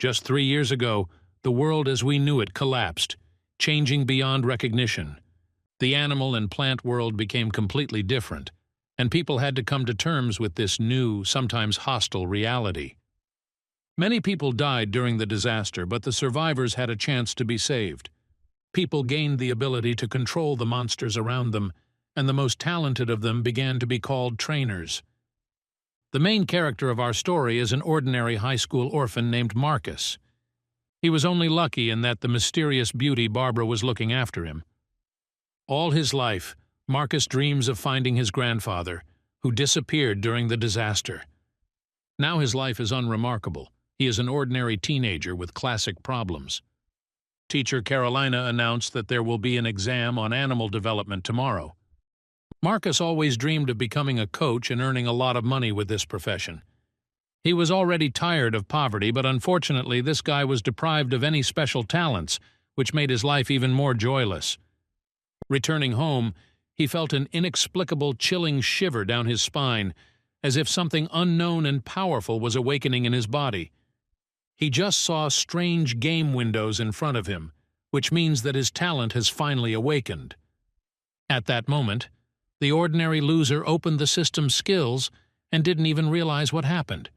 Just 3 years ago, the world as we knew it collapsed, changing beyond recognition. The animal and plant world became completely different, and people had to come to terms with this new, sometimes hostile reality. Many people died during the disaster, but the survivors had a chance to be saved. People gained the ability to control the monsters around them, and the most talented of them began to be called trainers. The main character of our story is an ordinary high school orphan named Marcus. He was only lucky in that the mysterious beauty Barbara was looking after him. All his life, Marcus dreams of finding his grandfather, who disappeared during the disaster. Now his life is unremarkable. He is an ordinary teenager with classic problems. Teacher Carolina announced that there will be an exam on animal development tomorrow. Marcus always dreamed of becoming a coach and earning a lot of money with this profession. He was already tired of poverty, but unfortunately this guy was deprived of any special talents, which made his life even more joyless. Returning home, he felt an inexplicable chilling shiver down his spine, as if something unknown and powerful was awakening in his body. He just saw strange game windows in front of him, which means that his talent has finally awakened. At that moment, the ordinary loser opened the system's skills and didn't even realize what happened.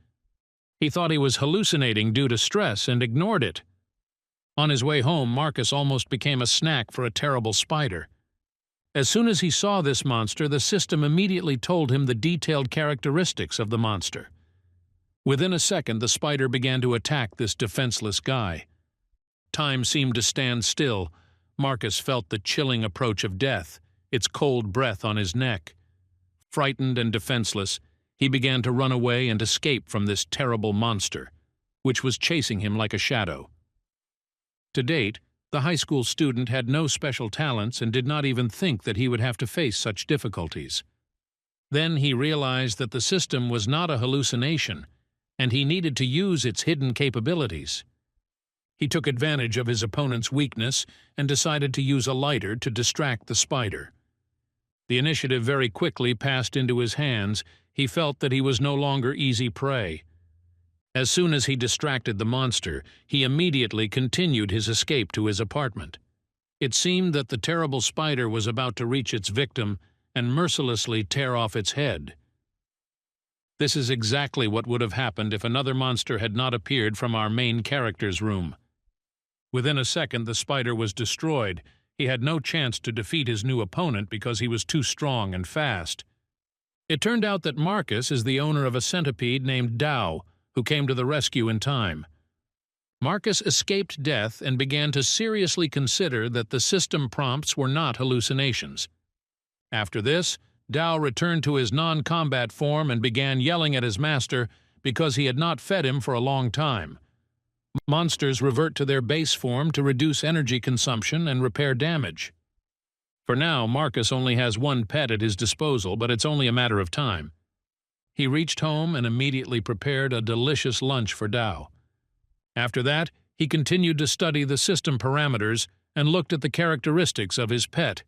He thought he was hallucinating due to stress and ignored it. On his way home, Marcus almost became a snack for a terrible spider. As soon as he saw this monster, the system immediately told him the detailed characteristics of the monster. Within a second, the spider began to attack this defenseless guy. Time seemed to stand still. Marcus felt the chilling approach of death, its cold breath on his neck. Frightened and defenseless, he began to run away and escape from this terrible monster, which was chasing him like a shadow. To date, the high school student had no special talents and did not even think that he would have to face such difficulties. Then he realized that the system was not a hallucination, and he needed to use its hidden capabilities. He took advantage of his opponent's weakness and decided to use a lighter to distract the spider. The initiative very quickly passed into his hands. He felt that he was no longer easy prey. As soon as he distracted the monster, he immediately continued his escape to his apartment. It seemed that the terrible spider was about to reach its victim and mercilessly tear off its head. This is exactly what would have happened if another monster had not appeared from our main character's room. Within a second, the spider was destroyed. He had no chance to defeat his new opponent because he was too strong and fast. It turned out that Marcus is the owner of a centipede named Dao, who came to the rescue in time. Marcus escaped death and began to seriously consider that the system prompts were not hallucinations. After this, Dao returned to his non-combat form and began yelling at his master because he had not fed him for a long time. Monsters revert to their base form to reduce energy consumption and repair damage. For now, Marcus only has one pet at his disposal, but it's only a matter of time. He reached home and immediately prepared a delicious lunch for Dao. After that, he continued to study the system parameters and looked at the characteristics of his pet.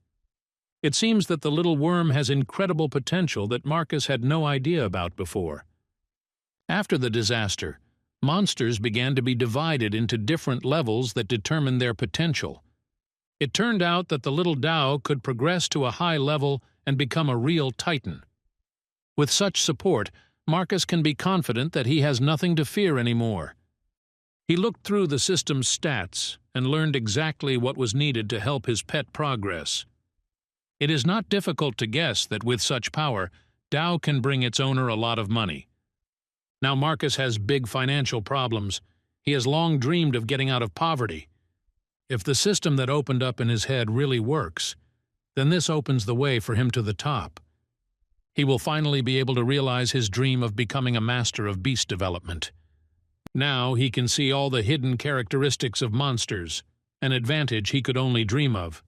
It seems that the little worm has incredible potential that Marcus had no idea about before. After the disaster, monsters began to be divided into different levels that determined their potential. It turned out that the little Dao could progress to a high level and become a real titan. With such support, Marcus can be confident that he has nothing to fear anymore. He looked through the system's stats and learned exactly what was needed to help his pet progress. It is not difficult to guess that with such power, Dao can bring its owner a lot of money. Now Marcus has big financial problems. He has long dreamed of getting out of poverty. If the system that opened up in his head really works, then this opens the way for him to the top. He will finally be able to realize his dream of becoming a master of beast development. Now he can see all the hidden characteristics of monsters, an advantage he could only dream of.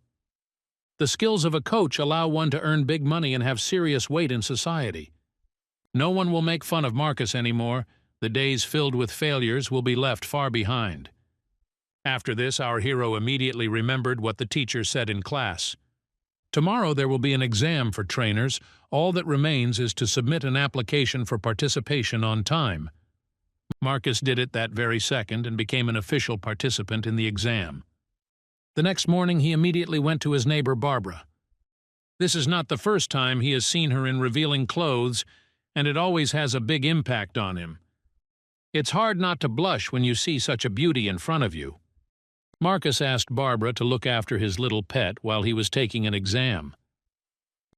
The skills of a coach allow one to earn big money and have serious weight in society. No one will make fun of Marcus anymore. The days filled with failures will be left far behind. After this, our hero immediately remembered what the teacher said in class. Tomorrow there will be an exam for trainers. All that remains is to submit an application for participation on time. Marcus did it that very second and became an official participant in the exam. The next morning, he immediately went to his neighbor Barbara. This is not the first time he has seen her in revealing clothes, and it always has a big impact on him. It's hard not to blush when you see such a beauty in front of you. Marcus asked Barbara to look after his little pet while he was taking an exam.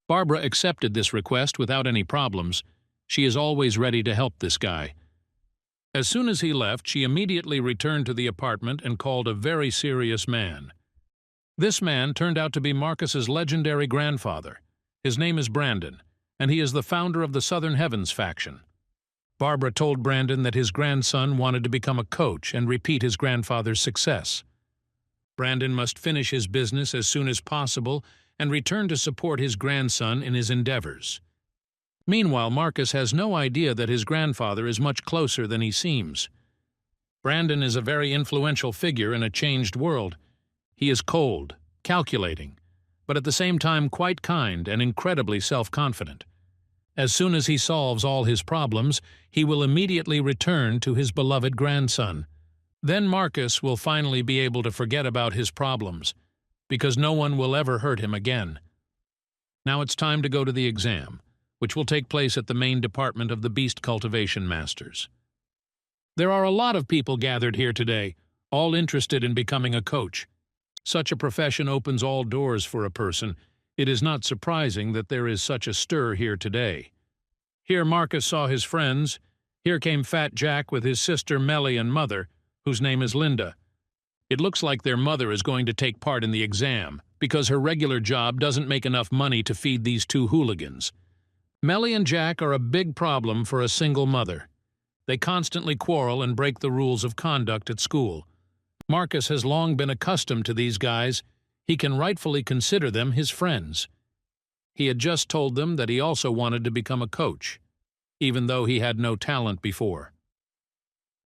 Barbara accepted this request without any problems. She is always ready to help this guy. As soon as he left, she immediately returned to the apartment and called a very serious man. This man turned out to be Marcus's legendary grandfather. His name is Brandon, and he is the founder of the Southern Heavens faction. Barbara told Brandon that his grandson wanted to become a coach and repeat his grandfather's success. Brandon must finish his business as soon as possible and return to support his grandson in his endeavors. Meanwhile, Marcus has no idea that his grandfather is much closer than he seems. Brandon is a very influential figure in a changed world. He is cold, calculating, but at the same time quite kind and incredibly self-confident. As soon as he solves all his problems, he will immediately return to his beloved grandson. Then Marcus will finally be able to forget about his problems, because no one will ever hurt him again. Now it's time to go to the exam, which will take place at the main department of the Beast Cultivation Masters. There are a lot of people gathered here today, all interested in becoming a coach. Such a profession opens all doors for a person. It is not surprising that there is such a stir here today. Here Marcus saw his friends. Here came Fat Jack with his sister Melly and mother, whose name is Linda. It looks like their mother is going to take part in the exam, because her regular job doesn't make enough money to feed these two hooligans. Melly and Jack are a big problem for a single mother. They constantly quarrel and break the rules of conduct at school. Marcus has long been accustomed to these guys. He can rightfully consider them his friends. He had just told them that he also wanted to become a coach, even though he had no talent before.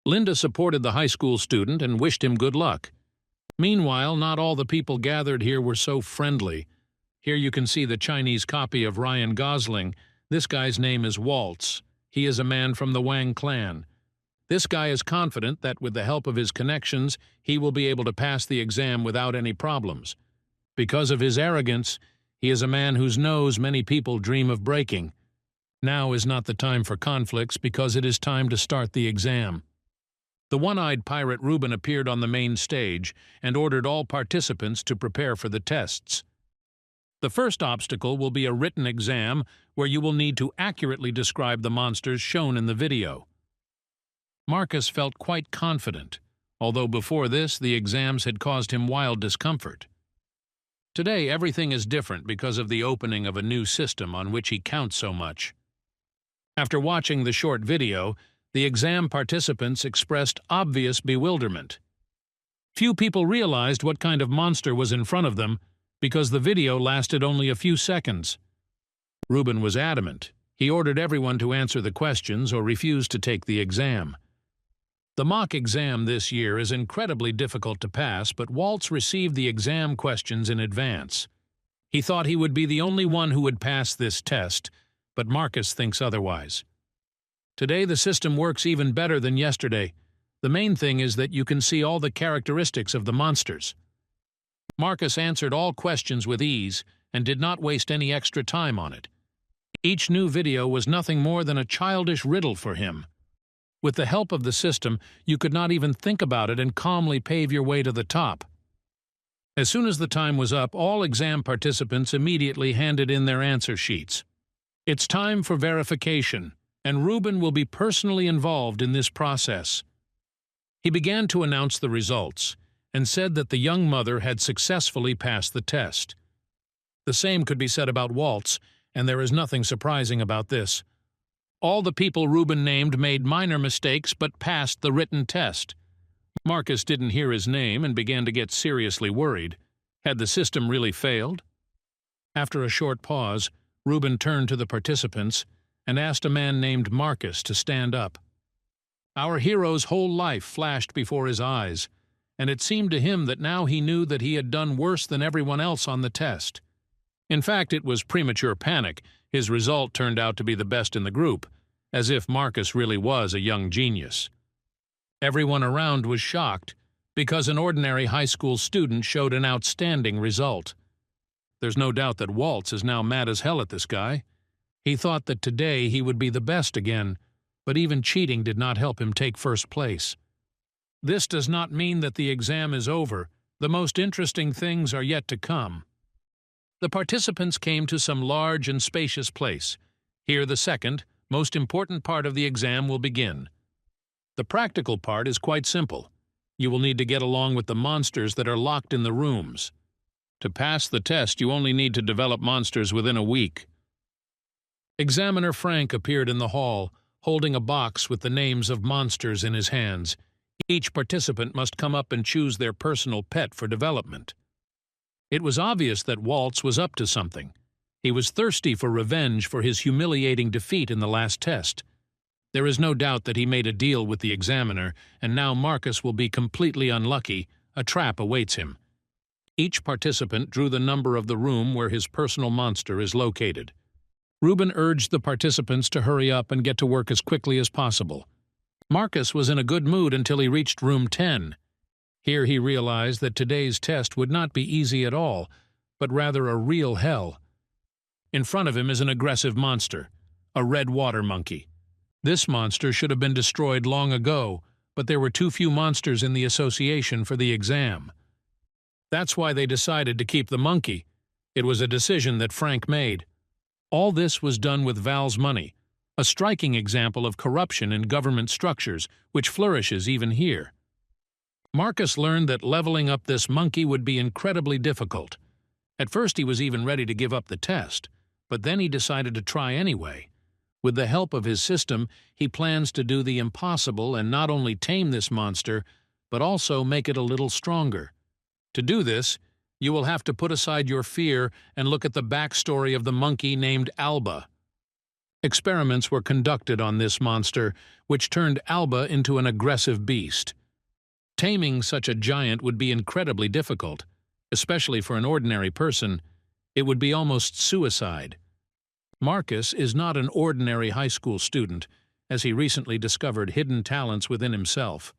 Linda supported the high school student and wished him good luck. Meanwhile, not all the people gathered here were so friendly. Here you can see the Chinese copy of Ryan Gosling. This guy's name is Waltz. He is a man from the Wang clan. This guy is confident that with the help of his connections, he will be able to pass the exam without any problems. Because of his arrogance, he is a man whose nose many people dream of breaking. Now is not the time for conflicts because it is time to start the exam. The one-eyed pirate Reuben appeared on the main stage and ordered all participants to prepare for the tests. The first obstacle will be a written exam where you will need to accurately describe the monsters shown in the video. Marcus felt quite confident, although before this the exams had caused him wild discomfort. Today everything is different because of the opening of a new system on which he counts so much. After watching the short video, the exam participants expressed obvious bewilderment. Few people realized what kind of monster was in front of them because the video lasted only a few seconds. Reuben was adamant. He ordered everyone to answer the questions or refuse to take the exam. The mock exam this year is incredibly difficult to pass, but Waltz received the exam questions in advance. He thought he would be the only one who would pass this test, but Marcus thinks otherwise. Today the system works even better than yesterday. The main thing is that you can see all the characteristics of the monsters. Marcus answered all questions with ease and did not waste any extra time on it. Each new video was nothing more than a childish riddle for him. With the help of the system, you could not even think about it and calmly pave your way to the top. As soon as the time was up, all exam participants immediately handed in their answer sheets. It's time for verification, and Reuben will be personally involved in this process. He began to announce the results and said that the young mother had successfully passed the test. The same could be said about Waltz, and there is nothing surprising about this. All the people Reuben named made minor mistakes but passed the written test. Marcus didn't hear his name and began to get seriously worried. Had the system really failed? After a short pause, Reuben turned to the participants and asked a man named Marcus to stand up. Our hero's whole life flashed before his eyes, and it seemed to him that now he knew that he had done worse than everyone else on the test. In fact, it was premature panic. His result turned out to be the best in the group, as if Marcus really was a young genius. Everyone around was shocked because an ordinary high school student showed an outstanding result. There's no doubt that Waltz is now mad as hell at this guy. He thought that today he would be the best again, but even cheating did not help him take first place. This does not mean that the exam is over. The most interesting things are yet to come. The participants came to some large and spacious place. Here the second, most important part of the exam will begin. The practical part is quite simple. You will need to get along with the monsters that are locked in the rooms. To pass the test, you only need to develop monsters within a week. Examiner Frank appeared in the hall, holding a box with the names of monsters in his hands. Each participant must come up and choose their personal pet for development. It was obvious that Waltz was up to something. He was thirsty for revenge for his humiliating defeat in the last test. There is no doubt that he made a deal with the examiner, and now Marcus will be completely unlucky. A trap awaits him. Each participant drew the number of the room where his personal monster is located. Reuben urged the participants to hurry up and get to work as quickly as possible. Marcus was in a good mood until he reached room 10. Here he realized that today's test would not be easy at all, but rather a real hell. In front of him is an aggressive monster, a red water monkey. This monster should have been destroyed long ago, but there were too few monsters in the association for the exam. That's why they decided to keep the monkey. It was a decision that Frank made. All this was done with Val's money, a striking example of corruption in government structures, which flourishes even here. Marcus learned that leveling up this monkey would be incredibly difficult. At first he was even ready to give up the test, but then he decided to try anyway. With the help of his system, he plans to do the impossible and not only tame this monster, but also make it a little stronger. To do this, you will have to put aside your fear and look at the backstory of the monkey named Alba. Experiments were conducted on this monster, which turned Alba into an aggressive beast. Taming such a giant would be incredibly difficult, especially for an ordinary person. It would be almost suicide. Marcus is not an ordinary high school student, as he recently discovered hidden talents within himself.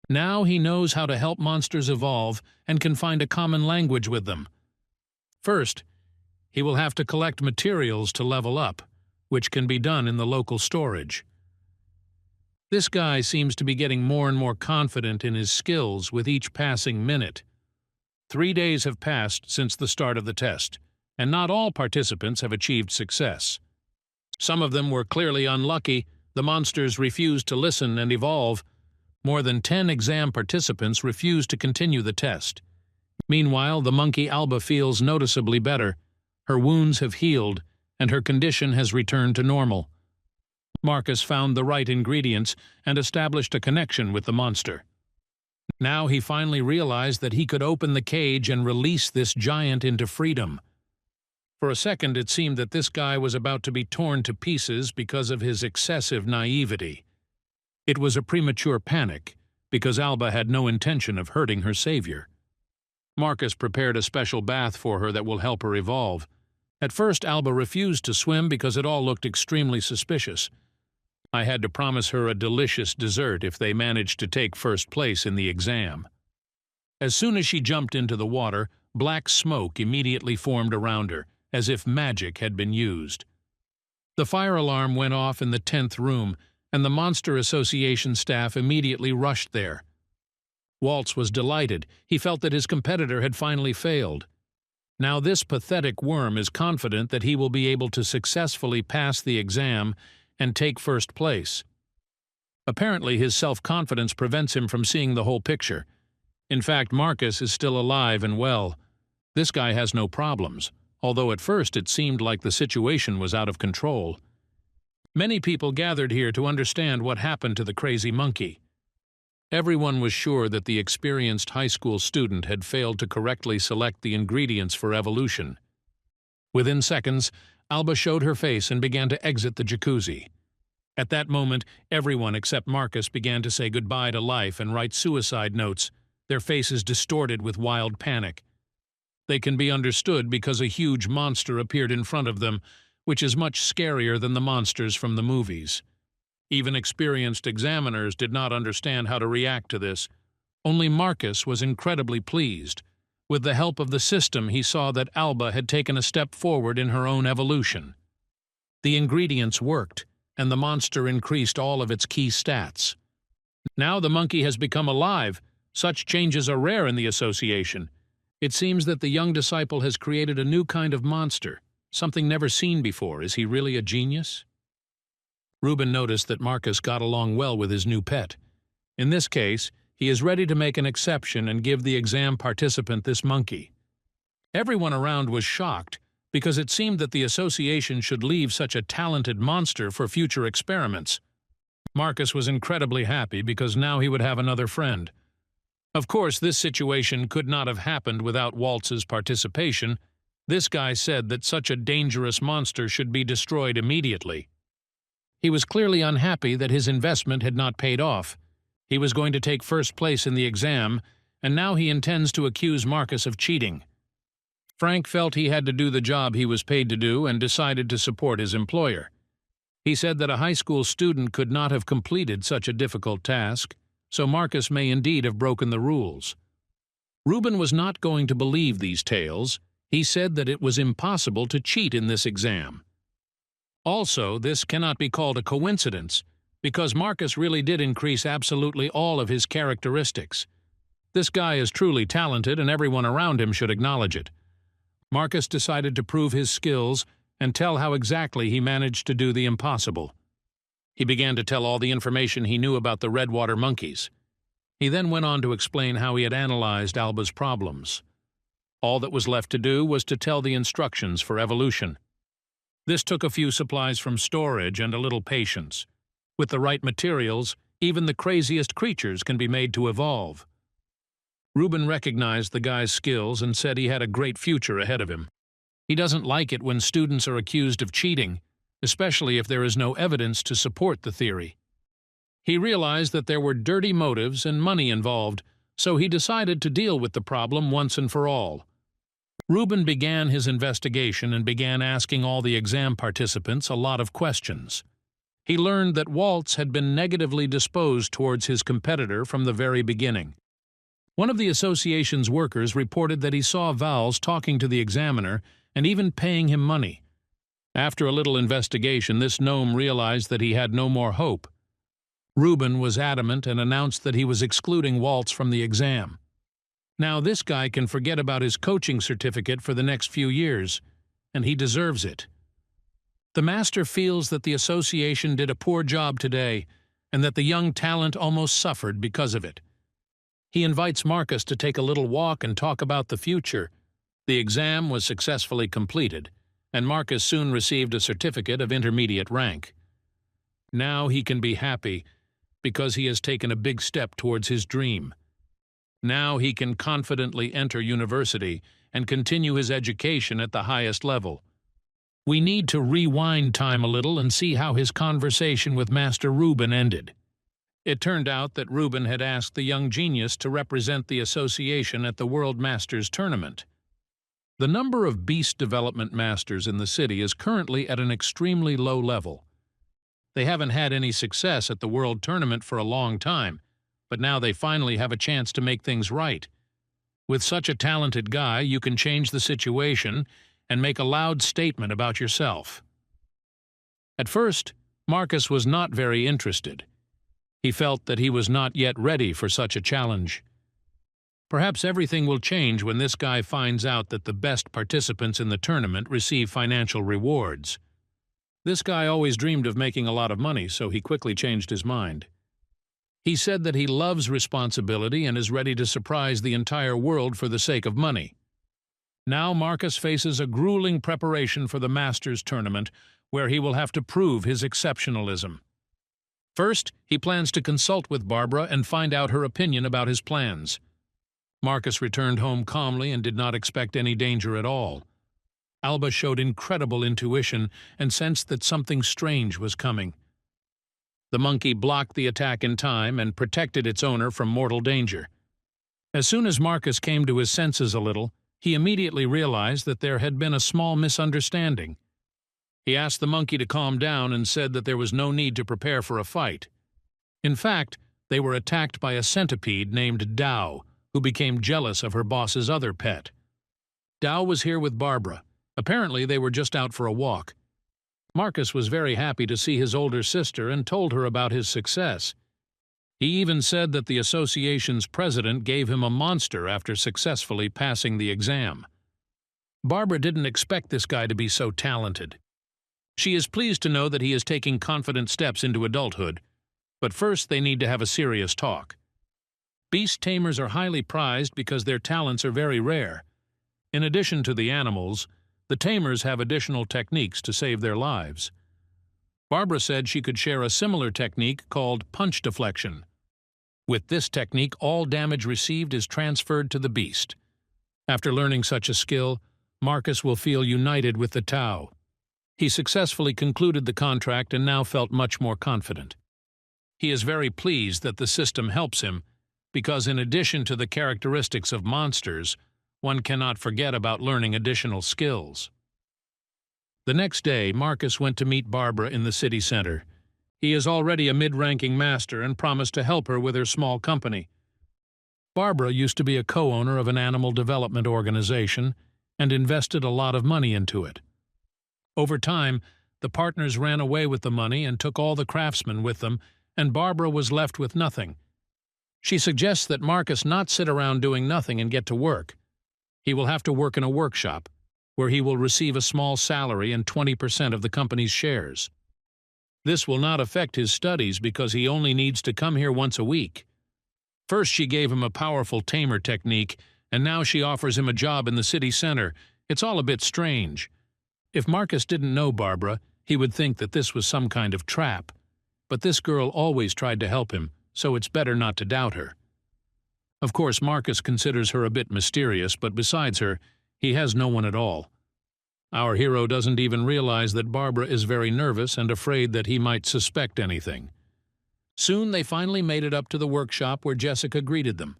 Now he knows how to help monsters evolve and can find a common language with them. First, he will have to collect materials to level up, which can be done in the local storage. This guy seems to be getting more and more confident in his skills with each passing minute. 3 days have passed since the start of the test, and not all participants have achieved success. Some of them were clearly unlucky. The monsters refused to listen and evolve. More than 10 exam participants refused to continue the test. Meanwhile, the monkey Alba feels noticeably better. Her wounds have healed, and her condition has returned to normal. Marcus found the right ingredients and established a connection with the monster. Now he finally realized that he could open the cage and release this giant into freedom. For a second it seemed that this guy was about to be torn to pieces because of his excessive naivety. It was a premature panic, because Alba had no intention of hurting her savior. Marcus prepared a special bath for her that will help her evolve. At first Alba refused to swim because it all looked extremely suspicious. I had to promise her a delicious dessert if they managed to take first place in the exam. As soon as she jumped into the water, black smoke immediately formed around her, as if magic had been used. The fire alarm went off in the 10th room, and the Monster Association staff immediately rushed there. Waltz was delighted. He felt that his competitor had finally failed. Now this pathetic worm is confident that he will be able to successfully pass the exam and take first place. Apparently his self-confidence prevents him from seeing the whole picture. In fact, Marcus is still alive and well. This guy has no problems, although at first it seemed like the situation was out of control. Many people gathered here to understand what happened to the crazy monkey. Everyone was sure that the experienced high school student had failed to correctly select the ingredients for evolution. Within seconds, Alba showed her face and began to exit the jacuzzi. At that moment, everyone except Marcus began to say goodbye to life and write suicide notes, their faces distorted with wild panic. They can be understood because a huge monster appeared in front of them, which is much scarier than the monsters from the movies. Even experienced examiners did not understand how to react to this. Only Marcus was incredibly pleased. With the help of the system, he saw that Alba had taken a step forward in her own evolution. The ingredients worked, and the monster increased all of its key stats. Now the monkey has become alive. Such changes are rare in the association. It seems that the young disciple has created a new kind of monster, something never seen before. Is he really a genius? Reuben noticed that Marcus got along well with his new pet. In this case, he is ready to make an exception and give the exam participant this monkey. Everyone around was shocked, because it seemed that the association should leave such a talented monster for future experiments. Marcus was incredibly happy because now he would have another friend. Of course, this situation could not have happened without Waltz's participation. This guy said that such a dangerous monster should be destroyed immediately. He was clearly unhappy that his investment had not paid off. He was going to take first place in the exam, and now he intends to accuse Marcus of cheating. Frank felt he had to do the job he was paid to do and decided to support his employer. He said that a high school student could not have completed such a difficult task, so Marcus may indeed have broken the rules. Reuben was not going to believe these tales. He said that it was impossible to cheat in this exam. Also, this cannot be called a coincidence, because Marcus really did increase absolutely all of his characteristics. This guy is truly talented, and everyone around him should acknowledge it. Marcus decided to prove his skills and tell how exactly he managed to do the impossible. He began to tell all the information he knew about the redwater monkeys. He then went on to explain how he had analyzed Alba's problems. All that was left to do was to tell the instructions for evolution. This took a few supplies from storage and a little patience. With the right materials, even the craziest creatures can be made to evolve. Reuben recognized the guy's skills and said he had a great future ahead of him. He doesn't like it when students are accused of cheating, especially if there is no evidence to support the theory. He realized that there were dirty motives and money involved, so he decided to deal with the problem once and for all. Reuben began his investigation and began asking all the exam participants a lot of questions. He learned that Waltz had been negatively disposed towards his competitor from the very beginning. One of the association's workers reported that he saw Vowles talking to the examiner and even paying him money. After a little investigation, this gnome realized that he had no more hope. Reuben was adamant and announced that he was excluding Waltz from the exam. Now this guy can forget about his coaching certificate for the next few years, and he deserves it. The master feels that the association did a poor job today, and that the young talent almost suffered because of it. He invites Marcus to take a little walk and talk about the future. The exam was successfully completed, and Marcus soon received a certificate of intermediate rank. Now he can be happy, because he has taken a big step towards his dream. Now he can confidently enter university and continue his education at the highest level. We need to rewind time a little and see how his conversation with Master Reuben ended. It turned out that Reuben had asked the young genius to represent the association at the World Masters Tournament. The number of beast development masters in the city is currently at an extremely low level. They haven't had any success at the World Tournament for a long time, but now they finally have a chance to make things right. With such a talented guy, you can change the situation and make a loud statement about yourself. At first, Marcus was not very interested. He felt that he was not yet ready for such a challenge. Perhaps everything will change when this guy finds out that the best participants in the tournament receive financial rewards. This guy always dreamed of making a lot of money, so he quickly changed his mind. He said that he loves responsibility and is ready to surprise the entire world for the sake of money. Now Marcus faces a grueling preparation for the Masters Tournament, where he will have to prove his exceptionalism. First, he plans to consult with Barbara and find out her opinion about his plans. Marcus returned home calmly and did not expect any danger at all. Alba showed incredible intuition and sensed that something strange was coming. The monkey blocked the attack in time and protected its owner from mortal danger. As soon as Marcus came to his senses a little, he immediately realized that there had been a small misunderstanding. He asked the monkey to calm down and said that there was no need to prepare for a fight. In fact, they were attacked by a centipede named Dao, who became jealous of her boss's other pet. Dao was here with Barbara. Apparently, they were just out for a walk. Marcus was very happy to see his older sister and told her about his success. He even said that the association's president gave him a monster after successfully passing the exam. Barbara didn't expect this guy to be so talented. She is pleased to know that he is taking confident steps into adulthood, but first they need to have a serious talk. Beast tamers are highly prized because their talents are very rare. In addition to the animals, the tamers have additional techniques to save their lives. Barbara said she could share a similar technique called punch deflection. With this technique, all damage received is transferred to the beast. After learning such a skill, Marcus will feel united with the Tao. He successfully concluded the contract and now felt much more confident. He is very pleased that the system helps him, because in addition to the characteristics of monsters, one cannot forget about learning additional skills. The next day, Marcus went to meet Barbara in the city center. He is already a mid-ranking master and promised to help her with her small company. Barbara used to be a co-owner of an animal development organization and invested a lot of money into it. Over time, the partners ran away with the money and took all the craftsmen with them, and Barbara was left with nothing. She suggests that Marcus not sit around doing nothing and get to work. He will have to work in a workshop, where he will receive a small salary and 20% of the company's shares. This will not affect his studies because he only needs to come here once a week. First she gave him a powerful tamer technique, and now she offers him a job in the city center. It's all a bit strange. If Marcus didn't know Barbara, he would think that this was some kind of trap. But this girl always tried to help him, so it's better not to doubt her. Of course, Marcus considers her a bit mysterious, but besides her, he has no one at all. Our hero doesn't even realize that Barbara is very nervous and afraid that he might suspect anything. Soon they finally made it up to the workshop where Jessica greeted them.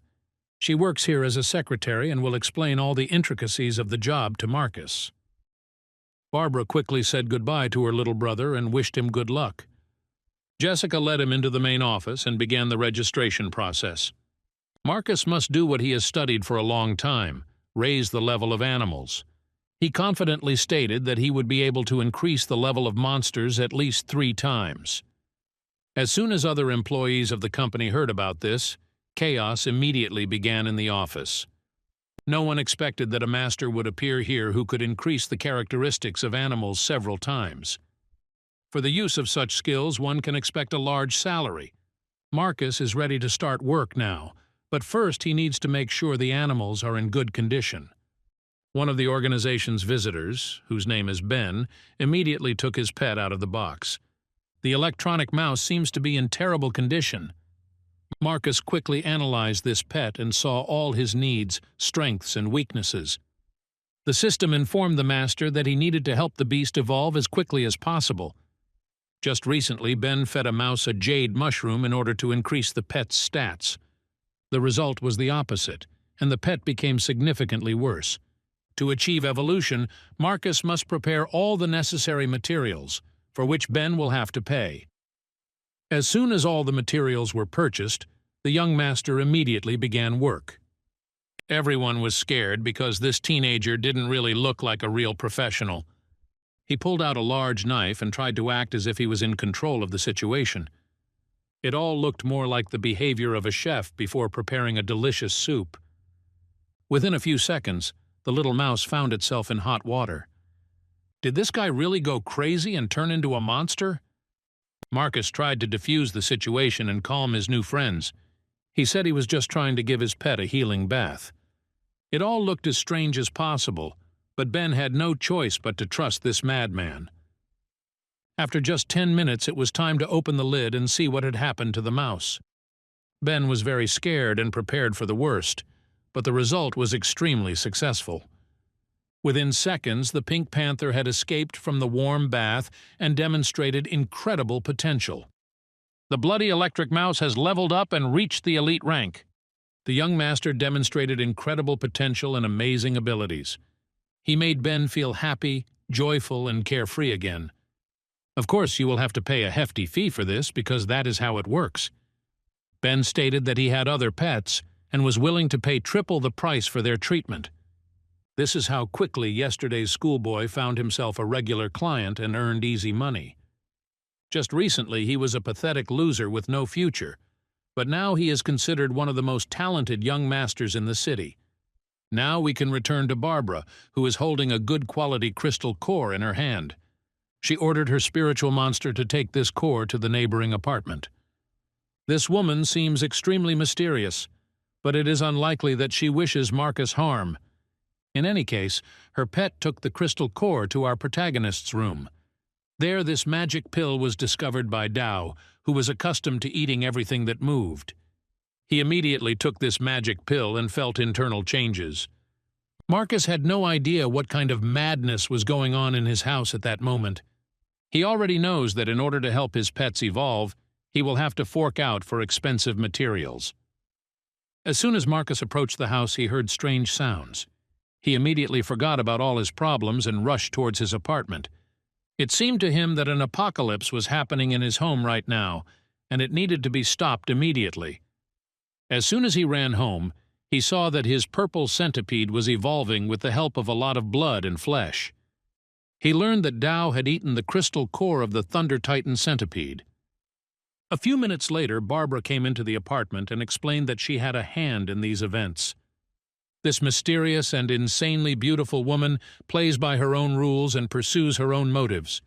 She works here as a secretary and will explain all the intricacies of the job to Marcus. Barbara quickly said goodbye to her little brother and wished him good luck. Jessica led him into the main office and began the registration process. Marcus must do what he has studied for a long time, raise the level of animals. He confidently stated that he would be able to increase the level of monsters at least 3 times. As soon as other employees of the company heard about this, chaos immediately began in the office. No one expected that a master would appear here who could increase the characteristics of animals several times. For the use of such skills, one can expect a large salary. Marcus is ready to start work now, but first he needs to make sure the animals are in good condition. One of the organization's visitors, whose name is Ben, immediately took his pet out of the box. The electronic mouse seems to be in terrible condition. Marcus quickly analyzed this pet and saw all his needs, strengths, and weaknesses. The system informed the master that he needed to help the beast evolve as quickly as possible. Just recently, Ben fed a mouse a jade mushroom in order to increase the pet's stats. The result was the opposite, and the pet became significantly worse. To achieve evolution, Marcus must prepare all the necessary materials, for which Ben will have to pay. As soon as all the materials were purchased, the young master immediately began work. Everyone was scared because this teenager didn't really look like a real professional. He pulled out a large knife and tried to act as if he was in control of the situation. It all looked more like the behavior of a chef before preparing a delicious soup. Within a few seconds, the little mouse found itself in hot water. Did this guy really go crazy and turn into a monster? Marcus tried to defuse the situation and calm his new friends. He said he was just trying to give his pet a healing bath. It all looked as strange as possible, but Ben had no choice but to trust this madman. After just 10 minutes, it was time to open the lid and see what had happened to the mouse. Ben was very scared and prepared for the worst, but the result was extremely successful. Within seconds, the Pink Panther had escaped from the warm bath and demonstrated incredible potential. The bloody electric mouse has leveled up and reached the elite rank. The young master demonstrated incredible potential and amazing abilities. He made Ben feel happy, joyful and carefree again. Of course, you will have to pay a hefty fee for this because that is how it works. Ben stated that he had other pets and was willing to pay triple the price for their treatment. This is how quickly yesterday's schoolboy found himself a regular client and earned easy money. Just recently, he was a pathetic loser with no future, but now he is considered one of the most talented young masters in the city. Now we can return to Barbara, who is holding a good quality crystal core in her hand. She ordered her spiritual monster to take this core to the neighboring apartment. This woman seems extremely mysterious, but it is unlikely that she wishes Marcus harm. In any case, her pet took the crystal core to our protagonist's room. There, this magic pill was discovered by Dao, who was accustomed to eating everything that moved. He immediately took this magic pill and felt internal changes. Marcus had no idea what kind of madness was going on in his house at that moment. He already knows that in order to help his pets evolve, he will have to fork out for expensive materials. As soon as Marcus approached the house, he heard strange sounds. He immediately forgot about all his problems and rushed towards his apartment. It seemed to him that an apocalypse was happening in his home right now, and it needed to be stopped immediately. As soon as he ran home, he saw that his purple centipede was evolving with the help of a lot of blood and flesh. He learned that Dao had eaten the crystal core of the Thunder Titan centipede. A few minutes later, Barbara came into the apartment and explained that she had a hand in these events. This mysterious and insanely beautiful woman plays by her own rules and pursues her own motives.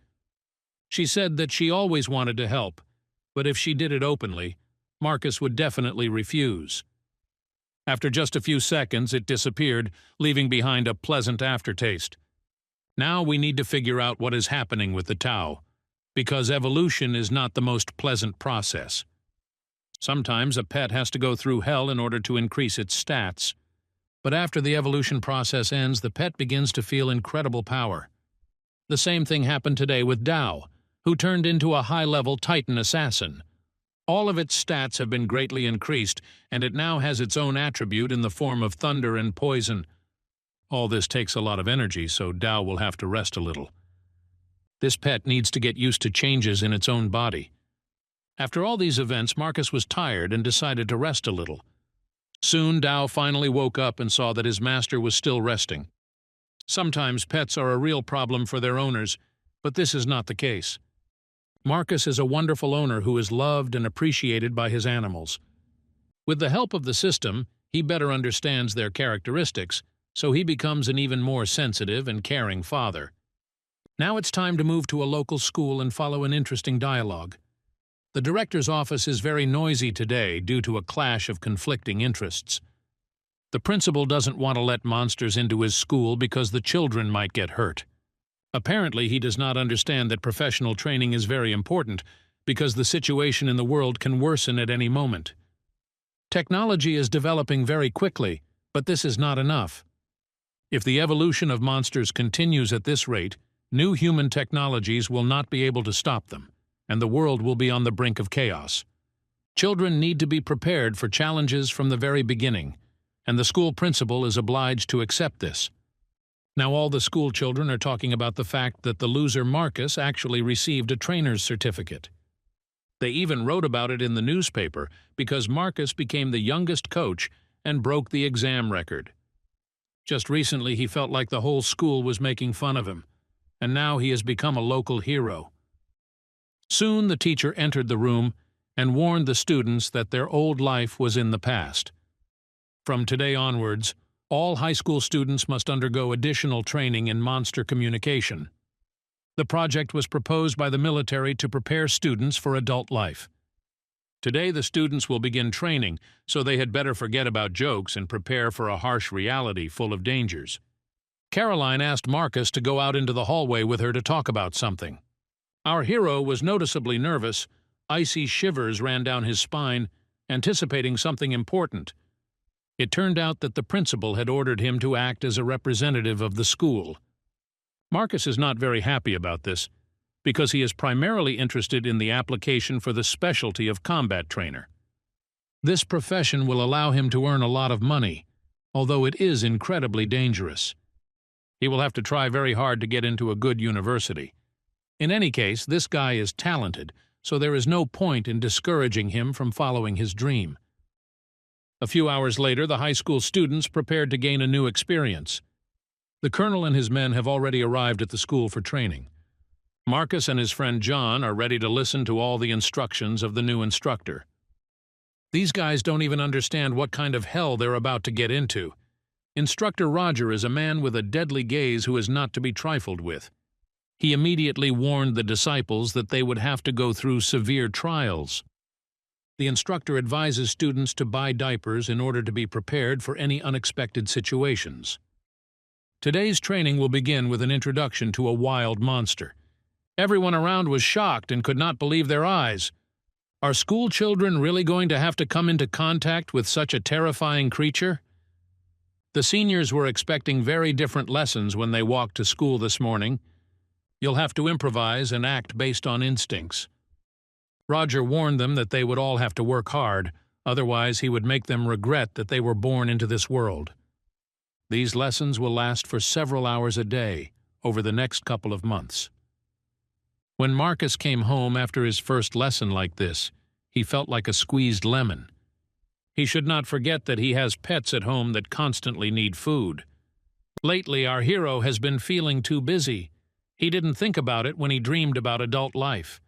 She said that she always wanted to help, but if she did it openly, Marcus would definitely refuse. After just a few seconds, it disappeared, leaving behind a pleasant aftertaste. Now we need to figure out what is happening with the Tao, because evolution is not the most pleasant process. Sometimes a pet has to go through hell in order to increase its stats. But after the evolution process ends, the pet begins to feel incredible power. The same thing happened today with Dao, who turned into a high-level Titan assassin. All of its stats have been greatly increased, and it now has its own attribute in the form of thunder and poison. All this takes a lot of energy, so Dao will have to rest a little. This pet needs to get used to changes in its own body. After all these events, Marcus was tired and decided to rest a little. Soon, Dao finally woke up and saw that his master was still resting. Sometimes pets are a real problem for their owners, but this is not the case. Marcus is a wonderful owner who is loved and appreciated by his animals. With the help of the system, he better understands their characteristics, so he becomes an even more sensitive and caring father. Now it's time to move to a local school and follow an interesting dialogue. The director's office is very noisy today due to a clash of conflicting interests. The principal doesn't want to let monsters into his school because the children might get hurt. Apparently, he does not understand that professional training is very important because the situation in the world can worsen at any moment. Technology is developing very quickly, but this is not enough. If the evolution of monsters continues at this rate, new human technologies will not be able to stop them, and the world will be on the brink of chaos. Children need to be prepared for challenges from the very beginning, and the school principal is obliged to accept this. Now all the school children are talking about the fact that the loser Marcus actually received a trainer's certificate. They even wrote about it in the newspaper because Marcus became the youngest coach and broke the exam record. Just recently he felt like the whole school was making fun of him, and now he has become a local hero. Soon the teacher entered the room and warned the students that their old life was in the past. From today onwards, all high school students must undergo additional training in monster communication. The project was proposed by the military to prepare students for adult life. Today the students will begin training, so they had better forget about jokes and prepare for a harsh reality full of dangers. Caroline asked Marcus to go out into the hallway with her to talk about something. Our hero was noticeably nervous. Icy shivers ran down his spine, anticipating something important. It turned out that the principal had ordered him to act as a representative of the school. Marcus is not very happy about this, because he is primarily interested in the application for the specialty of combat trainer. This profession will allow him to earn a lot of money, although it is incredibly dangerous. He will have to try very hard to get into a good university. In any case, this guy is talented, so there is no point in discouraging him from following his dream. A few hours later, the high school students prepared to gain a new experience. The colonel and his men have already arrived at the school for training. Marcus and his friend John are ready to listen to all the instructions of the new instructor. These guys don't even understand what kind of hell they're about to get into. Instructor Roger is a man with a deadly gaze who is not to be trifled with. He immediately warned the disciples that they would have to go through severe trials. The instructor advises students to buy diapers in order to be prepared for any unexpected situations. Today's training will begin with an introduction to a wild monster. Everyone around was shocked and could not believe their eyes. Are school children really going to have to come into contact with such a terrifying creature? The seniors were expecting very different lessons when they walked to school this morning. You'll have to improvise and act based on instincts. Roger warned them that they would all have to work hard, otherwise he would make them regret that they were born into this world. These lessons will last for several hours a day over the next couple of months. When Marcus came home after his first lesson like this, he felt like a squeezed lemon. He should not forget that he has pets at home that constantly need food. Lately, our hero has been feeling too busy. He didn't think about it when he dreamed about adult life.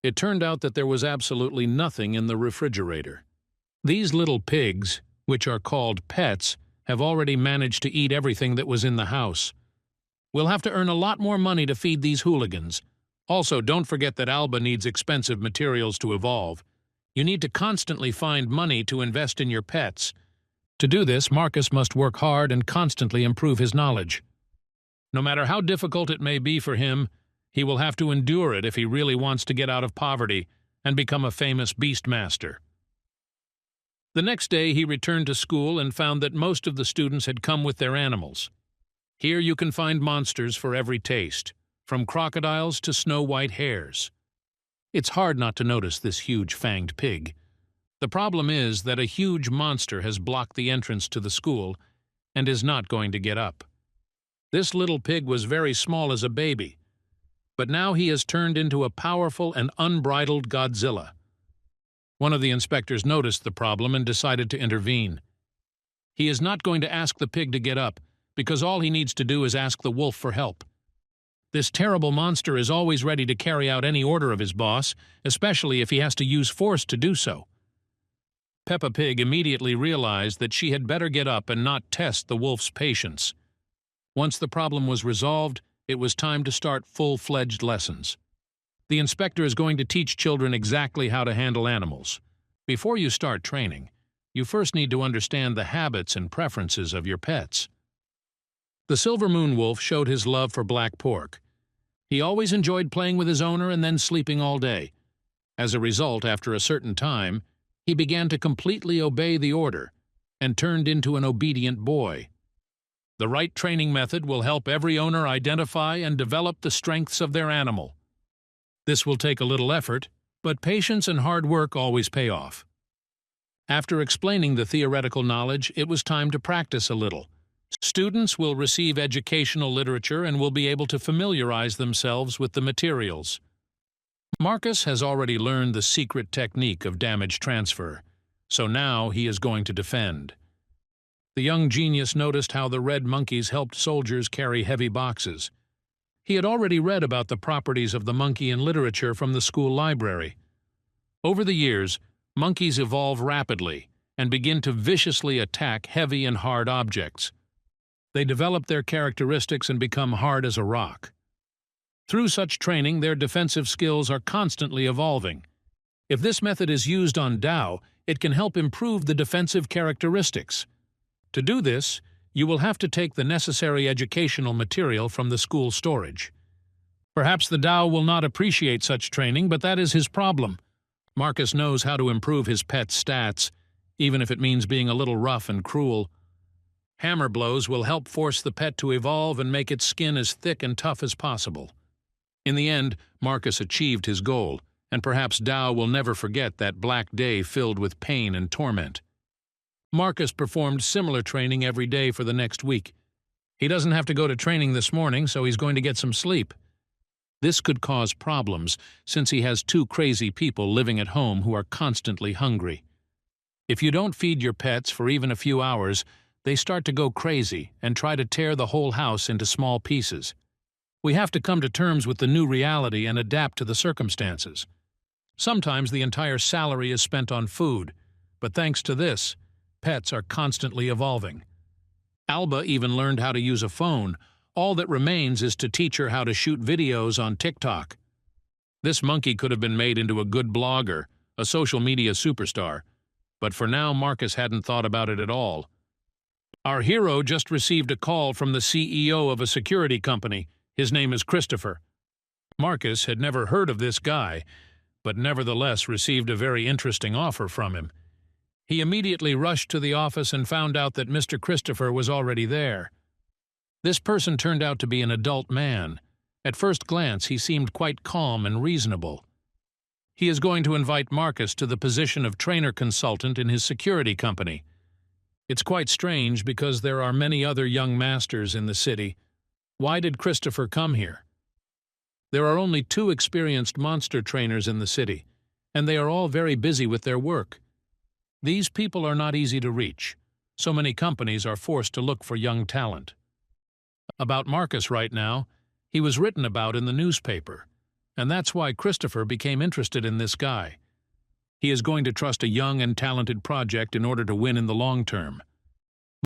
It turned out that there was absolutely nothing in the refrigerator. These little pigs, which are called pets, have already managed to eat everything that was in the house. We'll have to earn a lot more money to feed these hooligans. Also, don't forget that Alba needs expensive materials to evolve. You need to constantly find money to invest in your pets. To do this, Marcus must work hard and constantly improve his knowledge. No matter how difficult it may be for him, he will have to endure it if he really wants to get out of poverty and become a famous beastmaster. The next day he returned to school and found that most of the students had come with their animals. Here you can find monsters for every taste, from crocodiles to snow-white hares. It's hard not to notice this huge fanged pig. The problem is that a huge monster has blocked the entrance to the school and is not going to get up. This little pig was very small as a baby, but now he has turned into a powerful and unbridled Godzilla. One of the inspectors noticed the problem and decided to intervene. He is not going to ask the pig to get up, because all he needs to do is ask the wolf for help. This terrible monster is always ready to carry out any order of his boss, especially if he has to use force to do so. Peppa Pig immediately realized that she had better get up and not test the wolf's patience. Once the problem was resolved, it was time to start full-fledged lessons. The inspector is going to teach children exactly how to handle animals. Before you start training, you first need to understand the habits and preferences of your pets. The Silver Moon Wolf showed his love for black pork. He always enjoyed playing with his owner and then sleeping all day. As a result, after a certain time, he began to completely obey the order and turned into an obedient boy. The right training method will help every owner identify and develop the strengths of their animal. This will take a little effort, but patience and hard work always pay off. After explaining the theoretical knowledge, it was time to practice a little. Students will receive educational literature and will be able to familiarize themselves with the materials. Marcus has already learned the secret technique of damage transfer, so now he is going to defend. The young genius noticed how the red monkeys helped soldiers carry heavy boxes. He had already read about the properties of the monkey in literature from the school library. Over the years, monkeys evolve rapidly and begin to viciously attack heavy and hard objects. They develop their characteristics and become hard as a rock. Through such training, their defensive skills are constantly evolving. If this method is used on Dao, it can help improve the defensive characteristics. To do this, you will have to take the necessary educational material from the school storage. Perhaps the Dao will not appreciate such training, but that is his problem. Marcus knows how to improve his pet's stats, even if it means being a little rough and cruel. Hammer blows will help force the pet to evolve and make its skin as thick and tough as possible. In the end, Marcus achieved his goal, and perhaps Dao will never forget that black day filled with pain and torment. Marcus performed similar training every day for the next week. He doesn't have to go to training this morning, so he's going to get some sleep. This could cause problems, since he has two crazy people living at home who are constantly hungry. If you don't feed your pets for even a few hours, they start to go crazy and try to tear the whole house into small pieces. We have to come to terms with the new reality and adapt to the circumstances. Sometimes the entire salary is spent on food, but thanks to this, pets are constantly evolving. Alba even learned how to use a phone. All that remains is to teach her how to shoot videos on TikTok. This monkey could have been made into a good blogger, a social media superstar, but for now Marcus hadn't thought about it at all. Our hero just received a call from the CEO of a security company. His name is Christopher. Marcus had never heard of this guy, but nevertheless received a very interesting offer from him. He immediately rushed to the office and found out that Mr. Christopher was already there. This person turned out to be an adult man. At first glance, he seemed quite calm and reasonable. He is going to invite Marcus to the position of trainer consultant in his security company. It's quite strange because there are many other young masters in the city. Why did Christopher come here? There are only 2 experienced monster trainers in the city, and they are all very busy with their work. These people are not easy to reach. So many companies are forced to look for young talent. About Marcus right now, he was written about in the newspaper, and that's why Christopher became interested in this guy. He is going to trust a young and talented project in order to win in the long term.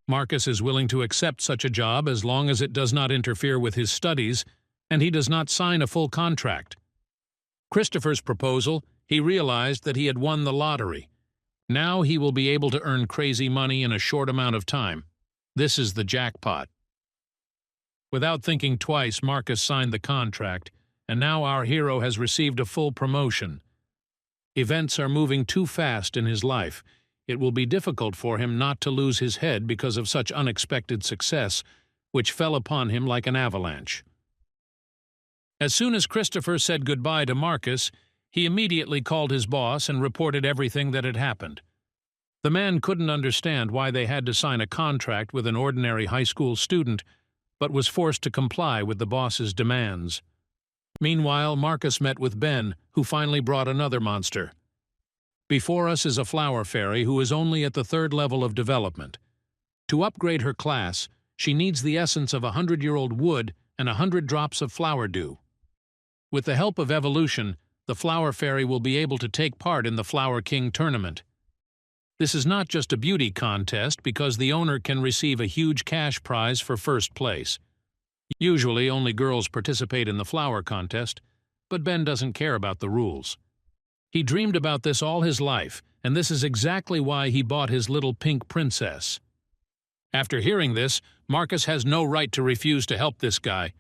Marcus is willing to accept such a job as long as it does not interfere with his studies and he does not sign a full contract. Christopher's proposal, he realized that he had won the lottery. Now he will be able to earn crazy money in a short amount of time. This is the jackpot. Without thinking twice, Marcus signed the contract, and now our hero has received a full promotion. Events are moving too fast in his life. It will be difficult for him not to lose his head because of such unexpected success, which fell upon him like an avalanche. As soon as Christopher said goodbye to Marcus, he immediately called his boss and reported everything that had happened. The man couldn't understand why they had to sign a contract with an ordinary high school student, but was forced to comply with the boss's demands. Meanwhile, Marcus met with Ben, who finally brought another monster. Before us is a flower fairy who is only at the 3rd level of development. To upgrade her class, she needs the essence of 100-year-old wood and 100 drops of flower dew. With the help of evolution, the flower fairy will be able to take part in the Flower King tournament. This is not just a beauty contest because the owner can receive a huge cash prize for first place. Usually only girls participate in the flower contest, but Ben doesn't care about the rules. He dreamed about this all his life, and this is exactly why he bought his little pink princess. After hearing this, Marcus has no right to refuse to help this guy.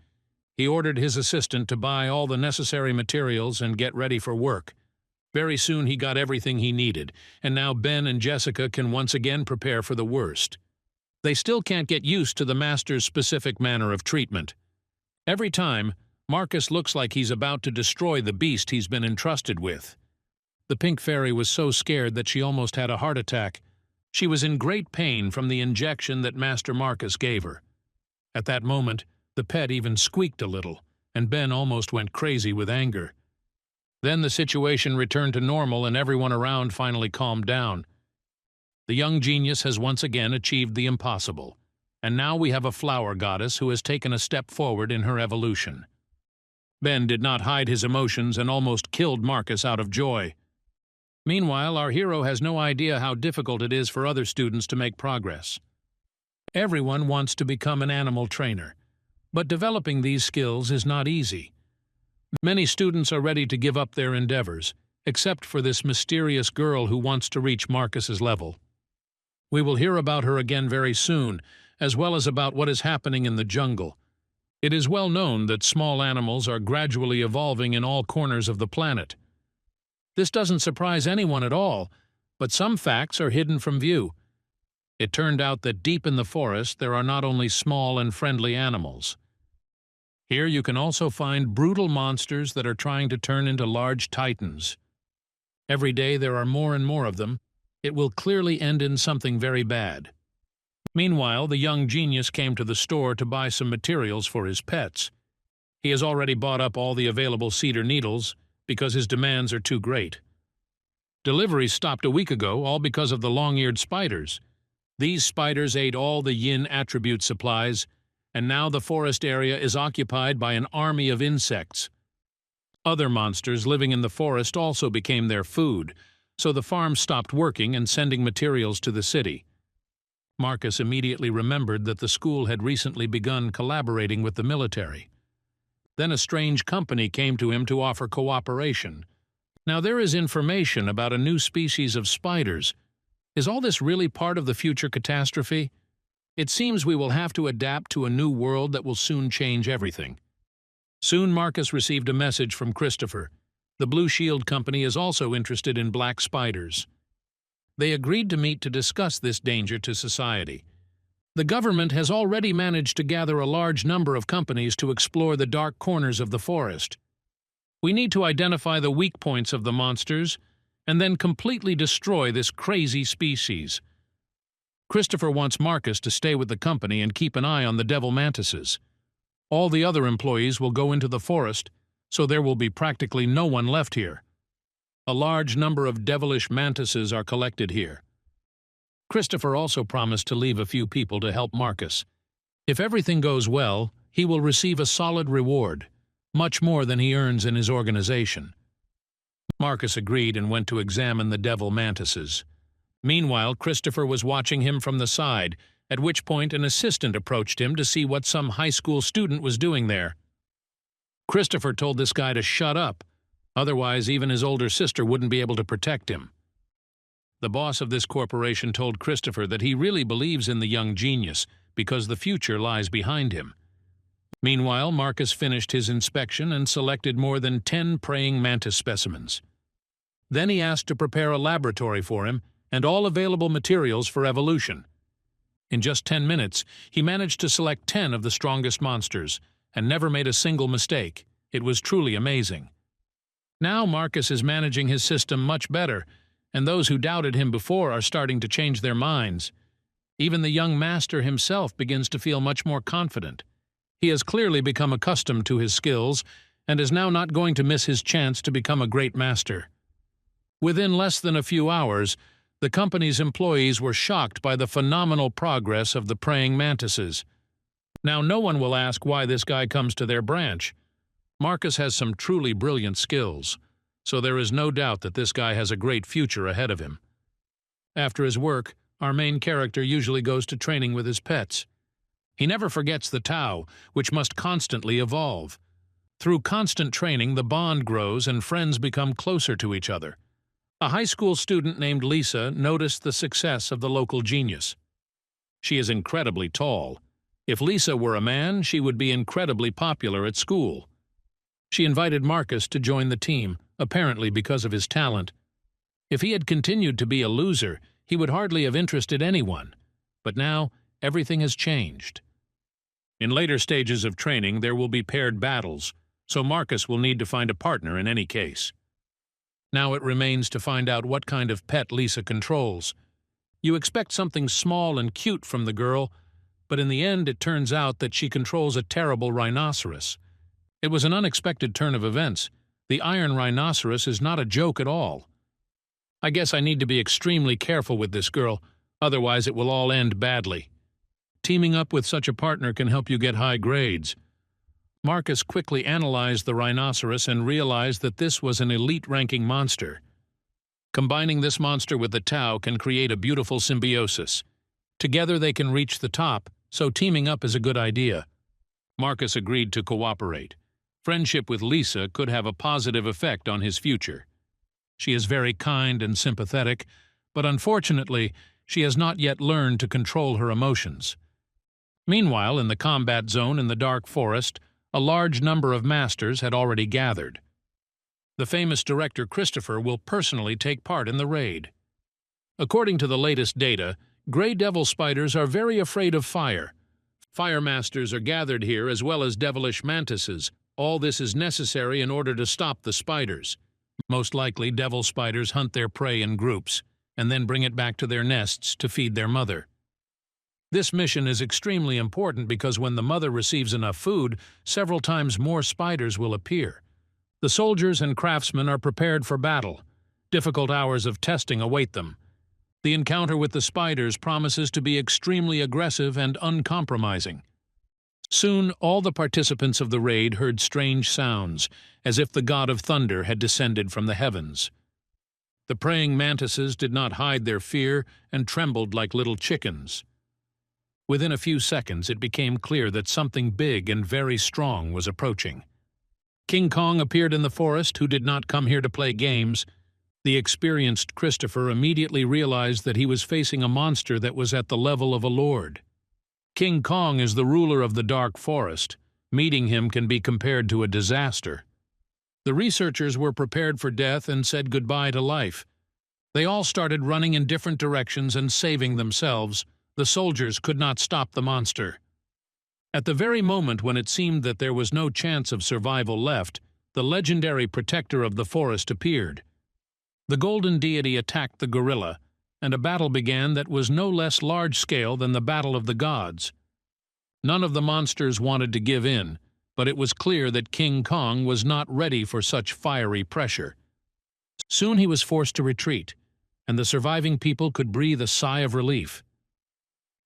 He ordered his assistant to buy all the necessary materials and get ready for work. Very soon he got everything he needed, and now Ben and Jessica can once again prepare for the worst. They still can't get used to the master's specific manner of treatment. Every time, Marcus looks like he's about to destroy the beast he's been entrusted with. The pink fairy was so scared that she almost had a heart attack. She was in great pain from the injection that Master Marcus gave her. At that moment, the pet even squeaked a little, and Ben almost went crazy with anger. Then the situation returned to normal and everyone around finally calmed down. The young genius has once again achieved the impossible, and now we have a flower goddess who has taken a step forward in her evolution. Ben did not hide his emotions and almost killed Marcus out of joy. Meanwhile, our hero has no idea how difficult it is for other students to make progress. Everyone wants to become an animal trainer, but developing these skills is not easy. Many students are ready to give up their endeavors, except for this mysterious girl who wants to reach Marcus's level. We will hear about her again very soon, as well as about what is happening in the jungle. It is well known that small animals are gradually evolving in all corners of the planet. This doesn't surprise anyone at all, but some facts are hidden from view. It turned out that deep in the forest there are not only small and friendly animals. Here you can also find brutal monsters that are trying to turn into large titans. Every day there are more and more of them. It will clearly end in something very bad. Meanwhile, the young genius came to the store to buy some materials for his pets. He has already bought up all the available cedar needles because his demands are too great. Deliveries stopped a week ago, all because of the long-eared spiders. These spiders ate all the yin attribute supplies, and now the forest area is occupied by an army of insects. Other monsters living in the forest also became their food, so the farm stopped working and sending materials to the city. Marcus immediately remembered that the school had recently begun collaborating with the military. Then a strange company came to him to offer cooperation. Now there is information about a new species of spiders. Is all this really part of the future catastrophe? It seems we will have to adapt to a new world that will soon change everything. Soon Marcus received a message from Christopher. The Blue Shield Company is also interested in black spiders. They agreed to meet to discuss this danger to society. The government has already managed to gather a large number of companies to explore the dark corners of the forest. We need to identify the weak points of the monsters and then completely destroy this crazy species. Christopher wants Marcus to stay with the company and keep an eye on the devil mantises. All the other employees will go into the forest, so there will be practically no one left here. A large number of devilish mantises are collected here. Christopher also promised to leave a few people to help Marcus. If everything goes well, he will receive a solid reward, much more than he earns in his organization. Marcus agreed and went to examine the devil mantises. Meanwhile, Christopher was watching him from the side, at which point an assistant approached him to see what some high school student was doing there. Christopher told this guy to shut up, otherwise even his older sister wouldn't be able to protect him. The boss of this corporation told Christopher that he really believes in the young genius because the future lies behind him. Meanwhile, Marcus finished his inspection and selected more than 10 praying mantis specimens. Then he asked to prepare a laboratory for him and all available materials for evolution. In just 10 minutes, he managed to select 10 of the strongest monsters and never made a single mistake. It was truly amazing. Now Marcus is managing his system much better, and those who doubted him before are starting to change their minds. Even the young master himself begins to feel much more confident. He has clearly become accustomed to his skills and is now not going to miss his chance to become a great master. Within less than a few hours, the company's employees were shocked by the phenomenal progress of the praying mantises. Now no one will ask why this guy comes to their branch. Marcus has some truly brilliant skills, so there is no doubt that this guy has a great future ahead of him. After his work, our main character usually goes to training with his pets. He never forgets the Tao, which must constantly evolve. Through constant training, the bond grows and friends become closer to each other. A high school student named Lisa noticed the success of the local genius. She is incredibly tall. If Lisa were a man, she would be incredibly popular at school. She invited Marcus to join the team, apparently because of his talent. If he had continued to be a loser, he would hardly have interested anyone. But now, everything has changed. In later stages of training, there will be paired battles, so Marcus will need to find a partner in any case. Now it remains to find out what kind of pet Lisa controls. You expect something small and cute from the girl, but in the end it turns out that she controls a terrible rhinoceros. It was an unexpected turn of events. The iron rhinoceros is not a joke at all. I guess I need to be extremely careful with this girl, otherwise it will all end badly. Teaming up with such a partner can help you get high grades. Marcus quickly analyzed the rhinoceros and realized that this was an elite-ranking monster. Combining this monster with the Tao can create a beautiful symbiosis. Together they can reach the top, so teaming up is a good idea. Marcus agreed to cooperate. Friendship with Lisa could have a positive effect on his future. She is very kind and sympathetic, but unfortunately, she has not yet learned to control her emotions. Meanwhile, in the combat zone in the dark forest, a large number of masters had already gathered. The famous director Christopher will personally take part in the raid. According to the latest data, gray devil spiders are very afraid of fire. Fire masters are gathered here as well as devilish mantises. All this is necessary in order to stop the spiders. Most likely, devil spiders hunt their prey in groups and then bring it back to their nests to feed their mother. This mission is extremely important because when the mother receives enough food, several times more spiders will appear. The soldiers and craftsmen are prepared for battle. Difficult hours of testing await them. The encounter with the spiders promises to be extremely aggressive and uncompromising. Soon, all the participants of the raid heard strange sounds, as if the god of thunder had descended from the heavens. The praying mantises did not hide their fear and trembled like little chickens. Within a few seconds, it became clear that something big and very strong was approaching. King Kong appeared in the forest, who did not come here to play games. The experienced Christopher immediately realized that he was facing a monster that was at the level of a lord. King Kong is the ruler of the dark forest. Meeting him can be compared to a disaster. The researchers were prepared for death and said goodbye to life. They all started running in different directions and saving themselves. The soldiers could not stop the monster. At the very moment when it seemed that there was no chance of survival left, the legendary protector of the forest appeared. The golden deity attacked the gorilla, and a battle began that was no less large-scale than the Battle of the Gods. None of the monsters wanted to give in, but it was clear that King Kong was not ready for such fiery pressure. Soon he was forced to retreat, and the surviving people could breathe a sigh of relief.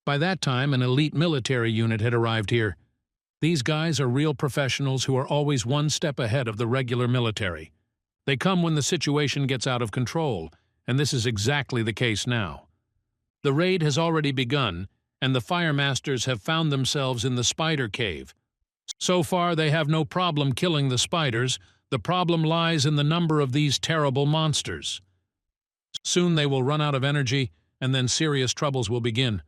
By that time, an elite military unit had arrived here. These guys are real professionals who are always one step ahead of the regular military. They come when the situation gets out of control, and this is exactly the case now. The raid has already begun, and the fire masters have found themselves in the spider cave. So far, they have no problem killing the spiders. The problem lies in the number of these terrible monsters. Soon they will run out of energy, and then serious troubles will begin.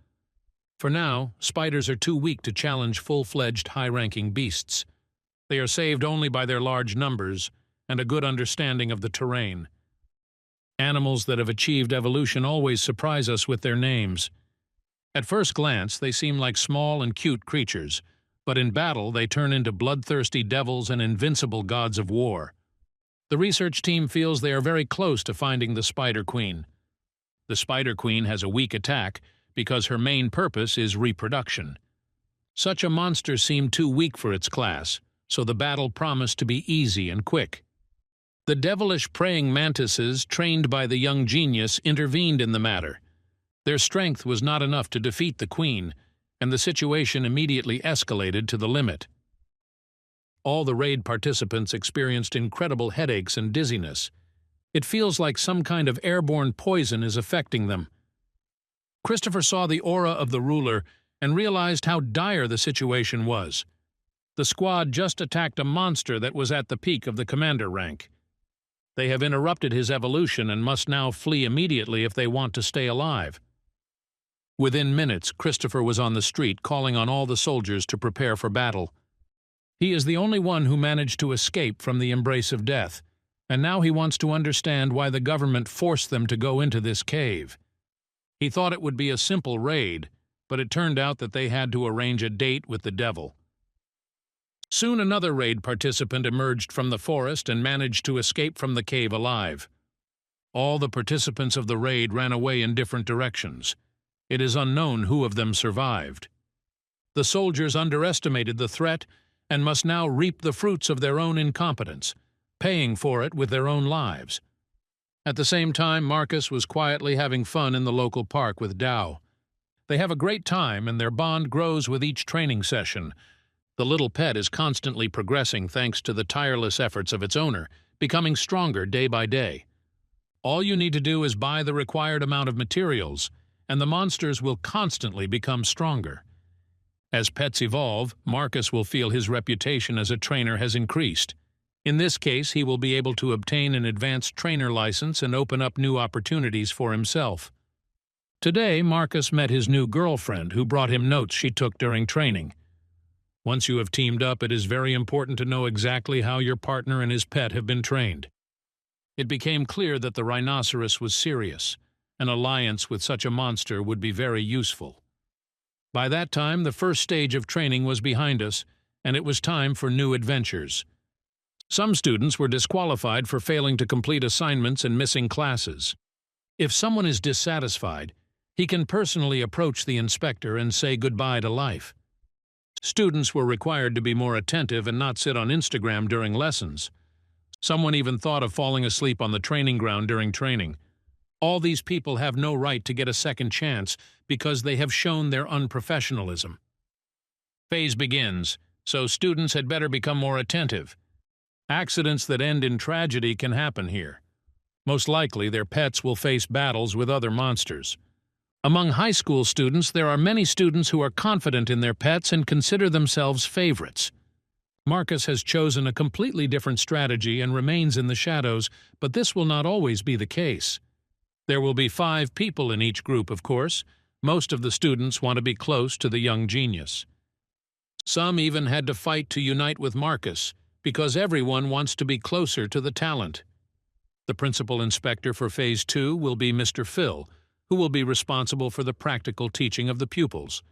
For now, spiders are too weak to challenge full-fledged, high-ranking beasts. They are saved only by their large numbers and a good understanding of the terrain. Animals that have achieved evolution always surprise us with their names. At first glance, they seem like small and cute creatures, but in battle they turn into bloodthirsty devils and invincible gods of war. The research team feels they are very close to finding the Spider Queen. The Spider Queen has a weak attack because her main purpose is reproduction. Such a monster seemed too weak for its class, so the battle promised to be easy and quick. The devilish praying mantises, trained by the young genius, intervened in the matter. Their strength was not enough to defeat the queen, and the situation immediately escalated to the limit. All the raid participants experienced incredible headaches and dizziness. It feels like some kind of airborne poison is affecting them. Christopher saw the aura of the ruler and realized how dire the situation was. The squad just attacked a monster that was at the peak of the commander rank. They have interrupted his evolution and must now flee immediately if they want to stay alive. Within minutes, Christopher was on the street calling on all the soldiers to prepare for battle. He is the only one who managed to escape from the embrace of death, and now he wants to understand why the government forced them to go into this cave. He thought it would be a simple raid, but it turned out that they had to arrange a date with the devil. Soon another raid participant emerged from the forest and managed to escape from the cave alive. All the participants of the raid ran away in different directions. It is unknown who of them survived. The soldiers underestimated the threat and must now reap the fruits of their own incompetence, paying for it with their own lives. At the same time, Marcus was quietly having fun in the local park with Dao. They have a great time, and their bond grows with each training session. The little pet is constantly progressing thanks to the tireless efforts of its owner, becoming stronger day by day. All you need to do is buy the required amount of materials, and the monsters will constantly become stronger. As pets evolve, Marcus will feel his reputation as a trainer has increased. In this case, he will be able to obtain an advanced trainer license and open up new opportunities for himself. Today, Marcus met his new girlfriend, who brought him notes she took during training. Once you have teamed up, it is very important to know exactly how your partner and his pet have been trained. It became clear that the rhinoceros was serious. An alliance with such a monster would be very useful. By that time, the first stage of training was behind us, and it was time for new adventures. Some students were disqualified for failing to complete assignments and missing classes. If someone is dissatisfied, He can personally approach the inspector and say goodbye to life. Students were required to be more attentive and not sit on Instagram during lessons. Someone even thought of falling asleep on the training ground during training. All these people have no right to get a second chance because they have shown their unprofessionalism. Phase begins, so students had better become more attentive. Accidents that end in tragedy can happen here. Most likely, their pets will face battles with other monsters. Among high school students, there are many students who are confident in their pets and consider themselves favorites. Marcus has chosen a completely different strategy and remains in the shadows, but this will not always be the case. There will be 5 people in each group, of course. Most of the students want to be close to the young genius. Some even had to fight to unite with Marcus, because everyone wants to be closer to the talent. The principal inspector for Phase 2 will be Mr. Phil, who will be responsible for the practical teaching of the pupils.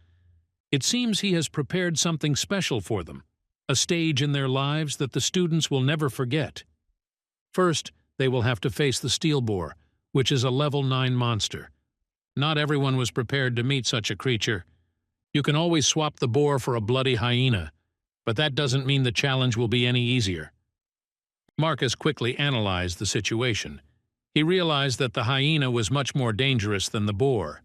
It seems he has prepared something special for them, a stage in their lives that the students will never forget. First, they will have to face the steel boar, which is a level 9 monster. Not everyone was prepared to meet such a creature. You can always swap the boar for a bloody hyena, but that doesn't mean the challenge will be any easier. Marcus quickly analyzed the situation. He realized that the hyena was much more dangerous than the boar.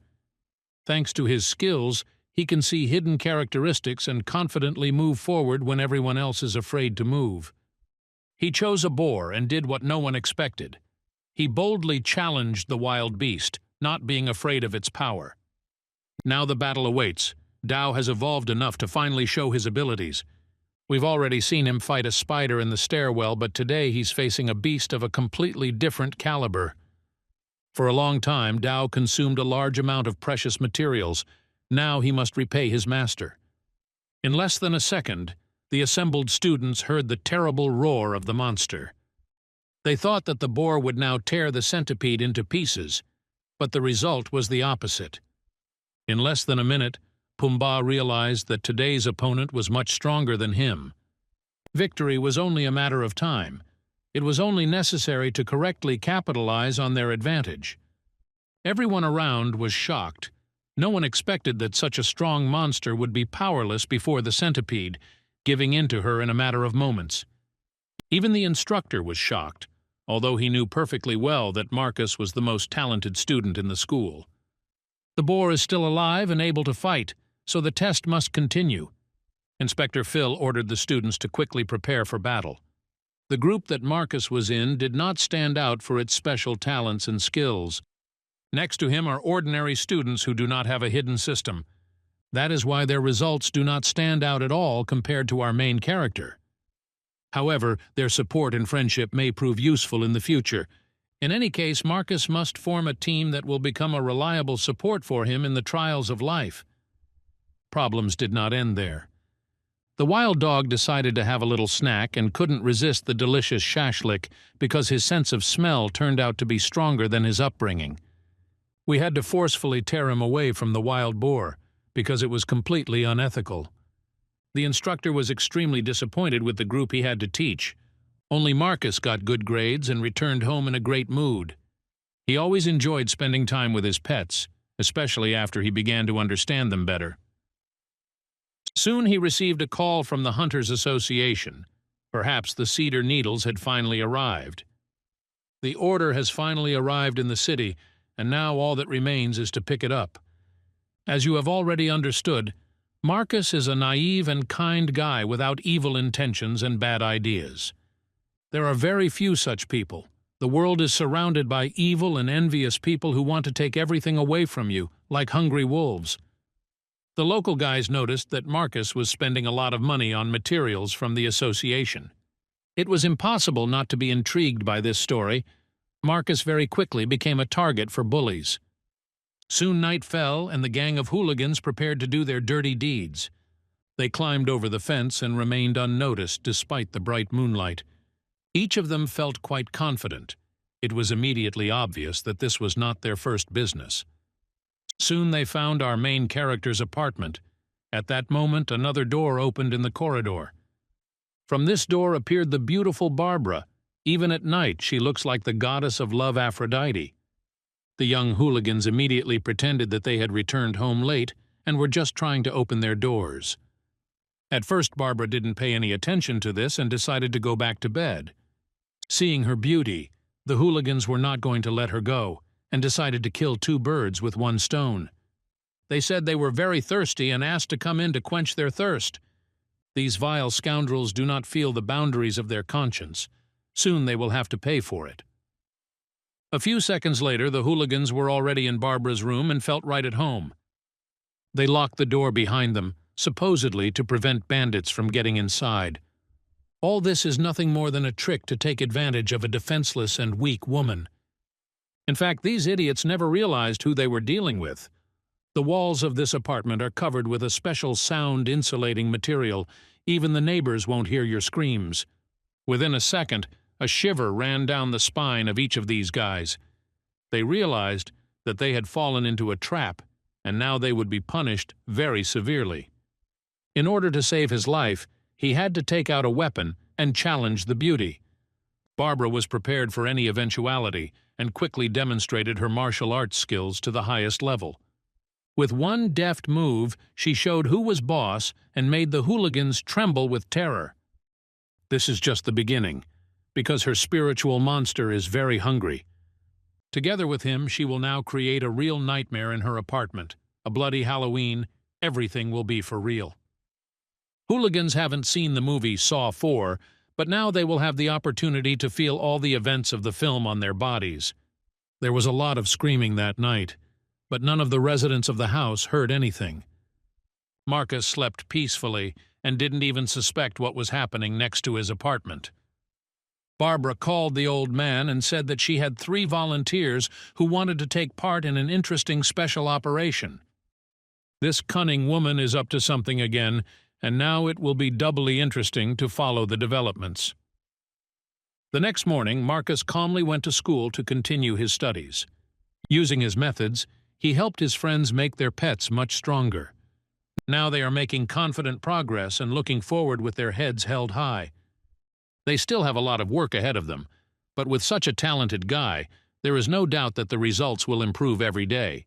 Thanks to his skills, he can see hidden characteristics and confidently move forward when everyone else is afraid to move. He chose a boar and did what no one expected. He boldly challenged the wild beast, not being afraid of its power. Now the battle awaits. Dao has evolved enough to finally show his abilities. We've already seen him fight a spider in the stairwell, but today he's facing a beast of a completely different caliber. For a long time, Dao consumed a large amount of precious materials. Now he must repay his master. In less than a second, the assembled students heard the terrible roar of the monster. They thought that the boar would now tear the centipede into pieces, but the result was the opposite. In less than a minute, Pumbaa realized that today's opponent was much stronger than him. Victory was only a matter of time. It was only necessary to correctly capitalize on their advantage. Everyone around was shocked. No one expected that such a strong monster would be powerless before the centipede, giving in to her in a matter of moments. Even the instructor was shocked, although he knew perfectly well that Marcus was the most talented student in the school. The boar is still alive and able to fight, so the test must continue. Inspector Phil ordered the students to quickly prepare for battle. The group that Marcus was in did not stand out for its special talents and skills. Next to him are ordinary students who do not have a hidden system. That is why their results do not stand out at all compared to our main character. However, their support and friendship may prove useful in the future. In any case, Marcus must form a team that will become a reliable support for him in the trials of life. Problems did not end there. The wild dog decided to have a little snack and couldn't resist the delicious shashlik because his sense of smell turned out to be stronger than his upbringing. We had to forcefully tear him away from the wild boar because it was completely unethical. The instructor was extremely disappointed with the group he had to teach. Only Marcus got good grades and returned home in a great mood. He always enjoyed spending time with his pets, especially after he began to understand them better. Soon he received a call from the Hunters Association. Perhaps the cedar needles had finally arrived. The order has finally arrived in the city, and now all that remains is to pick it up. As you have already understood, Marcus is a naive and kind guy without evil intentions and bad ideas. There are very few such people. The world is surrounded by evil and envious people who want to take everything away from you, like hungry wolves. The local guys noticed that Marcus was spending a lot of money on materials from the association. It was impossible not to be intrigued by this story. Marcus very quickly became a target for bullies. Soon night fell, and the gang of hooligans prepared to do their dirty deeds. They climbed over the fence and remained unnoticed despite the bright moonlight. Each of them felt quite confident. It was immediately obvious that this was not their first business. Soon they found our main character's apartment. At that moment, another door opened in the corridor. From this door appeared the beautiful Barbara. Even at night, she looks like the goddess of love Aphrodite. The young hooligans immediately pretended that they had returned home late and were just trying to open their doors. At first, Barbara didn't pay any attention to this and decided to go back to bed. Seeing her beauty, the hooligans were not going to let her go and decided to kill two birds with one stone. They said they were very thirsty and asked to come in to quench their thirst. These vile scoundrels do not feel the boundaries of their conscience. Soon they will have to pay for it. A few seconds later, the hooligans were already in Barbara's room and felt right at home. They locked the door behind them, supposedly to prevent bandits from getting inside. All this is nothing more than a trick to take advantage of a defenseless and weak woman. In fact, these idiots never realized who they were dealing with. The walls of this apartment are covered with a special sound-insulating material. Even the neighbors won't hear your screams. Within a second, a shiver ran down the spine of each of these guys. They realized that they had fallen into a trap, and now they would be punished very severely. In order to save his life, he had to take out a weapon and challenge the beauty. Barbara was prepared for any eventuality and quickly demonstrated her martial arts skills to the highest level. With one deft move, she showed who was boss and made the hooligans tremble with terror. This is just the beginning, because her spiritual monster is very hungry. Together with him, she will now create a real nightmare in her apartment. A bloody Halloween, everything will be for real. Hooligans haven't seen the movie Saw 4, but now they will have the opportunity to feel all the events of the film on their bodies. There was a lot of screaming that night, but none of the residents of the house heard anything. Marcus slept peacefully and didn't even suspect what was happening next to his apartment. Barbara called the old man and said that she had 3 volunteers who wanted to take part in an interesting special operation. This cunning woman is up to something again, and now it will be doubly interesting to follow the developments. The next morning, Marcus calmly went to school to continue his studies. Using his methods, he helped his friends make their pets much stronger. Now they are making confident progress and looking forward with their heads held high. They still have a lot of work ahead of them, but with such a talented guy, there is no doubt that the results will improve every day.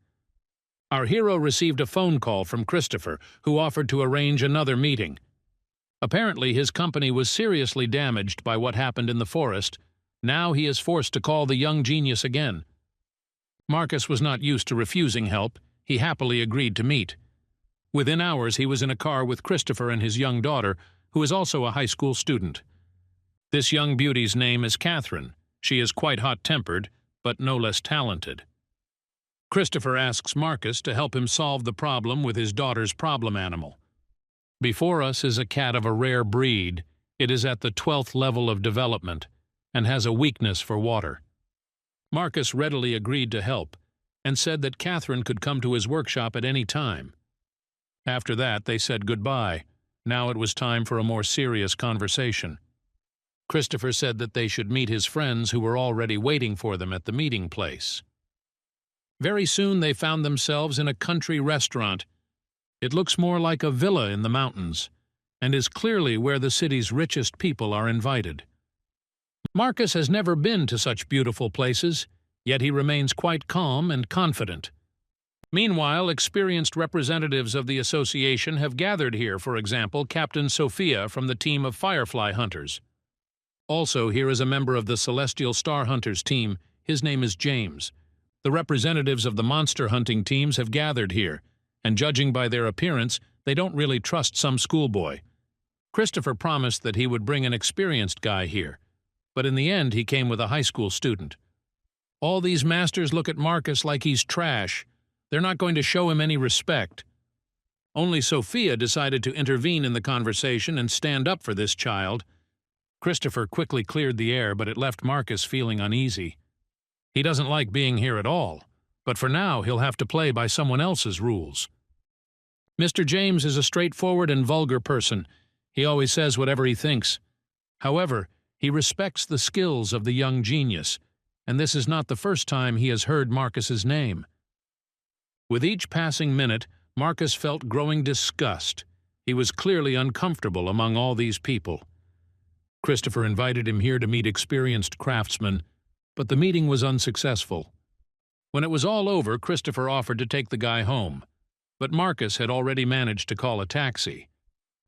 Our hero received a phone call from Christopher, who offered to arrange another meeting. Apparently, his company was seriously damaged by what happened in the forest. Now he is forced to call the young genius again. Marcus was not used to refusing help. He happily agreed to meet. Within hours, he was in a car with Christopher and his young daughter, who is also a high school student. This young beauty's name is Catherine. She is quite hot-tempered, but no less talented. Christopher asks Marcus to help him solve the problem with his daughter's problem animal. Before us is a cat of a rare breed. It is at the 12th level of development and has a weakness for water. Marcus readily agreed to help and said that Catherine could come to his workshop at any time. After that, they said goodbye. Now it was time for a more serious conversation. Christopher said that they should meet his friends who were already waiting for them at the meeting place. Very soon they found themselves in a country restaurant. It looks more like a villa in the mountains, and is clearly where the city's richest people are invited. Marcus has never been to such beautiful places, yet he remains quite calm and confident. Meanwhile, experienced representatives of the association have gathered here, for example, Captain Sophia from the team of Firefly Hunters. Also, here is a member of the Celestial Star Hunters team. His name is James. The representatives of the monster hunting teams have gathered here, and judging by their appearance, they don't really trust some schoolboy. Christopher promised that he would bring an experienced guy here, but in the end he came with a high school student. All these masters look at Marcus like he's trash. They're not going to show him any respect. Only Sophia decided to intervene in the conversation and stand up for this child. Christopher quickly cleared the air, but it left Marcus feeling uneasy. He doesn't like being here at all, but for now he'll have to play by someone else's rules. Mr. James is a straightforward and vulgar person. He always says whatever he thinks. However, he respects the skills of the young genius, and this is not the first time he has heard Marcus's name. With each passing minute, Marcus felt growing disgust. He was clearly uncomfortable among all these people. Christopher invited him here to meet experienced craftsmen, but the meeting was unsuccessful. When it was all over, Christopher offered to take the guy home, but Marcus had already managed to call a taxi.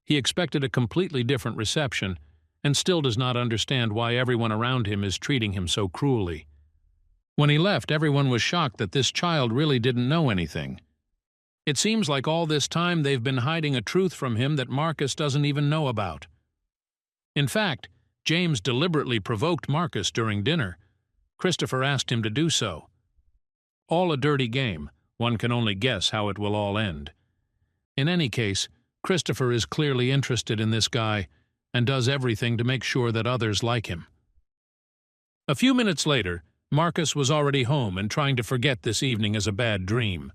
He expected a completely different reception, and still does not understand why everyone around him is treating him so cruelly. When he left, everyone was shocked that this child really didn't know anything. It seems like all this time they've been hiding a truth from him that Marcus doesn't even know about. In fact, James deliberately provoked Marcus during dinner. Christopher asked him to do so. All a dirty game. One can only guess how it will all end. In any case, Christopher is clearly interested in this guy and does everything to make sure that others like him. A few minutes later, Marcus was already home and trying to forget this evening as a bad dream.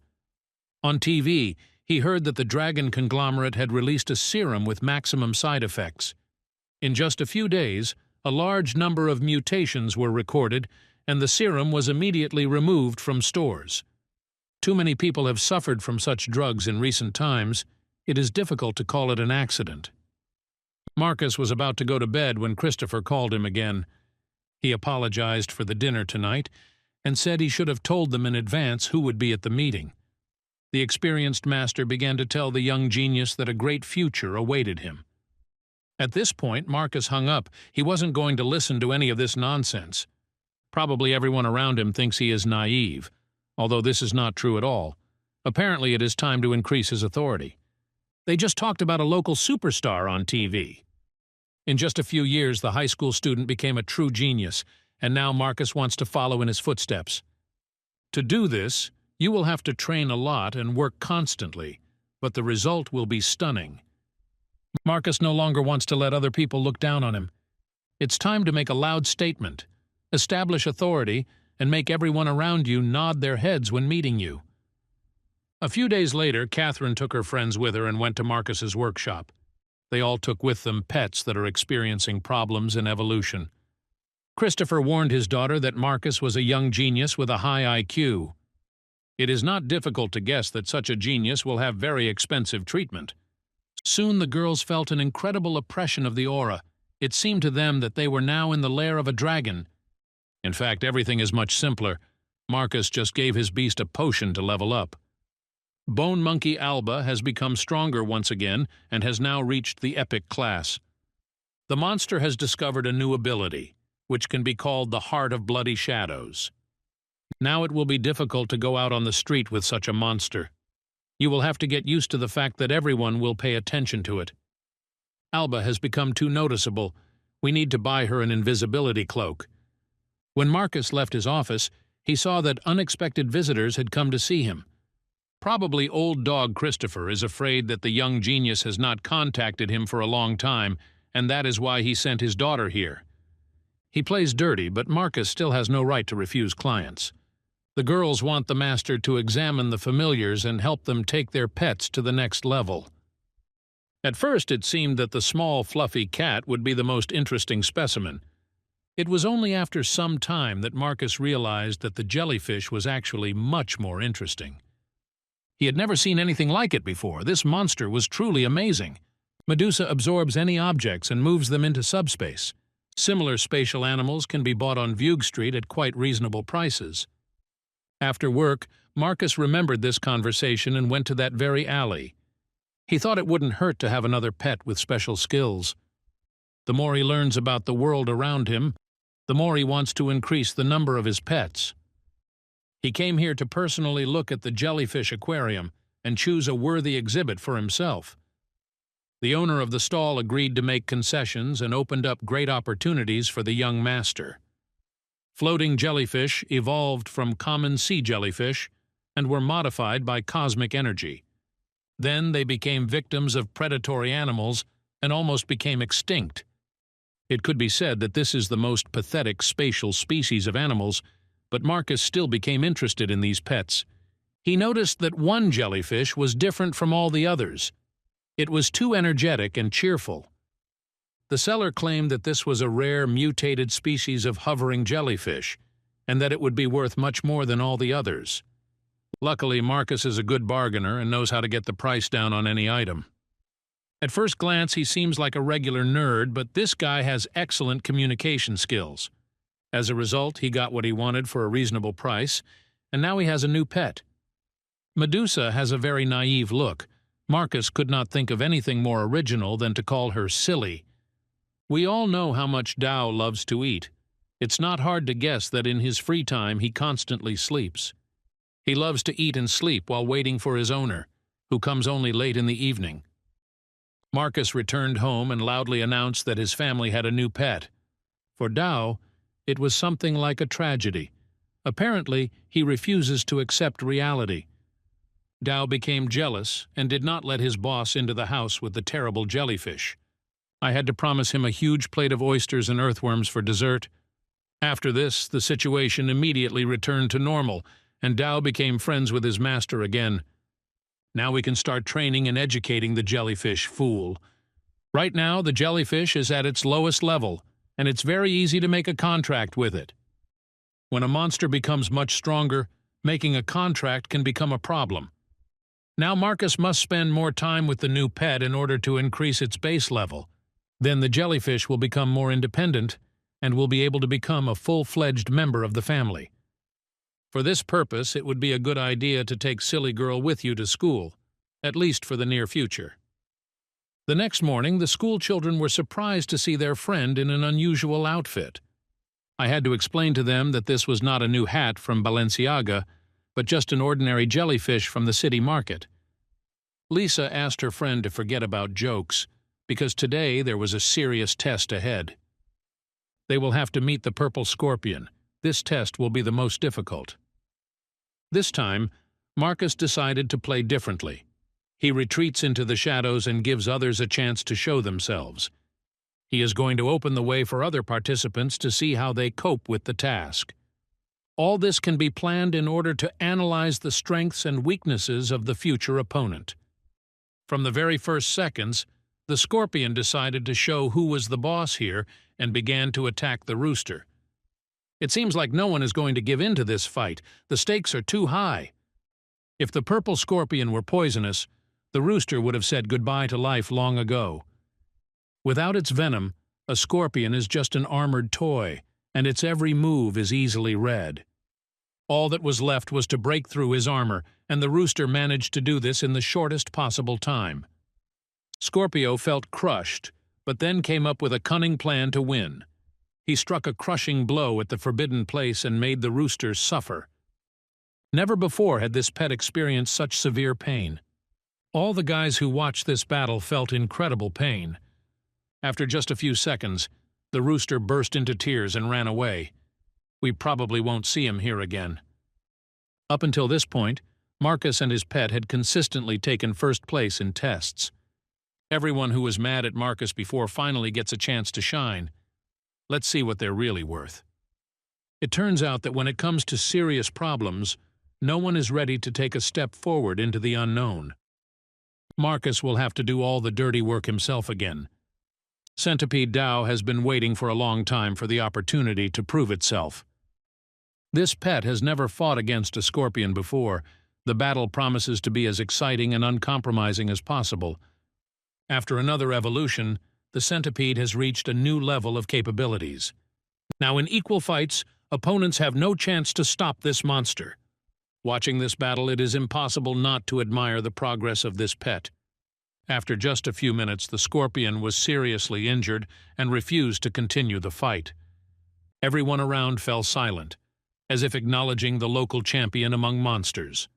On TV, he heard that the dragon conglomerate had released a serum with maximum side effects. In just a few days, a large number of mutations were recorded, and the serum was immediately removed from stores. Too many people have suffered from such drugs in recent times, it is difficult to call it an accident. Marcus was about to go to bed when Christopher called him again. He apologized for the dinner tonight and said he should have told them in advance who would be at the meeting. The experienced master began to tell the young genius that a great future awaited him. At this point, Marcus hung up. He wasn't going to listen to any of this nonsense. Probably everyone around him thinks he is naive, although this is not true at all. Apparently it is time to increase his authority. They just talked about a local superstar on TV. In just a few years, the high school student became a true genius, and now Marcus wants to follow in his footsteps. To do this, you will have to train a lot and work constantly, but the result will be stunning. Marcus no longer wants to let other people look down on him. It's time to make a loud statement, establish authority, and make everyone around you nod their heads when meeting you. A few days later, Catherine took her friends with her and went to Marcus's workshop. They all took with them pets that are experiencing problems in evolution. Christopher warned his daughter that Marcus was a young genius with a high IQ. It is not difficult to guess that such a genius will have very expensive treatment. Soon the girls felt an incredible oppression of the aura. It seemed to them that they were now in the lair of a dragon. In fact, everything is much simpler. Marcus just gave his beast a potion to level up. Bone Monkey Alba has become stronger once again and has now reached the epic class. The monster has discovered a new ability, which can be called the Heart of Bloody Shadows. Now it will be difficult to go out on the street with such a monster. You will have to get used to the fact that everyone will pay attention to it. Alba has become too noticeable. We need to buy her an invisibility cloak. When Marcus left his office, he saw that unexpected visitors had come to see him. Probably old dog Christopher is afraid that the young genius has not contacted him for a long time, and that is why he sent his daughter here. He plays dirty, but Marcus still has no right to refuse clients. The girls want the master to examine the familiars and help them take their pets to the next level. At first it seemed that the small, fluffy cat would be the most interesting specimen. It was only after some time that Marcus realized that the jellyfish was actually much more interesting. He had never seen anything like it before. This monster was truly amazing. Medusa absorbs any objects and moves them into subspace. Similar spatial animals can be bought on Viewg Street at quite reasonable prices. After work, Marcus remembered this conversation and went to that very alley. He thought it wouldn't hurt to have another pet with special skills. The more he learns about the world around him, the more he wants to increase the number of his pets. He came here to personally look at the jellyfish aquarium and choose a worthy exhibit for himself. The owner of the stall agreed to make concessions and opened up great opportunities for the young master. Floating jellyfish evolved from common sea jellyfish and were modified by cosmic energy. Then they became victims of predatory animals and almost became extinct. It could be said that this is the most pathetic spatial species of animals, but Marcus still became interested in these pets. He noticed that one jellyfish was different from all the others. It was too energetic and cheerful. The seller claimed that this was a rare mutated species of hovering jellyfish, and that it would be worth much more than all the others. Luckily, Marcus is a good bargainer and knows how to get the price down on any item. At first glance, he seems like a regular nerd, but this guy has excellent communication skills. As a result, he got what he wanted for a reasonable price, and now he has a new pet. Medusa has a very naive look. Marcus could not think of anything more original than to call her silly. We all know how much Dao loves to eat. It's not hard to guess that in his free time he constantly sleeps. He loves to eat and sleep while waiting for his owner, who comes only late in the evening. Marcus returned home and loudly announced that his family had a new pet. For Dao, it was something like a tragedy. Apparently, he refuses to accept reality. Dao became jealous and did not let his boss into the house with the terrible jellyfish. I had to promise him a huge plate of oysters and earthworms for dessert. After this, the situation immediately returned to normal, and Dao became friends with his master again. Now we can start training and educating the jellyfish fool. Right now, the jellyfish is at its lowest level, and it's very easy to make a contract with it. When a monster becomes much stronger, making a contract can become a problem. Now Marcus must spend more time with the new pet in order to increase its base level. Then the jellyfish will become more independent and will be able to become a full-fledged member of the family. For this purpose, it would be a good idea to take Silly Girl with you to school, at least for the near future. The next morning, the school children were surprised to see their friend in an unusual outfit. I had to explain to them that this was not a new hat from Balenciaga, but just an ordinary jellyfish from the city market. Lisa asked her friend to forget about jokes, because today there was a serious test ahead. They will have to meet the purple scorpion. This test will be the most difficult. This time, Marcus decided to play differently. He retreats into the shadows and gives others a chance to show themselves. He is going to open the way for other participants to see how they cope with the task. All this can be planned in order to analyze the strengths and weaknesses of the future opponent. From the very first seconds, the scorpion decided to show who was the boss here and began to attack the rooster. It seems like no one is going to give in to this fight. The stakes are too high. If the purple scorpion were poisonous, the rooster would have said goodbye to life long ago. Without its venom, a scorpion is just an armored toy, and its every move is easily read. All that was left was to break through his armor, and the rooster managed to do this in the shortest possible time. Scorpio felt crushed, but then came up with a cunning plan to win. He struck a crushing blow at the forbidden place and made the rooster suffer. Never before had this pet experienced such severe pain. All the guys who watched this battle felt incredible pain. After just a few seconds, the rooster burst into tears and ran away. We probably won't see him here again. Up until this point, Marcus and his pet had consistently taken first place in tests. Everyone who was mad at Marcus before finally gets a chance to shine. Let's see what they're really worth. It turns out that when it comes to serious problems, no one is ready to take a step forward into the unknown. Marcus will have to do all the dirty work himself again. Centipede Dao has been waiting for a long time for the opportunity to prove itself. This pet has never fought against a scorpion before. The battle promises to be as exciting and uncompromising as possible. After another evolution, the centipede has reached a new level of capabilities. Now in equal fights, opponents have no chance to stop this monster. Watching this battle, it is impossible not to admire the progress of this pet. After just a few minutes, the scorpion was seriously injured and refused to continue the fight. Everyone around fell silent, as if acknowledging the local champion among monsters.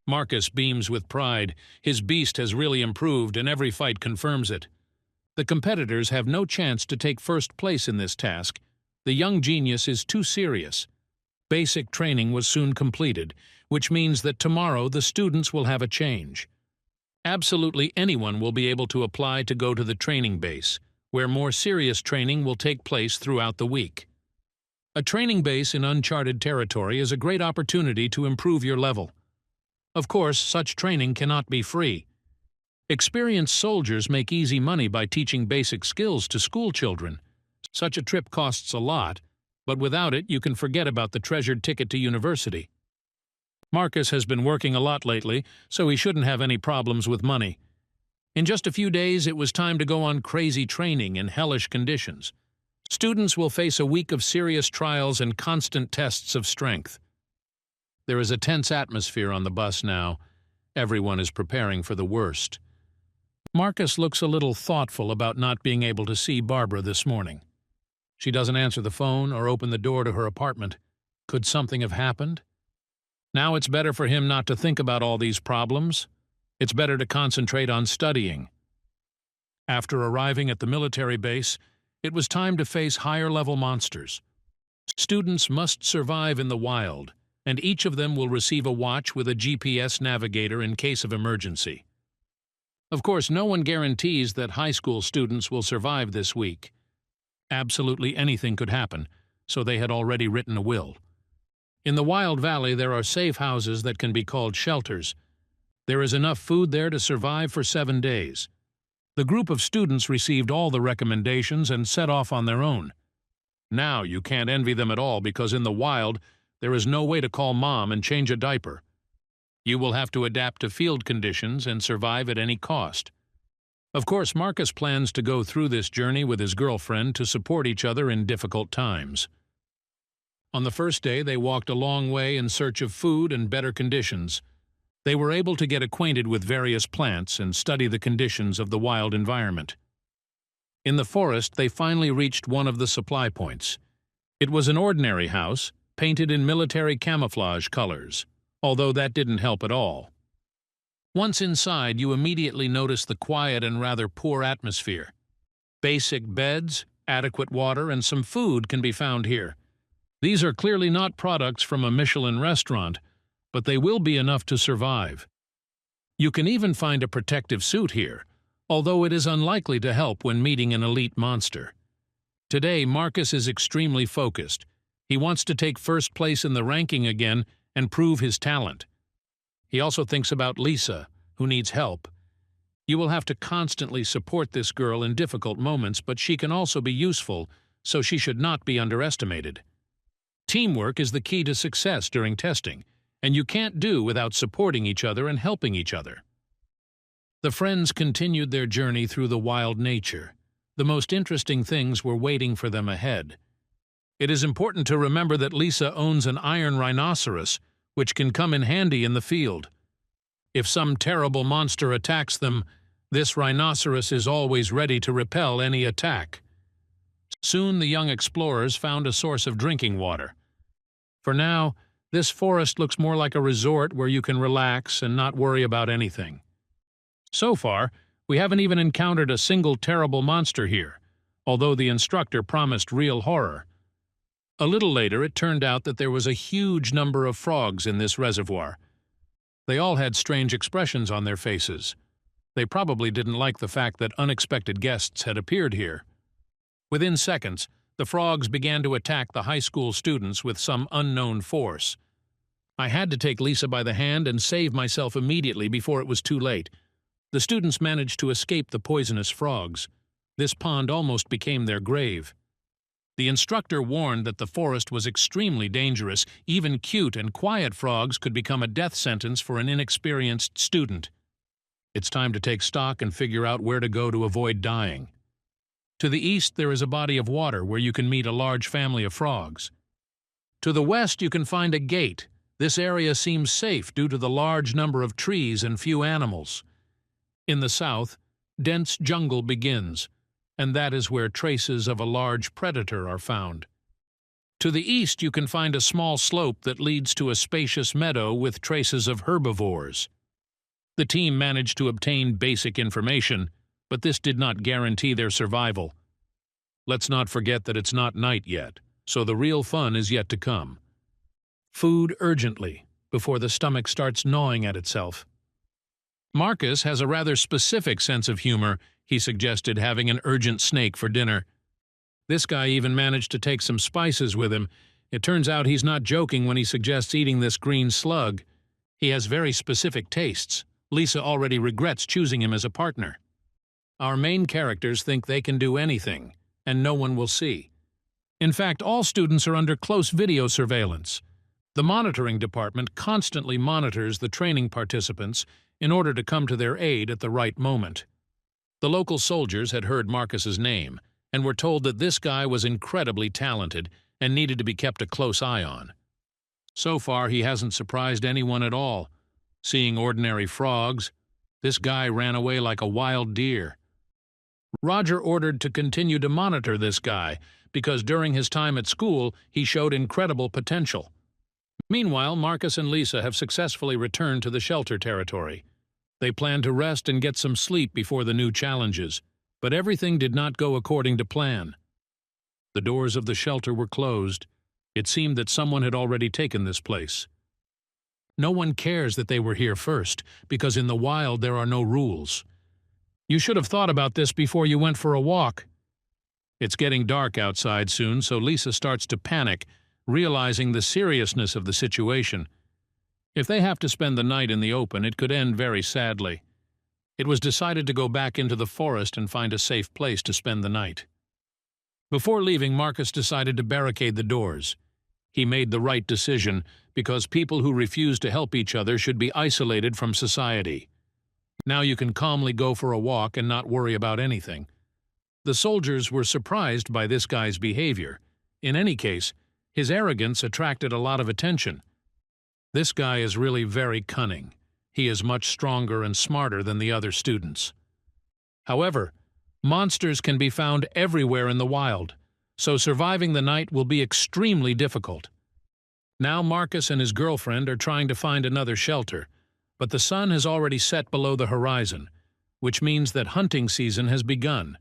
Marcus beams with pride. His beast has really improved, and every fight confirms it. The competitors have no chance to take first place in this task. The young genius is too serious. Basic training was soon completed, which means that tomorrow the students will have a change. Absolutely anyone will be able to apply to go to the training base, where more serious training will take place throughout the week. A training base in uncharted territory is a great opportunity to improve your level. Of course, such training cannot be free. Experienced soldiers make easy money by teaching basic skills to school children. Such a trip costs a lot, but without it you can forget about the treasured ticket to university. Marcus has been working a lot lately, so he shouldn't have any problems with money. In just a few days, it was time to go on crazy training in hellish conditions. Students will face a week of serious trials and constant tests of strength. There is a tense atmosphere on the bus now. Everyone is preparing for the worst. Marcus looks a little thoughtful about not being able to see Barbara this morning. She doesn't answer the phone or open the door to her apartment. Could something have happened? Now it's better for him not to think about all these problems. It's better to concentrate on studying. After arriving at the military base, it was time to face higher-level monsters. Students must survive in the wild, and each of them will receive a watch with a GPS navigator in case of emergency. Of course, no one guarantees that high school students will survive this week. Absolutely anything could happen, so they had already written a will. In the Wild Valley, there are safe houses that can be called shelters. There is enough food there to survive for 7 days. The group of students received all the recommendations and set off on their own. Now you can't envy them at all because in the wild, there is no way to call mom and change a diaper. You will have to adapt to field conditions and survive at any cost. Of course, Marcus plans to go through this journey with his girlfriend to support each other in difficult times. On the first day, they walked a long way in search of food and better conditions. They were able to get acquainted with various plants and study the conditions of the wild environment. In the forest, they finally reached one of the supply points. It was an ordinary house, painted in military camouflage colors, although that didn't help at all. Once inside, you immediately notice the quiet and rather poor atmosphere. Basic beds, adequate water, and some food can be found here. These are clearly not products from a Michelin restaurant, but they will be enough to survive. You can even find a protective suit here, although it is unlikely to help when meeting an elite monster. Today, Marcus is extremely focused. He wants to take first place in the ranking again and prove his talent. He also thinks about Lisa, who needs help. You will have to constantly support this girl in difficult moments, but she can also be useful, so she should not be underestimated. Teamwork is the key to success during testing, and you can't do without supporting each other and helping each other. The friends continued their journey through the wild nature. The most interesting things were waiting for them ahead. It is important to remember that Lisa owns an iron rhinoceros, which can come in handy in the field. If some terrible monster attacks them, this rhinoceros is always ready to repel any attack. Soon the young explorers found a source of drinking water. For now, this forest looks more like a resort where you can relax and not worry about anything. So far, we haven't even encountered a single terrible monster here, although the instructor promised real horror. A little later, it turned out that there was a huge number of frogs in this reservoir. They all had strange expressions on their faces. They probably didn't like the fact that unexpected guests had appeared here. Within seconds, the frogs began to attack the high school students with some unknown force. I had to take Lisa by the hand and save myself immediately before it was too late. The students managed to escape the poisonous frogs. This pond almost became their grave. The instructor warned that the forest was extremely dangerous. Even cute and quiet frogs could become a death sentence for an inexperienced student. It's time to take stock and figure out where to go to avoid dying. To the east, there is a body of water where you can meet a large family of frogs. To the west, you can find a gate. This area seems safe due to the large number of trees and few animals. In the south, dense jungle begins, and that is where traces of a large predator are found. To the east, you can find a small slope that leads to a spacious meadow with traces of herbivores. The team managed to obtain basic information, but this did not guarantee their survival. Let's not forget that it's not night yet, so the real fun is yet to come. Food urgently, before the stomach starts gnawing at itself. Marcus has a rather specific sense of humor. He suggested having an urgent snake for dinner. This guy even managed to take some spices with him. It turns out he's not joking when he suggests eating this green slug. He has very specific tastes. Lisa already regrets choosing him as a partner. Our main characters think they can do anything, and no one will see. In fact, all students are under close video surveillance. The monitoring department constantly monitors the training participants in order to come to their aid at the right moment. The local soldiers had heard Marcus's name and were told that this guy was incredibly talented and needed to be kept a close eye on. So far, he hasn't surprised anyone at all. Seeing ordinary frogs, this guy ran away like a wild deer. Roger ordered to continue to monitor this guy because during his time at school, he showed incredible potential. Meanwhile, Marcus and Lisa have successfully returned to the shelter territory. They plan to rest and get some sleep before the new challenges, but everything did not go according to plan. The doors of the shelter were closed. It seemed that someone had already taken this place. No one cares that they were here first, because in the wild there are no rules. You should have thought about this before you went for a walk. It's getting dark outside soon, so Lisa starts to panic, realizing the seriousness of the situation. If they have to spend the night in the open, it could end very sadly. It was decided to go back into the forest and find a safe place to spend the night. Before leaving, Marcus decided to barricade the doors. He made the right decision because people who refuse to help each other should be isolated from society. Now you can calmly go for a walk and not worry about anything. The soldiers were surprised by this guy's behavior. In any case, his arrogance attracted a lot of attention. This guy is really very cunning. He is much stronger and smarter than the other students. However, monsters can be found everywhere in the wild, so surviving the night will be extremely difficult. Now Marcus and his girlfriend are trying to find another shelter, but the sun has already set below the horizon, which means that hunting season has begun.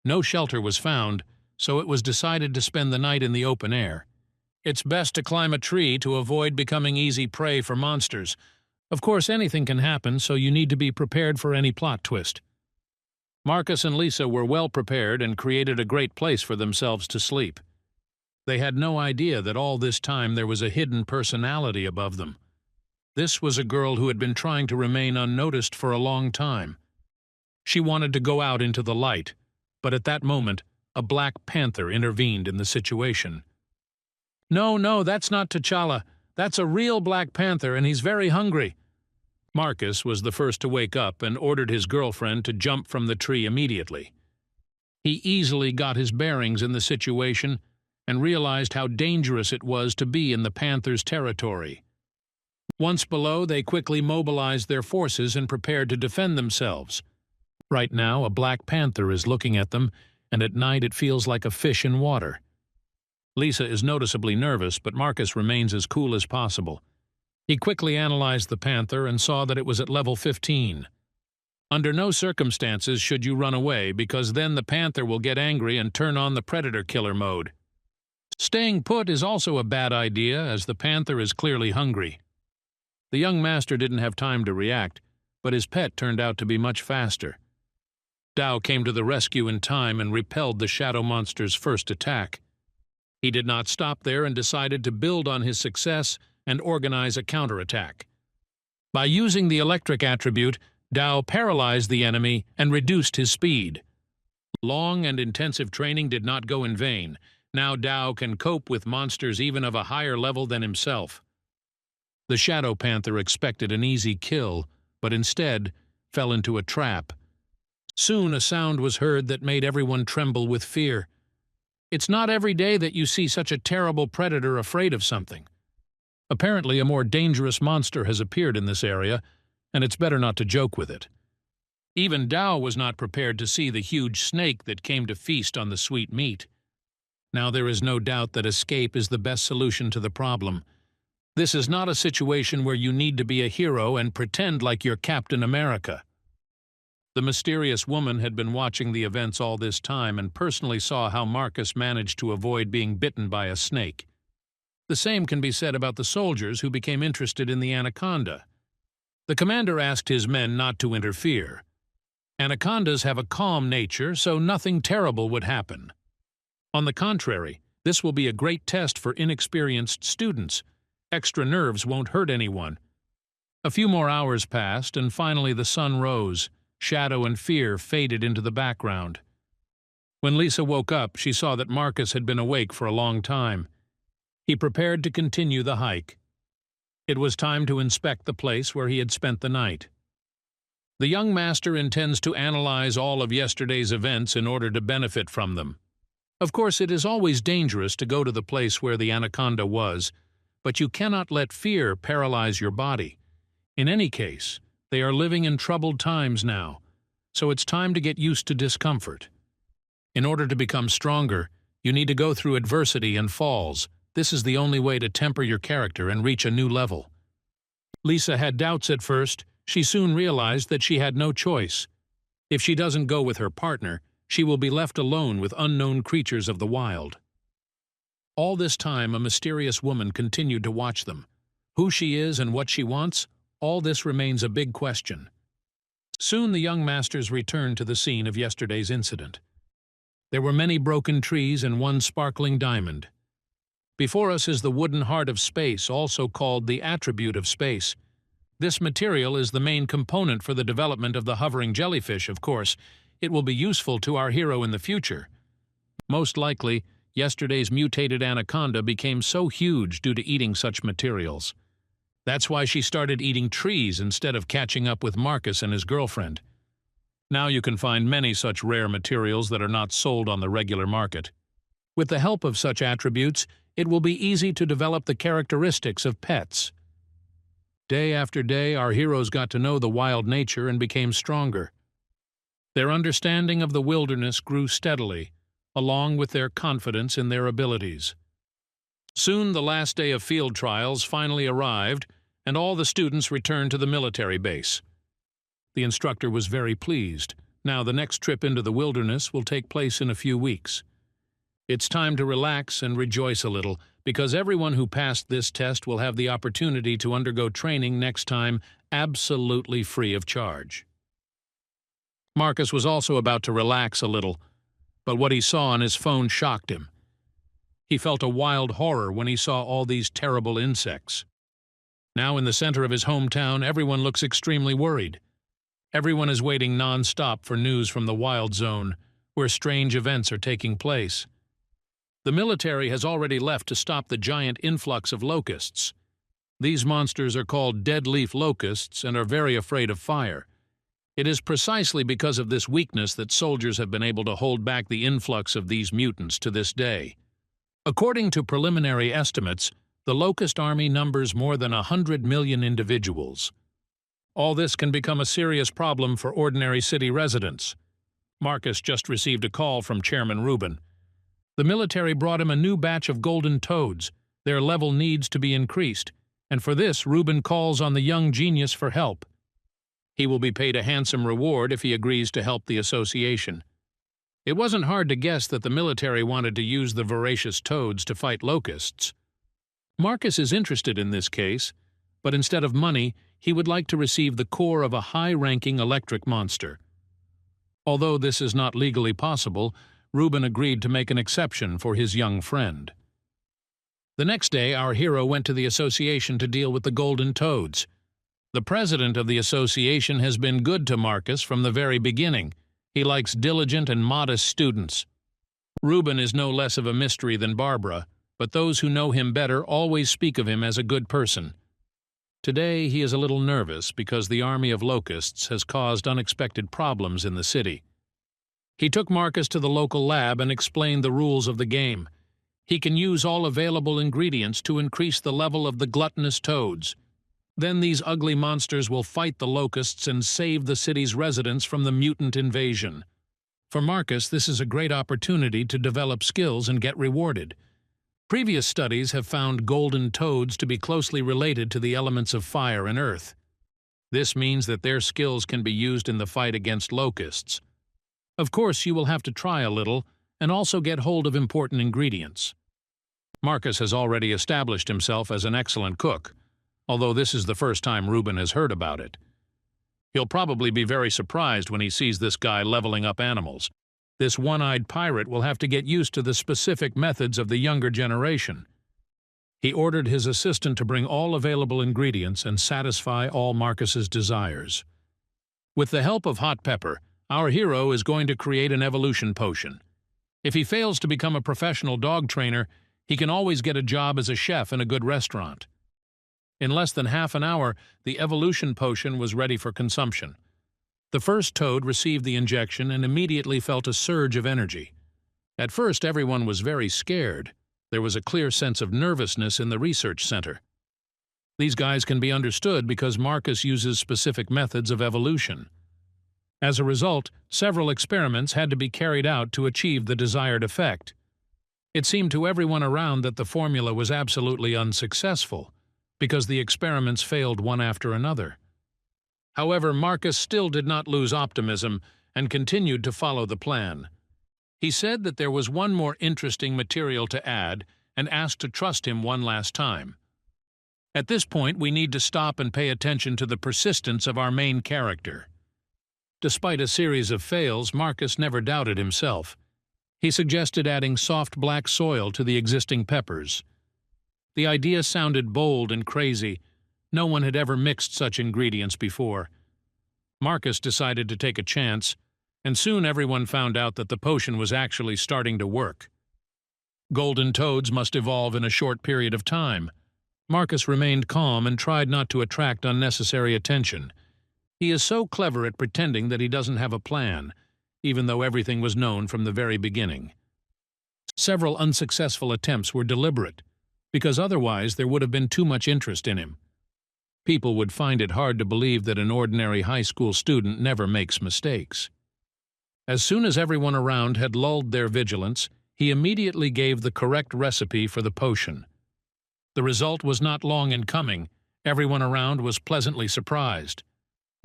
No shelter was found, so it was decided to spend the night in the open air. It's best to climb a tree to avoid becoming easy prey for monsters. Of course, anything can happen, so you need to be prepared for any plot twist. Marcus and Lisa were well prepared and created a great place for themselves to sleep. They had no idea that all this time there was a hidden personality above them. This was a girl who had been trying to remain unnoticed for a long time. She wanted to go out into the light, but at that moment, a Black Panther intervened in the situation. No, that's not T'Challa. That's a real Black Panther, and he's very hungry." Marcus was the first to wake up and ordered his girlfriend to jump from the tree immediately. He easily got his bearings in the situation and realized how dangerous it was to be in the panther's territory. Once below, they quickly mobilized their forces and prepared to defend themselves. Right now, a Black Panther is looking at them, and at night it feels like a fish in water. Lisa is noticeably nervous, but Marcus remains as cool as possible. He quickly analyzed the panther and saw that it was at level 15. Under no circumstances should you run away, because then the panther will get angry and turn on the predator killer mode. Staying put is also a bad idea, as the panther is clearly hungry. The young master didn't have time to react, but his pet turned out to be much faster. Dao came to the rescue in time and repelled the shadow monster's first attack. He did not stop there and decided to build on his success and organize a counterattack. By using the electric attribute, Dao paralyzed the enemy and reduced his speed. Long and intensive training did not go in vain. Now Dao can cope with monsters even of a higher level than himself. The Shadow Panther expected an easy kill, but instead fell into a trap. Soon a sound was heard that made everyone tremble with fear. It's not every day that you see such a terrible predator afraid of something. Apparently a more dangerous monster has appeared in this area, and it's better not to joke with it. Even Dao was not prepared to see the huge snake that came to feast on the sweet meat. Now there is no doubt that escape is the best solution to the problem. This is not a situation where you need to be a hero and pretend like you're Captain America. The mysterious woman had been watching the events all this time and personally saw how Marcus managed to avoid being bitten by a snake. The same can be said about the soldiers who became interested in the anaconda. The commander asked his men not to interfere. Anacondas have a calm nature, so nothing terrible would happen. On the contrary, this will be a great test for inexperienced students. Extra nerves won't hurt anyone. A few more hours passed, and finally the sun rose. Shadow and fear faded into the background. When Lisa woke up, she saw that Marcus had been awake for a long time. He prepared to continue the hike. It was time to inspect the place where he had spent the night. The young master intends to analyze all of yesterday's events in order to benefit from them. Of course, it is always dangerous to go to the place where the anaconda was, but you cannot let fear paralyze your body. In any case, they are living in troubled times now, so it's time to get used to discomfort. In order to become stronger, you need to go through adversity and falls. This is the only way to temper your character and reach a new level. Lisa had doubts at first. She soon realized that she had no choice. If she doesn't go with her partner, she will be left alone with unknown creatures of the wild. All this time, a mysterious woman continued to watch them. Who she is and what she wants, all this remains a big question. Soon the young masters returned to the scene of yesterday's incident. There were many broken trees and one sparkling diamond. Before us is the wooden heart of space, also called the attribute of space. This material is the main component for the development of the hovering jellyfish, of course. It will be useful to our hero in the future. Most likely, yesterday's mutated anaconda became so huge due to eating such materials. That's why she started eating trees instead of catching up with Marcus and his girlfriend. Now you can find many such rare materials that are not sold on the regular market. With the help of such attributes, it will be easy to develop the characteristics of pets. Day after day, our heroes got to know the wild nature and became stronger. Their understanding of the wilderness grew steadily, along with their confidence in their abilities. Soon the last day of field trials finally arrived, and all the students returned to the military base. The instructor was very pleased. Now the next trip into the wilderness will take place in a few weeks. It's time to relax and rejoice a little, because everyone who passed this test will have the opportunity to undergo training next time absolutely free of charge. Marcus was also about to relax a little, but what he saw on his phone shocked him. He felt a wild horror when he saw all these terrible insects. Now in the center of his hometown, everyone looks extremely worried. Everyone is waiting non-stop for news from the wild zone, where strange events are taking place. The military has already left to stop the giant influx of locusts. These monsters are called dead leaf locusts and are very afraid of fire. It is precisely because of this weakness that soldiers have been able to hold back the influx of these mutants to this day. According to preliminary estimates, the locust army numbers more than 100 million individuals. All this can become a serious problem for ordinary city residents. Marcus just received a call from Chairman Rubin. The military brought him a new batch of golden toads. Their level needs to be increased, and for this Rubin calls on the young genius for help. He will be paid a handsome reward if he agrees to help the association. It wasn't hard to guess that the military wanted to use the voracious toads to fight locusts. Marcus is interested in this case, but instead of money, he would like to receive the core of a high-ranking electric monster. Although this is not legally possible, Rubin agreed to make an exception for his young friend. The next day, our hero went to the association to deal with the golden toads. The president of the association has been good to Marcus from the very beginning. He likes diligent and modest students. Rubin is no less of a mystery than Barbara, but those who know him better always speak of him as a good person. Today he is a little nervous because the army of locusts has caused unexpected problems in the city. He took Marcus to the local lab and explained the rules of the game. He can use all available ingredients to increase the level of the gluttonous toads. Then these ugly monsters will fight the locusts and save the city's residents from the mutant invasion. For Marcus, this is a great opportunity to develop skills and get rewarded. Previous studies have found golden toads to be closely related to the elements of fire and earth. This means that their skills can be used in the fight against locusts. Of course, you will have to try a little and also get hold of important ingredients. Marcus has already established himself as an excellent cook, although this is the first time Rubin has heard about it. He'll probably be very surprised when he sees this guy leveling up animals. This one-eyed pirate will have to get used to the specific methods of the younger generation. He ordered his assistant to bring all available ingredients and satisfy all Marcus's desires. With the help of hot pepper, our hero is going to create an evolution potion. If he fails to become a professional dog trainer, he can always get a job as a chef in a good restaurant. In less than half an hour, the evolution potion was ready for consumption. The first toad received the injection and immediately felt a surge of energy. At first, everyone was very scared, There was a clear sense of nervousness in the research center. These guys can be understood because Marcus uses specific methods of evolution. As a result, several experiments had to be carried out to achieve the desired effect. It seemed to everyone around that the formula was absolutely unsuccessful, because the experiments failed one after another. However, Marcus still did not lose optimism and continued to follow the plan. He said that there was one more interesting material to add and asked to trust him one last time. At this point, we need to stop and pay attention to the persistence of our main character. Despite a series of fails, Marcus never doubted himself. He suggested adding soft black soil to the existing peppers. The idea sounded bold and crazy. No one had ever mixed such ingredients before. Marcus decided to take a chance, and soon everyone found out that the potion was actually starting to work. Golden toads must evolve in a short period of time. Marcus remained calm and tried not to attract unnecessary attention. He is so clever at pretending that he doesn't have a plan, even though everything was known from the very beginning. Several unsuccessful attempts were deliberate, because otherwise there would have been too much interest in him. People would find it hard to believe that an ordinary high school student never makes mistakes. As soon as everyone around had lulled their vigilance, he immediately gave the correct recipe for the potion. The result was not long in coming. Everyone around was pleasantly surprised.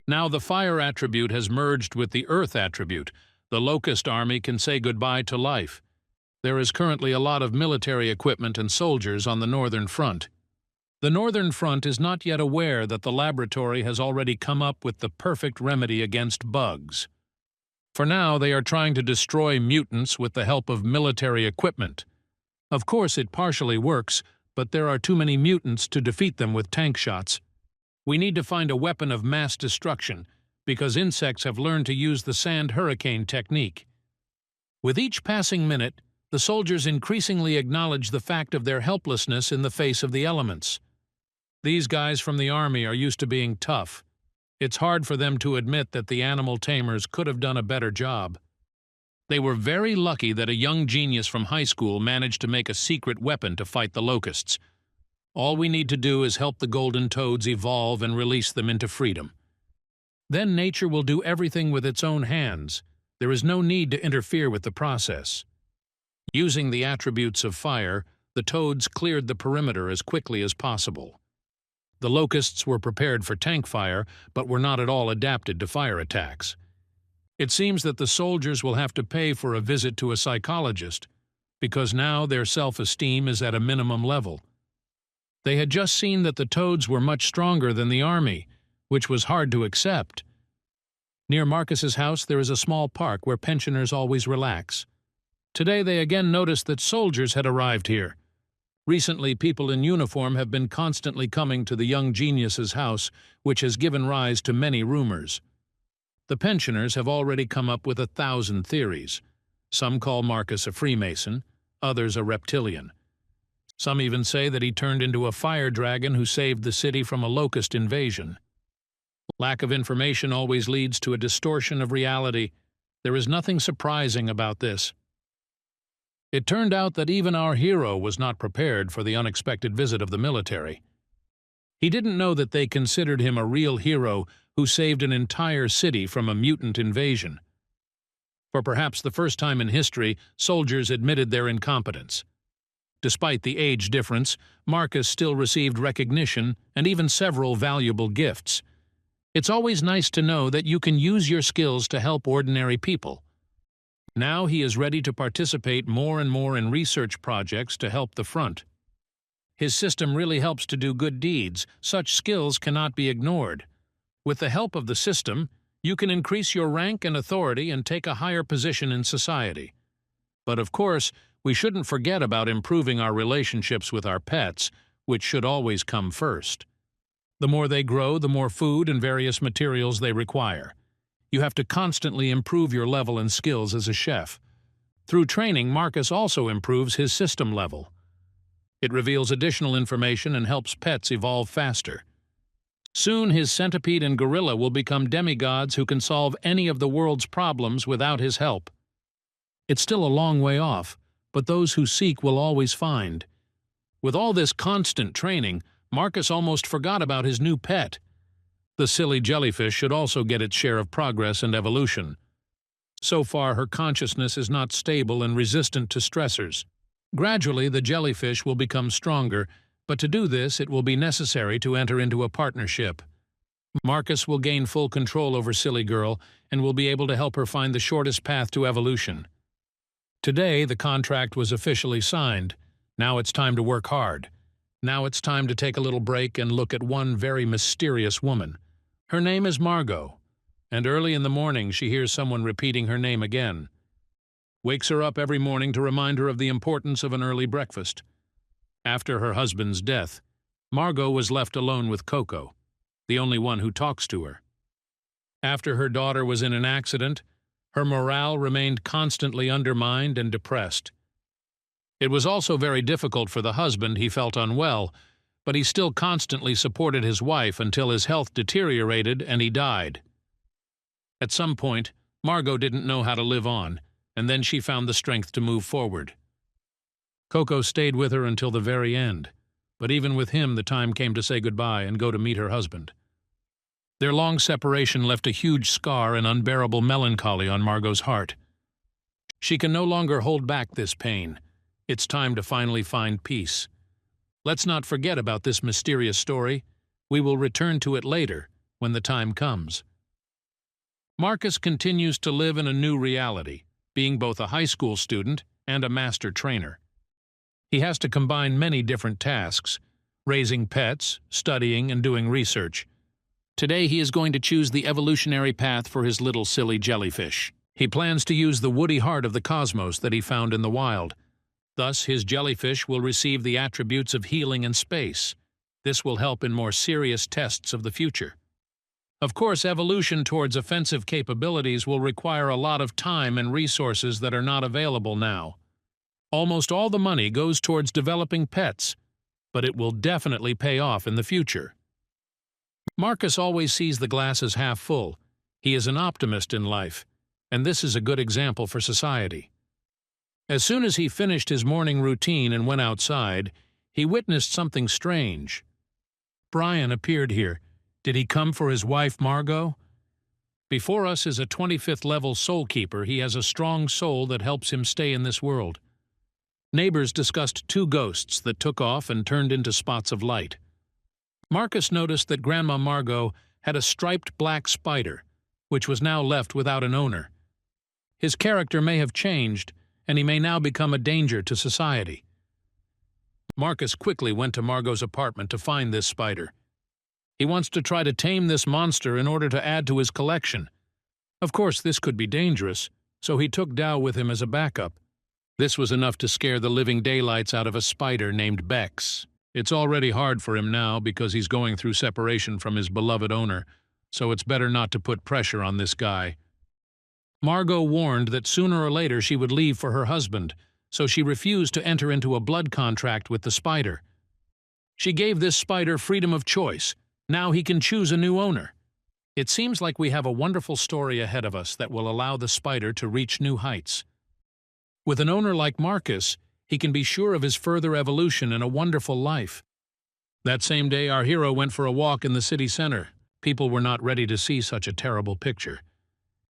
Now the fire attribute has merged with the earth attribute. The locust army can say goodbye to life. There is currently a lot of military equipment and soldiers on the northern front. The northern front is not yet aware that the laboratory has already come up with the perfect remedy against bugs. For now, they are trying to destroy mutants with the help of military equipment. Of course, it partially works, but there are too many mutants to defeat them with tank shots. We need to find a weapon of mass destruction, because insects have learned to use the sand hurricane technique. With each passing minute, the soldiers increasingly acknowledge the fact of their helplessness in the face of the elements. These guys from the army are used to being tough. It's hard for them to admit that the animal tamers could have done a better job. They were very lucky that a young genius from high school managed to make a secret weapon to fight the locusts. All we need to do is help the golden toads evolve and release them into freedom. Then nature will do everything with its own hands. There is no need to interfere with the process. Using the attributes of fire, the toads cleared the perimeter as quickly as possible. The locusts were prepared for tank fire, but were not at all adapted to fire attacks. It seems that the soldiers will have to pay for a visit to a psychologist, because now their self-esteem is at a minimum level. They had just seen that the toads were much stronger than the army, which was hard to accept. Near Marcus's house there is a small park where pensioners always relax. Today they again noticed that soldiers had arrived here. Recently, people in uniform have been constantly coming to the young genius's house, which has given rise to many rumors. The pensioners have already come up with 1,000 theories. Some call Marcus a Freemason, others a reptilian. Some even say that he turned into a fire dragon who saved the city from a locust invasion. Lack of information always leads to a distortion of reality. There is nothing surprising about this. It turned out that even our hero was not prepared for the unexpected visit of the military. He didn't know that they considered him a real hero who saved an entire city from a mutant invasion. For perhaps the first time in history, soldiers admitted their incompetence. Despite the age difference, Marcus still received recognition and even several valuable gifts. It's always nice to know that you can use your skills to help ordinary people. Now he is ready to participate more and more in research projects to help the front. His system really helps to do good deeds. Such skills cannot be ignored. With the help of the system, you can increase your rank and authority and take a higher position in society. But of course, we shouldn't forget about improving our relationships with our pets, which should always come first. The more they grow, the more food and various materials they require. You have to constantly improve your level and skills as a chef. Through training, Marcus also improves his system level. It reveals additional information and helps pets evolve faster. Soon his centipede and gorilla will become demigods who can solve any of the world's problems without his help. It's still a long way off, but those who seek will always find. With all this constant training, Marcus almost forgot about his new pet. The silly jellyfish should also get its share of progress and evolution. So far, her consciousness is not stable and resistant to stressors. Gradually, the jellyfish will become stronger, but to do this, it will be necessary to enter into a partnership. Marcus will gain full control over Silly Girl and will be able to help her find the shortest path to evolution. Today, the contract was officially signed. Now it's time to work hard. Now it's time to take a little break and look at one very mysterious woman. Her name is Margot, and early in the morning she hears someone repeating her name again. Wakes her up every morning to remind her of the importance of an early breakfast. After her husband's death, Margot was left alone with Coco, the only one who talks to her. After her daughter was in an accident, her morale remained constantly undermined and depressed. It was also very difficult for the husband. He felt unwell, but he still constantly supported his wife until his health deteriorated and he died. At some point, Margot didn't know how to live on, and then she found the strength to move forward. Coco stayed with her until the very end, but even with him the time came to say goodbye and go to meet her husband. Their long separation left a huge scar and unbearable melancholy on Margot's heart. She can no longer hold back this pain. It's time to finally find peace. Let's not forget about this mysterious story. We will return to it later, when the time comes. Marcus continues to live in a new reality, being both a high school student and a master trainer. He has to combine many different tasks, raising pets, studying, and doing research. Today he is going to choose the evolutionary path for his little silly jellyfish. He plans to use the woody heart of the cosmos that he found in the wild. Thus, his jellyfish will receive the attributes of healing and space. This will help in more serious tests of the future. Of course, evolution towards offensive capabilities will require a lot of time and resources that are not available now. Almost all the money goes towards developing pets, but it will definitely pay off in the future. Marcus always sees the glass as half full. He is an optimist in life, and this is a good example for society. As soon as he finished his morning routine and went outside, he witnessed something strange. Brian appeared here. Did he come for his wife, Margot? Before us is a 25th level soul keeper. He has a strong soul that helps him stay in this world. Neighbors discussed two ghosts that took off and turned into spots of light. Marcus noticed that Grandma Margot had a striped black spider, which was now left without an owner. His character may have changed, and he may now become a danger to society. Marcus quickly went to Margot's apartment to find this spider. He wants to try to tame this monster in order to add to his collection. Of course, this could be dangerous, so he took Dao with him as a backup. This was enough to scare the living daylights out of a spider named Bex. It's already hard for him now because he's going through separation from his beloved owner, so it's better not to put pressure on this guy. Margot warned that sooner or later she would leave for her husband, so she refused to enter into a blood contract with the spider. She gave this spider freedom of choice. Now he can choose a new owner. It seems like we have a wonderful story ahead of us that will allow the spider to reach new heights. With an owner like Marcus, he can be sure of his further evolution and a wonderful life. That same day, our hero went for a walk in the city center. People were not ready to see such a terrible picture.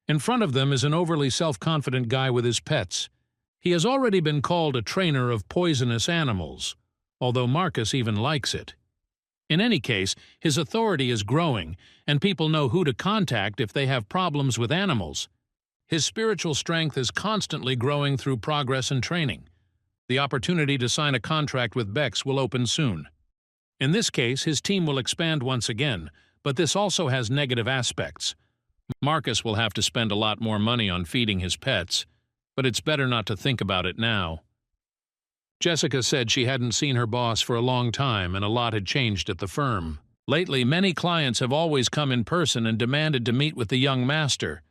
In front of them is an overly self-confident guy with his pets. He has already been called a trainer of poisonous animals, although Marcus even likes it. In any case, his authority is growing, and people know who to contact if they have problems with animals. His spiritual strength is constantly growing through progress and training. The opportunity to sign a contract with Bex will open soon. In this case, his team will expand once again, but this also has negative aspects. Marcus will have to spend a lot more money on feeding his pets, but it's better not to think about it now. Jessica said she hadn't seen her boss for a long time and a lot had changed at the firm. Lately, many clients have always come in person and demanded to meet with the young master.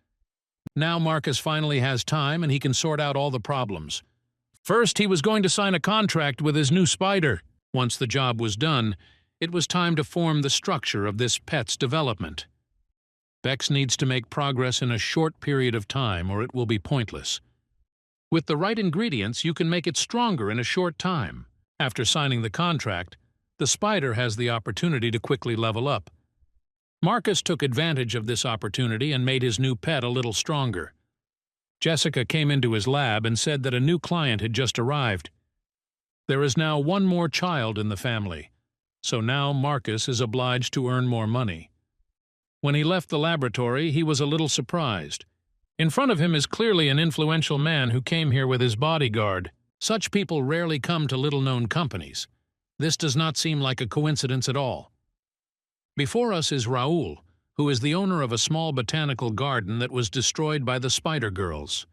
Now Marcus finally has time and he can sort out all the problems. First, he was going to sign a contract with his new spider. Once the job was done, it was time to form the structure of this pet's development. Bex needs to make progress in a short period of time or it will be pointless. With the right ingredients, you can make it stronger in a short time. After signing the contract, the spider has the opportunity to quickly level up. Marcus took advantage of this opportunity and made his new pet a little stronger. Jessica came into his lab and said that a new client had just arrived. There is now one more child in the family, so now Marcus is obliged to earn more money. When he left the laboratory, he was a little surprised. In front of him is clearly an influential man who came here with his bodyguard. Such people rarely come to little-known companies. This does not seem like a coincidence at all. Before us is Raoul, who is the owner of a small botanical garden that was destroyed by the Spider Girls.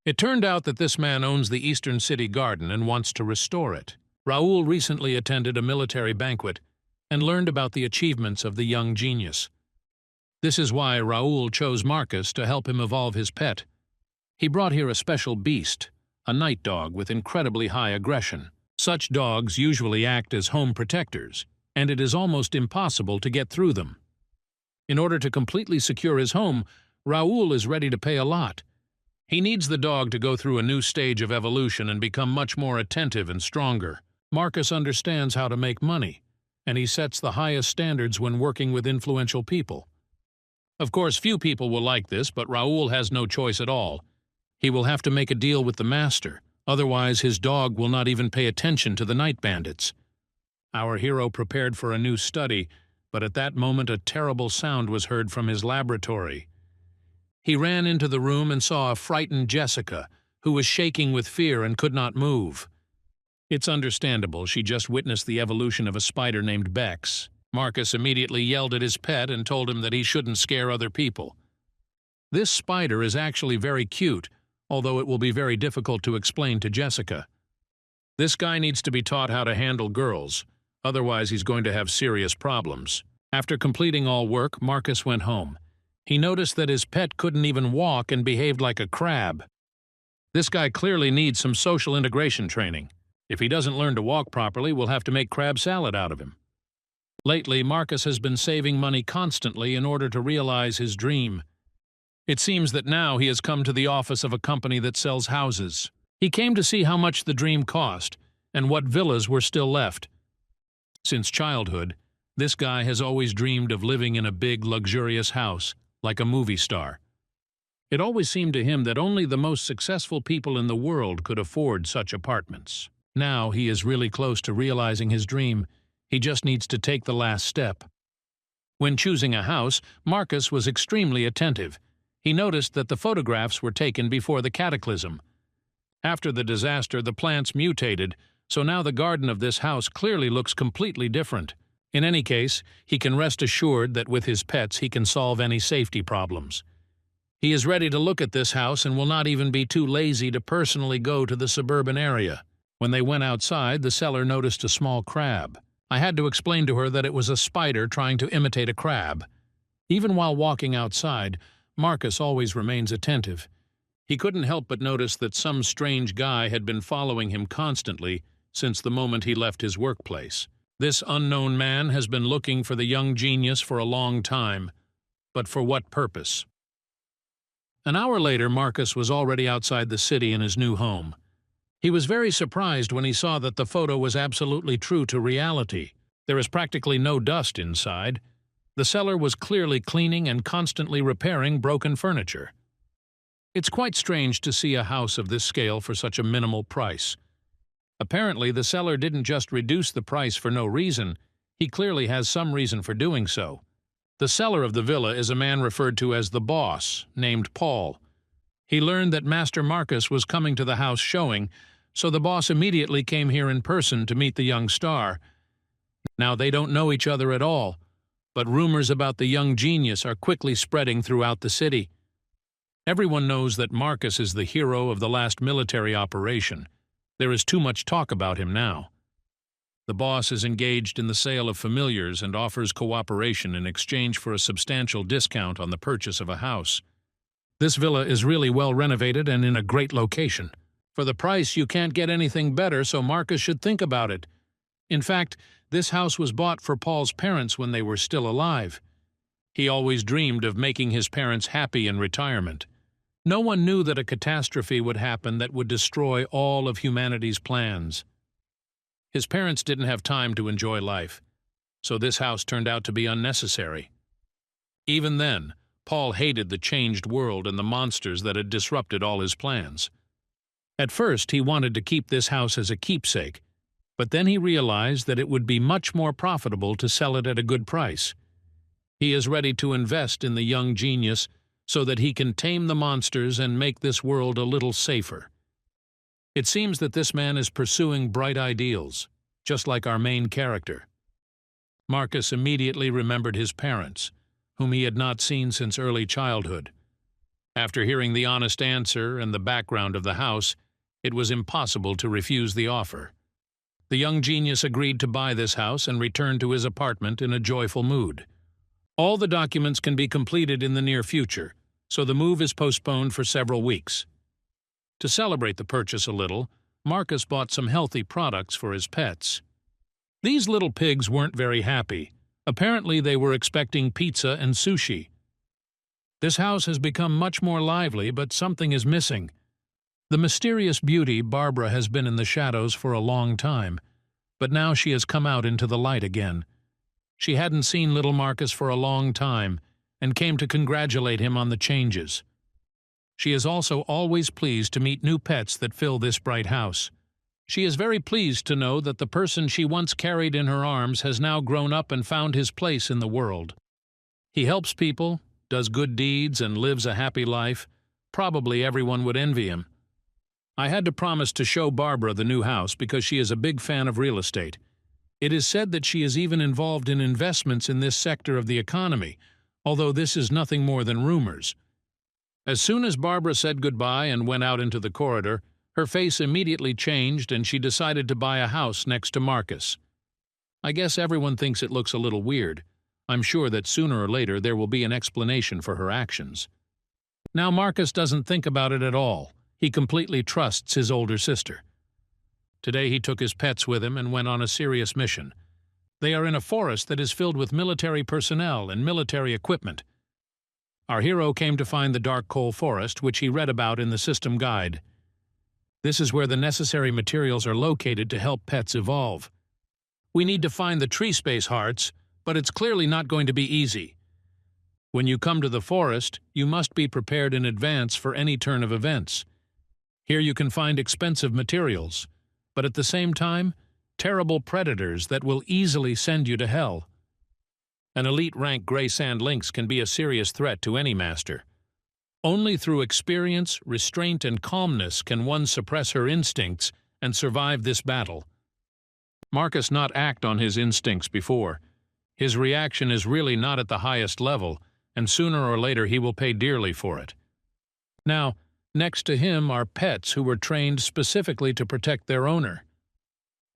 It turned out that this man owns the Eastern City Garden and wants to restore it. Raoul recently attended a military banquet and learned about the achievements of the young genius. This is why Raoul chose Marcus to help him evolve his pet. He brought here a special beast, a night dog with incredibly high aggression. Such dogs usually act as home protectors, and it is almost impossible to get through them. In order to completely secure his home, Raoul is ready to pay a lot. He needs the dog to go through a new stage of evolution and become much more attentive and stronger. Marcus understands how to make money, and he sets the highest standards when working with influential people. Of course, few people will like this, but Raoul has no choice at all. He will have to make a deal with the master, otherwise his dog will not even pay attention to the night bandits. Our hero prepared for a new study, but at that moment a terrible sound was heard from his laboratory. He ran into the room and saw a frightened Jessica, who was shaking with fear and could not move. It's understandable, she just witnessed the evolution of a spider named Bex. Marcus immediately yelled at his pet and told him that he shouldn't scare other people. This spider is actually very cute, although it will be very difficult to explain to Jessica. This guy needs to be taught how to handle girls, otherwise he's going to have serious problems. After completing all work, Marcus went home. He noticed that his pet couldn't even walk and behaved like a crab. This guy clearly needs some social integration training. If he doesn't learn to walk properly, we'll have to make crab salad out of him. Lately, Marcus has been saving money constantly in order to realize his dream. It seems that now he has come to the office of a company that sells houses. He came to see how much the dream cost and what villas were still left. Since childhood, this guy has always dreamed of living in a big, luxurious house, like a movie star. It always seemed to him that only the most successful people in the world could afford such apartments. Now he is really close to realizing his dream. He just needs to take the last step. When choosing a house, Marcus was extremely attentive. He noticed that the photographs were taken before the cataclysm. After the disaster, the plants mutated, so now the garden of this house clearly looks completely different. In any case, he can rest assured that with his pets he can solve any safety problems. He is ready to look at this house and will not even be too lazy to personally go to the suburban area. When they went outside, the seller noticed a small crab. I had to explain to her that it was a spider trying to imitate a crab. Even while walking outside, Marcus always remains attentive. He couldn't help but notice that some strange guy had been following him constantly since the moment he left his workplace. This unknown man has been looking for the young genius for a long time, but for what purpose? An hour later, Marcus was already outside the city in his new home. He was very surprised when he saw that the photo was absolutely true to reality. There is practically no dust inside. The seller was clearly cleaning and constantly repairing broken furniture. It's quite strange to see a house of this scale for such a minimal price. Apparently, the seller didn't just reduce the price for no reason. He clearly has some reason for doing so. The seller of the villa is a man referred to as the boss, named Paul. He learned that Master Marcus was coming to the house showing, so the boss immediately came here in person to meet the young star. Now they don't know each other at all, but rumors about the young genius are quickly spreading throughout the city. Everyone knows that Marcus is the hero of the last military operation. There is too much talk about him now. The boss is engaged in the sale of familiars and offers cooperation in exchange for a substantial discount on the purchase of a house. This villa is really well renovated and in a great location. For the price, you can't get anything better, so Marcus should think about it. In fact, this house was bought for Paul's parents when they were still alive. He always dreamed of making his parents happy in retirement. No one knew that a catastrophe would happen that would destroy all of humanity's plans. His parents didn't have time to enjoy life, so this house turned out to be unnecessary. Even then, Paul hated the changed world and the monsters that had disrupted all his plans. At first, he wanted to keep this house as a keepsake, but then he realized that it would be much more profitable to sell it at a good price. He is ready to invest in the young genius so that he can tame the monsters and make this world a little safer. It seems that this man is pursuing bright ideals, just like our main character. Marcus immediately remembered his parents, whom he had not seen since early childhood. After hearing the honest answer and the background of the house, it was impossible to refuse the offer. The young genius agreed to buy this house and returned to his apartment in a joyful mood. All the documents can be completed in the near future, so the move is postponed for several weeks. To celebrate the purchase a little, Marcus bought some healthy products for his pets. These little pigs weren't very happy. Apparently they were expecting pizza and sushi. This house has become much more lively, but something is missing. The mysterious beauty Barbara has been in the shadows for a long time, but now she has come out into the light again. She hadn't seen little Marcus for a long time and came to congratulate him on the changes. She is also always pleased to meet new pets that fill this bright house. She is very pleased to know that the person she once carried in her arms has now grown up and found his place in the world. He helps people, does good deeds, and lives a happy life. Probably everyone would envy him. I had to promise to show Barbara the new house because she is a big fan of real estate. It is said that she is even involved in investments in this sector of the economy, although this is nothing more than rumors. As soon as Barbara said goodbye and went out into the corridor, her face immediately changed and she decided to buy a house next to Marcus. I guess everyone thinks it looks a little weird. I'm sure that sooner or later there will be an explanation for her actions. Now Marcus doesn't think about it at all. He completely trusts his older sister. Today he took his pets with him and went on a serious mission. They are in a forest that is filled with military personnel and military equipment. Our hero came to find the dark coal forest, which he read about in the system guide. This is where the necessary materials are located to help pets evolve. We need to find the tree space hearts, but it's clearly not going to be easy. When you come to the forest, you must be prepared in advance for any turn of events. Here you can find expensive materials, but at the same time, terrible predators that will easily send you to hell. An elite rank gray sand lynx can be a serious threat to any master. Only through experience, restraint, and calmness can one suppress her instincts and survive this battle. Marcus not act on his instincts before. His reaction is really not at the highest level, and sooner or later he will pay dearly for it. Now, next to him are pets who were trained specifically to protect their owner.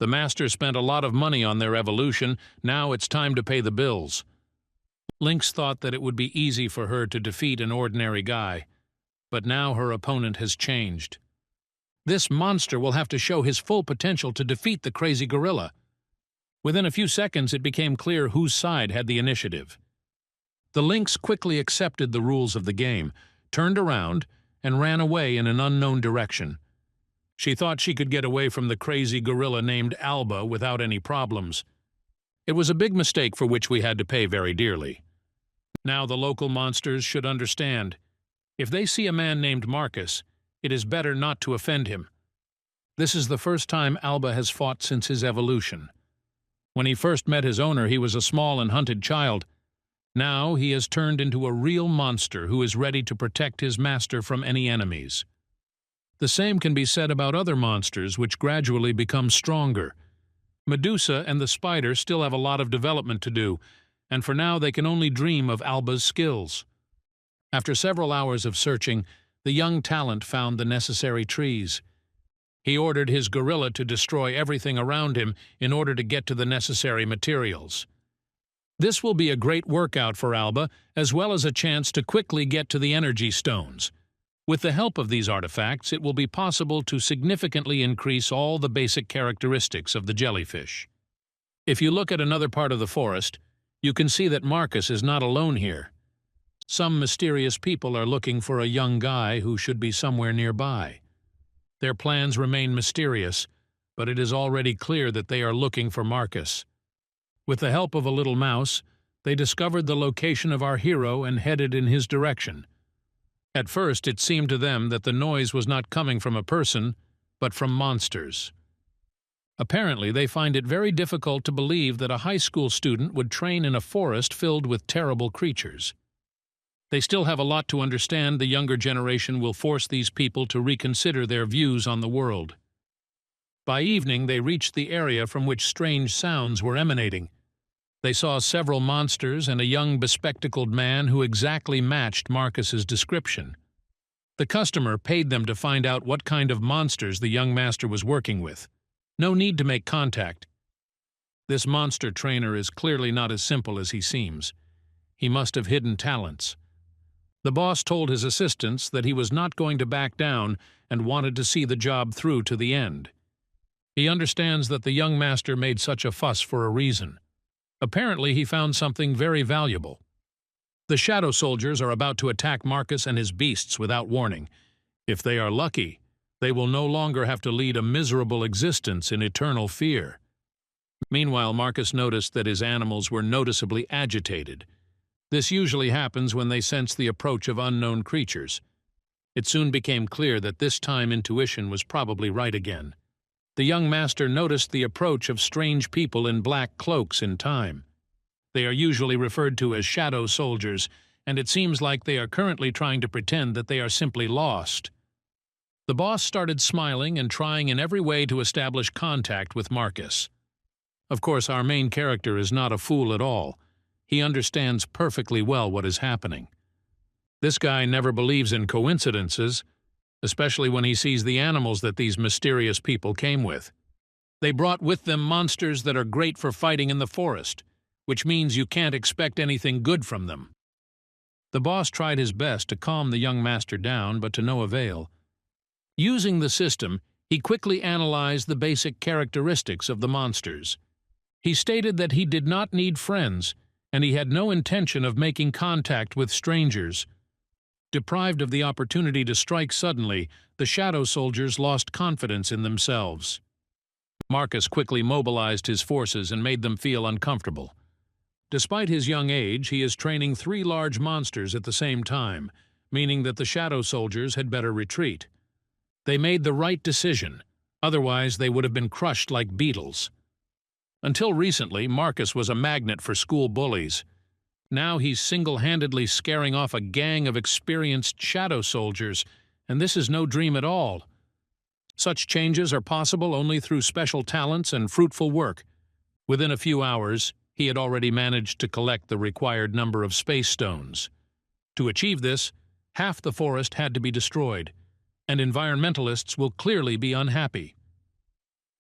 The master spent a lot of money on their evolution. Now it's time to pay the bills. Lynx thought that it would be easy for her to defeat an ordinary guy, but now her opponent has changed. This monster will have to show his full potential to defeat the crazy gorilla. Within a few seconds it became clear whose side had the initiative. The lynx quickly accepted the rules of the game, turned around, and ran away in an unknown direction. She thought she could get away from the crazy gorilla named Alba without any problems. It was a big mistake for which we had to pay very dearly. Now the local monsters should understand. If they see a man named Marcus, it is better not to offend him. This is the first time Alba has fought since his evolution. When he first met his owner, he was a small and hunted child. Now he has turned into a real monster who is ready to protect his master from any enemies. The same can be said about other monsters which gradually become stronger. Medusa and the spider still have a lot of development to do, and for now they can only dream of Alba's skills. After several hours of searching, the young talent found the necessary trees. He ordered his gorilla to destroy everything around him in order to get to the necessary materials. This will be a great workout for Alba, as well as a chance to quickly get to the energy stones. With the help of these artifacts, it will be possible to significantly increase all the basic characteristics of the jellyfish. If you look at another part of the forest, you can see that Marcus is not alone here. some mysterious people are looking for a young guy who should be somewhere nearby. Their plans remain mysterious, but it is already clear that they are looking for Marcus. With the help of a little mouse, they discovered the location of our hero and headed in his direction. At first, it seemed to them that the noise was not coming from a person, but from monsters. Apparently, they find it very difficult to believe that a high school student would train in a forest filled with terrible creatures. They still have a lot to understand. The younger generation will force these people to reconsider their views on the world. By evening, they reached the area from which strange sounds were emanating. They saw several monsters and a young bespectacled man who exactly matched Marcus's description. The customer paid them to find out what kind of monsters the young master was working with. No need to make contact. This monster trainer is clearly not as simple as he seems. He must have hidden talents. The boss told his assistants that he was not going to back down and wanted to see the job through to the end. He understands that the young master made such a fuss for a reason. Apparently, he found something very valuable. The shadow soldiers are about to attack Marcus and his beasts without warning. If they are lucky, they will no longer have to lead a miserable existence in eternal fear. Meanwhile, Marcus noticed that his animals were noticeably agitated. This usually happens when they sense the approach of unknown creatures. It soon became clear that this time intuition was probably right again. The young master noticed the approach of strange people in black cloaks in time. They are usually referred to as shadow soldiers, and it seems like they are currently trying to pretend that they are simply lost. The boss started smiling and trying in every way to establish contact with Marcus. Of course, our main character is not a fool at all. He understands perfectly well what is happening. This guy never believes in coincidences, especially when he sees the animals that these mysterious people came with. They brought with them monsters that are great for fighting in the forest, which means you can't expect anything good from them. The boss tried his best to calm the young master down, but to no avail. Using the system, he quickly analyzed the basic characteristics of the monsters. He stated that he did not need friends, and he had no intention of making contact with strangers. Deprived of the opportunity to strike suddenly, the shadow soldiers lost confidence in themselves. Marcus quickly mobilized his forces and made them feel uncomfortable. Despite his young age, he is training 3 large monsters at the same time, meaning that the shadow soldiers had better retreat. They made the right decision, otherwise they would have been crushed like beetles. Until recently, Marcus was a magnet for school bullies. Now he's single-handedly scaring off a gang of experienced shadow soldiers, and this is no dream at all. Such changes are possible only through special talents and fruitful work. Within a few hours, he had already managed to collect the required number of space stones. To achieve this, half the forest had to be destroyed, and environmentalists will clearly be unhappy.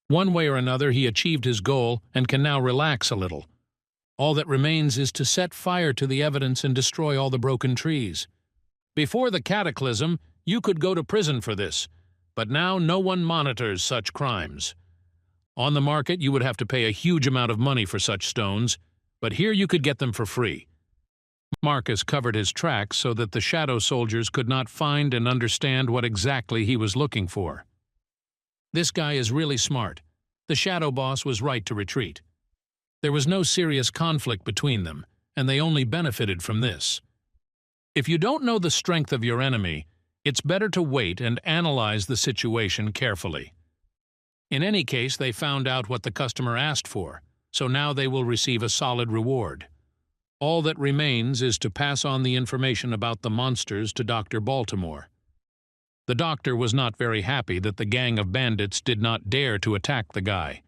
One way or another, he achieved his goal and can now relax a little. All that remains is to set fire to the evidence and destroy all the broken trees. Before the cataclysm, you could go to prison for this, but now no one monitors such crimes. On the market, you would have to pay a huge amount of money for such stones, but here you could get them for free. Marcus covered his tracks so that the shadow soldiers could not find and understand what exactly he was looking for. This guy is really smart. The shadow boss was right to retreat. There was no serious conflict between them, and they only benefited from this. If you don't know the strength of your enemy, it's better to wait and analyze the situation carefully. In any case, they found out what the customer asked for, so now they will receive a solid reward. All that remains is to pass on the information about the monsters to Dr. Baltimore. The doctor was not very happy that the gang of bandits did not dare to attack the guy.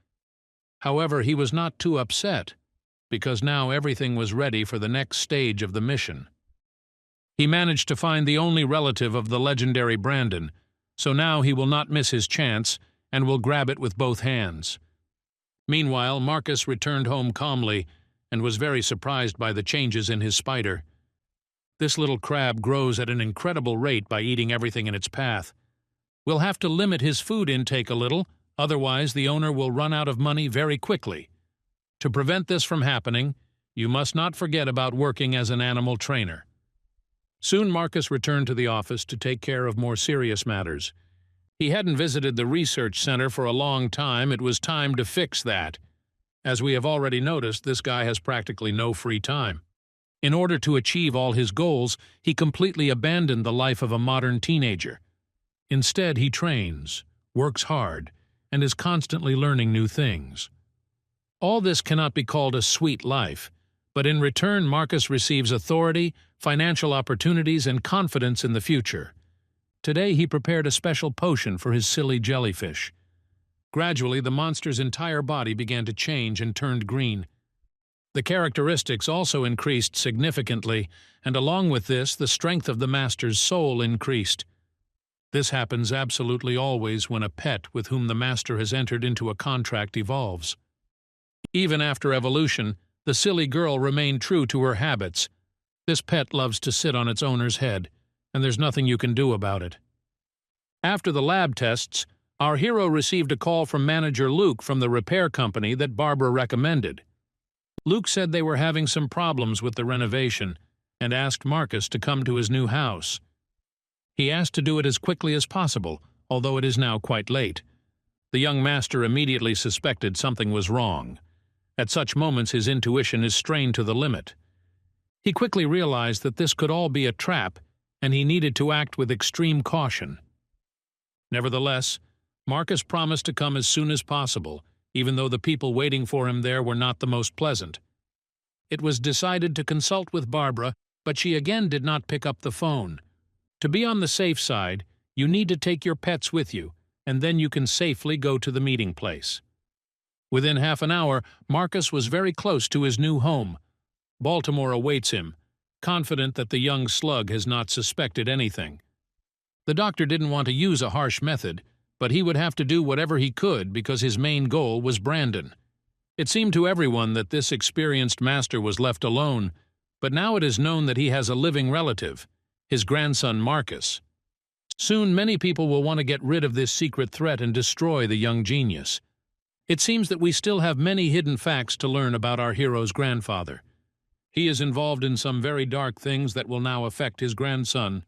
However, he was not too upset, because now everything was ready for the next stage of the mission. He managed to find the only relative of the legendary Brandon, so now he will not miss his chance and will grab it with both hands. Meanwhile, Marcus returned home calmly and was very surprised by the changes in his spider. This little crab grows at an incredible rate by eating everything in its path. We'll have to limit his food intake a little, otherwise the owner will run out of money very quickly. To prevent this from happening, you must not forget about working as an animal trainer. Soon Marcus returned to the office to take care of more serious matters. He hadn't visited the research center for a long time. It was time to fix that. As we have already noticed, this guy has practically no free time. In order to achieve all his goals, he completely abandoned the life of a modern teenager. Instead, he trains, works hard, and is constantly learning new things. All this cannot be called a sweet life, but in return Marcus receives authority, financial opportunities, and confidence in the future. Today he prepared a special potion for his silly jellyfish. Gradually, the monster's entire body began to change and turned green. The characteristics also increased significantly, and along with this, the strength of the master's soul increased. This happens absolutely always when a pet with whom the master has entered into a contract evolves. Even after evolution, the silly girl remained true to her habits. This pet loves to sit on its owner's head, and there's nothing you can do about it. After the lab tests, our hero received a call from manager Luke from the repair company that Barbara recommended. Luke said they were having some problems with the renovation and asked Marcus to come to his new house. He asked to do it as quickly as possible, although it is now quite late. The young master immediately suspected something was wrong. At such moments his intuition is strained to the limit. He quickly realized that this could all be a trap, and he needed to act with extreme caution. Nevertheless, Marcus promised to come as soon as possible, even though the people waiting for him there were not the most pleasant. It was decided to consult with Barbara, but she again did not pick up the phone. To be on the safe side, you need to take your pets with you, and then you can safely go to the meeting place. Within half an hour, Marcus was very close to his new home. Baltimore awaits him, confident that the young slug has not suspected anything. The doctor didn't want to use a harsh method, but he would have to do whatever he could because his main goal was Brandon. It seemed to everyone that this experienced master was left alone, but now it is known that he has a living relative, his grandson Marcus. Soon many people will want to get rid of this secret threat and destroy the young genius. It seems that we still have many hidden facts to learn about our hero's grandfather. He is involved in some very dark things that will now affect his grandson.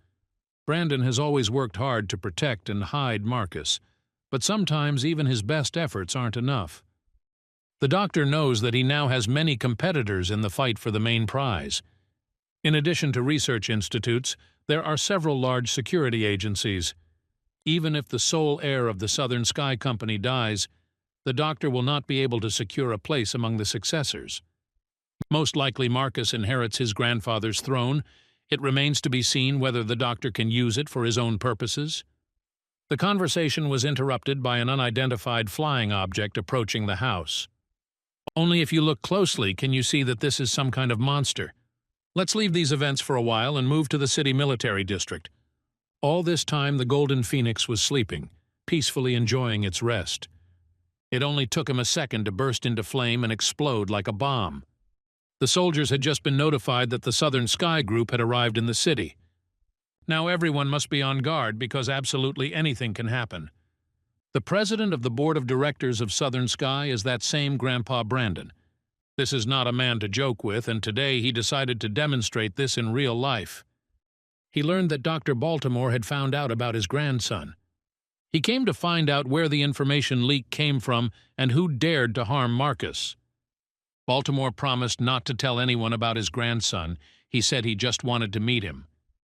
Brandon has always worked hard to protect and hide Marcus, but sometimes even his best efforts aren't enough. The doctor knows that he now has many competitors in the fight for the main prize. In addition to research institutes, there are several large security agencies. Even if the sole heir of the Southern Sky Company dies, the doctor will not be able to secure a place among the successors. Most likely Marcus inherits his grandfather's throne. It remains to be seen whether the doctor can use it for his own purposes. The conversation was interrupted by an unidentified flying object approaching the house. Only if you look closely can you see that this is some kind of monster. Let's leave these events for a while and move to the city military district. All this time the Golden Phoenix was sleeping, peacefully enjoying its rest. It only took him a second to burst into flame and explode like a bomb. The soldiers had just been notified that the Southern Sky Group had arrived in the city. Now everyone must be on guard because absolutely anything can happen. The president of the board of directors of Southern Sky is that same Grandpa Brandon. This is not a man to joke with, and today he decided to demonstrate this in real life. He learned that Dr. Baltimore had found out about his grandson. He came to find out where the information leak came from and who dared to harm Marcus. Baltimore promised not to tell anyone about his grandson. He said he just wanted to meet him.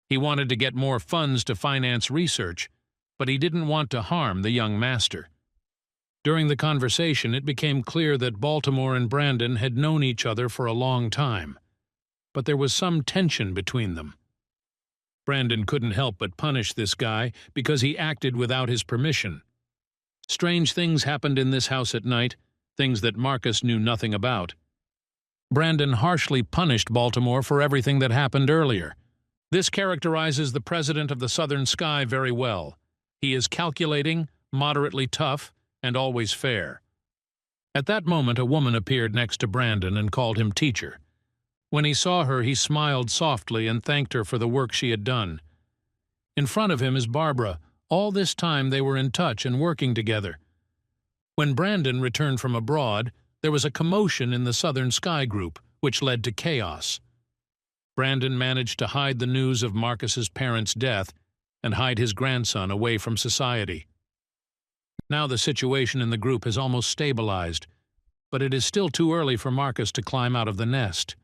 He wanted to get more funds to finance research, but he didn't want to harm the young master. During the conversation, it became clear that Baltimore and Brandon had known each other for a long time, but there was some tension between them. Brandon couldn't help but punish this guy because he acted without his permission. Strange things happened in this house at night, things that Marcus knew nothing about. Brandon harshly punished Baltimore for everything that happened earlier. This characterizes the president of the Southern Sky very well. He is calculating, moderately tough, and always fair. At that moment, a woman appeared next to Brandon and called him teacher. When he saw her, he smiled softly and thanked her for the work she had done. In front of him is Barbara. All this time they were in touch and working together. When Brandon returned from abroad, there was a commotion in the Southern Sky Group, which led to chaos. Brandon managed to hide the news of Marcus's parents' death and hide his grandson away from society. Now the situation in the group has almost stabilized, but it is still too early for Marcus to climb out of the nest.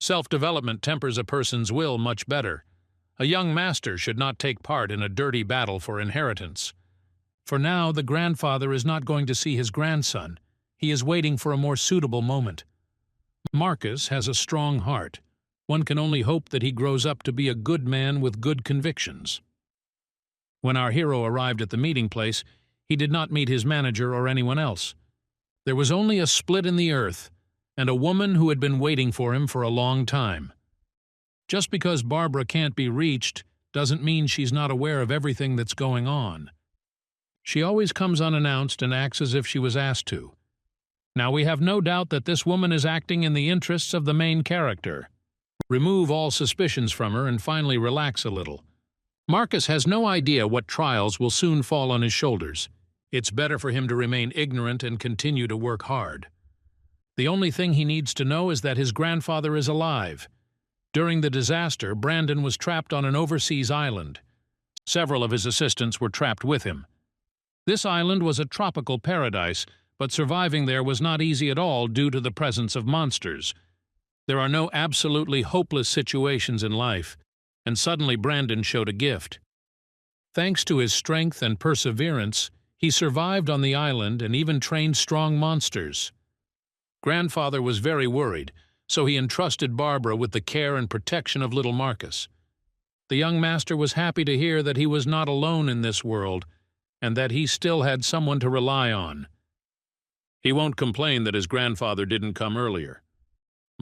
Self-development tempers a person's will much better. A young master should not take part in a dirty battle for inheritance. For now, the grandfather is not going to see his grandson. He is waiting for a more suitable moment. Marcus has a strong heart. One can only hope that he grows up to be a good man with good convictions. When our hero arrived at the meeting place, he did not meet his manager or anyone else. There was only a split in the earth, and a woman who had been waiting for him for a long time. Just because Barbara can't be reached doesn't mean she's not aware of everything that's going on. She always comes unannounced and acts as if she was asked to. Now we have no doubt that this woman is acting in the interests of the main character. Remove all suspicions from her and finally relax a little. Marcus has no idea what trials will soon fall on his shoulders. It's better for him to remain ignorant and continue to work hard. The only thing he needs to know is that his grandfather is alive. During the disaster, Brandon was trapped on an overseas island. Several of his assistants were trapped with him. This island was a tropical paradise, but surviving there was not easy at all due to the presence of monsters. There are no absolutely hopeless situations in life, and suddenly Brandon showed a gift. Thanks to his strength and perseverance, he survived on the island and even trained strong monsters. Grandfather was very worried, so he entrusted Barbara with the care and protection of little Marcus. The young master was happy to hear that he was not alone in this world, and that he still had someone to rely on. He won't complain that his grandfather didn't come earlier.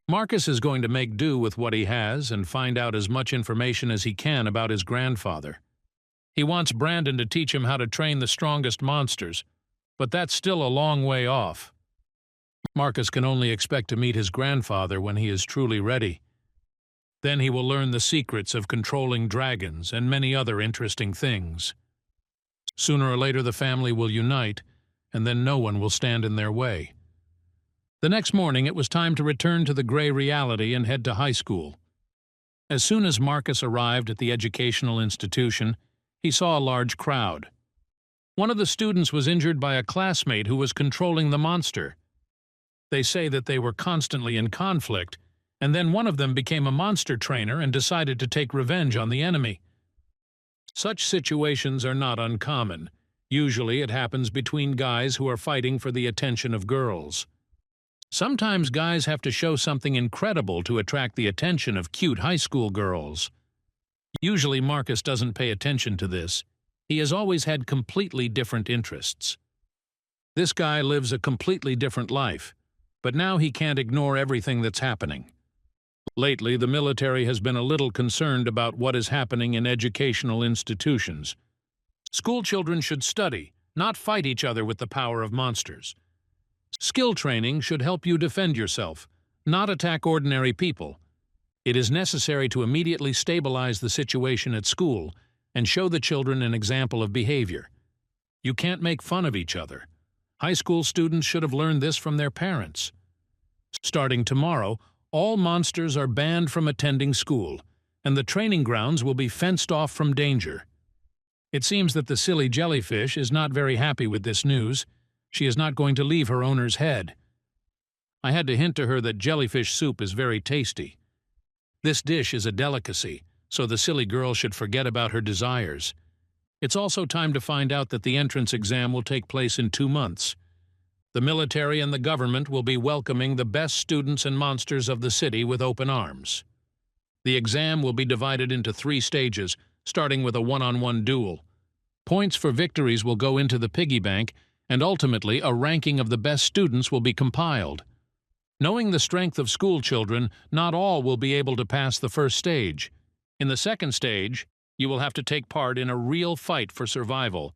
Marcus is going to make do with what he has and find out as much information as he can about his grandfather. He wants Brandon to teach him how to train the strongest monsters, but that's still a long way off. Marcus can only expect to meet his grandfather when he is truly ready. Then he will learn the secrets of controlling dragons and many other interesting things. Sooner or later the family will unite, and then no one will stand in their way. The next morning it was time to return to the gray reality and head to high school. As soon as Marcus arrived at the educational institution, he saw a large crowd. One of the students was injured by a classmate who was controlling the monster. They say that they were constantly in conflict, and then one of them became a monster trainer and decided to take revenge on the enemy. Such situations are not uncommon. Usually it happens between guys who are fighting for the attention of girls. Sometimes guys have to show something incredible to attract the attention of cute high school girls. Usually Marcus doesn't pay attention to this. He has always had completely different interests. This guy lives a completely different life, but now he can't ignore everything that's happening. Lately, the military has been a little concerned about what is happening in educational institutions. School children should study, not fight each other with the power of monsters. Skill training should help you defend yourself, not attack ordinary people. It is necessary to immediately stabilize the situation at school and show the children an example of behavior. You can't make fun of each other. High school students should have learned this from their parents. Starting tomorrow, all monsters are banned from attending school, and the training grounds will be fenced off from danger. It seems that the silly jellyfish is not very happy with this news. She is not going to leave her owner's head. I had to hint to her that jellyfish soup is very tasty. This dish is a delicacy, so the silly girl should forget about her desires. It's also time to find out that the entrance exam will take place in 2 months. The military and the government will be welcoming the best students and monsters of the city with open arms. The exam will be divided into 3 stages, starting with a one-on-one duel. Points for victories will go into the piggy bank, and ultimately a ranking of the best students will be compiled. Knowing the strength of school children, not all will be able to pass the first stage. In the second stage, you will have to take part in a real fight for survival.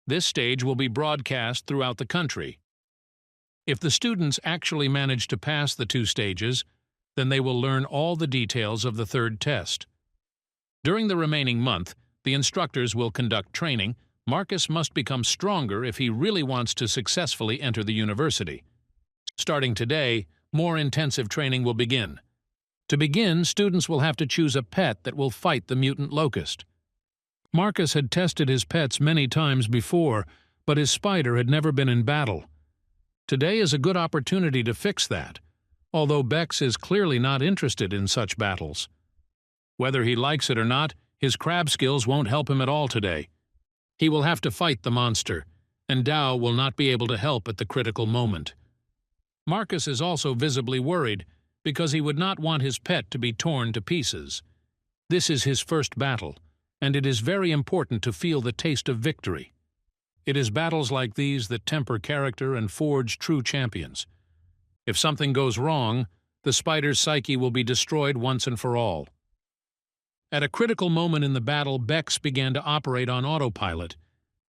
This stage will be broadcast throughout the country. If the students actually manage to pass the 2 stages, then they will learn all the details of the 3rd test. During the remaining month, the instructors will conduct training. Marcus must become stronger if he really wants to successfully enter the university. Starting today, more intensive training will begin. To begin, students will have to choose a pet that will fight the mutant locust. Marcus had tested his pets many times before, but his spider had never been in battle. Today is a good opportunity to fix that, although Bex is clearly not interested in such battles. Whether he likes it or not, his crab skills won't help him at all today. He will have to fight the monster, and Dao will not be able to help at the critical moment. Marcus is also visibly worried, because he would not want his pet to be torn to pieces. This is his first battle, and it is very important to feel the taste of victory. It is battles like these that temper character and forge true champions. If something goes wrong, the spider's psyche will be destroyed once and for all. At a critical moment in the battle, Bex began to operate on autopilot.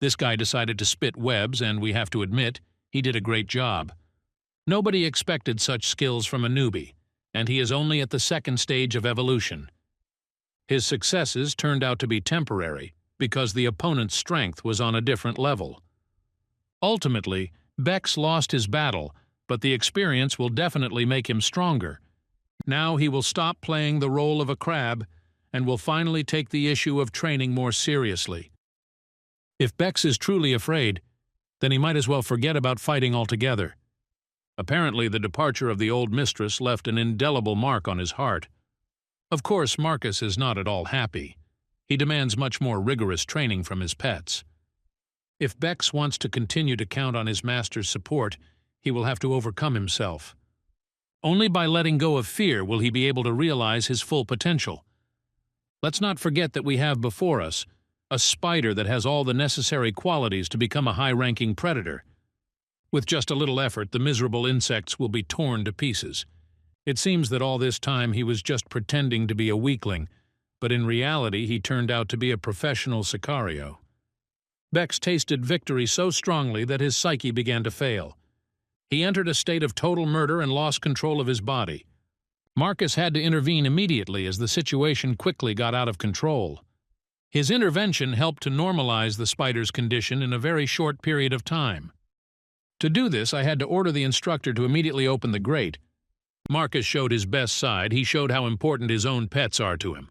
This guy decided to spit webs, and we have to admit, he did a great job. Nobody expected such skills from a newbie, and he is only at the second stage of evolution. His successes turned out to be temporary, because the opponent's strength was on a different level. Ultimately, Bex lost his battle, but the experience will definitely make him stronger. Now he will stop playing the role of a crab and will finally take the issue of training more seriously. If Bex is truly afraid, then he might as well forget about fighting altogether. Apparently, the departure of the old mistress left an indelible mark on his heart. Of course, Marcus is not at all happy. He demands much more rigorous training from his pets. If Bex wants to continue to count on his master's support, he will have to overcome himself. Only by letting go of fear will he be able to realize his full potential. Let's not forget that we have before us a spider that has all the necessary qualities to become a high-ranking predator. With just a little effort, the miserable insects will be torn to pieces. It seems that all this time he was just pretending to be a weakling, but in reality he turned out to be a professional sicario. Bex tasted victory so strongly that his psyche began to fail. He entered a state of total murder and lost control of his body. Marcus had to intervene immediately as the situation quickly got out of control. His intervention helped to normalize the spider's condition in a very short period of time. To do this, I had to order the instructor to immediately open the grate. Marcus showed his best side. He showed how important his own pets are to him.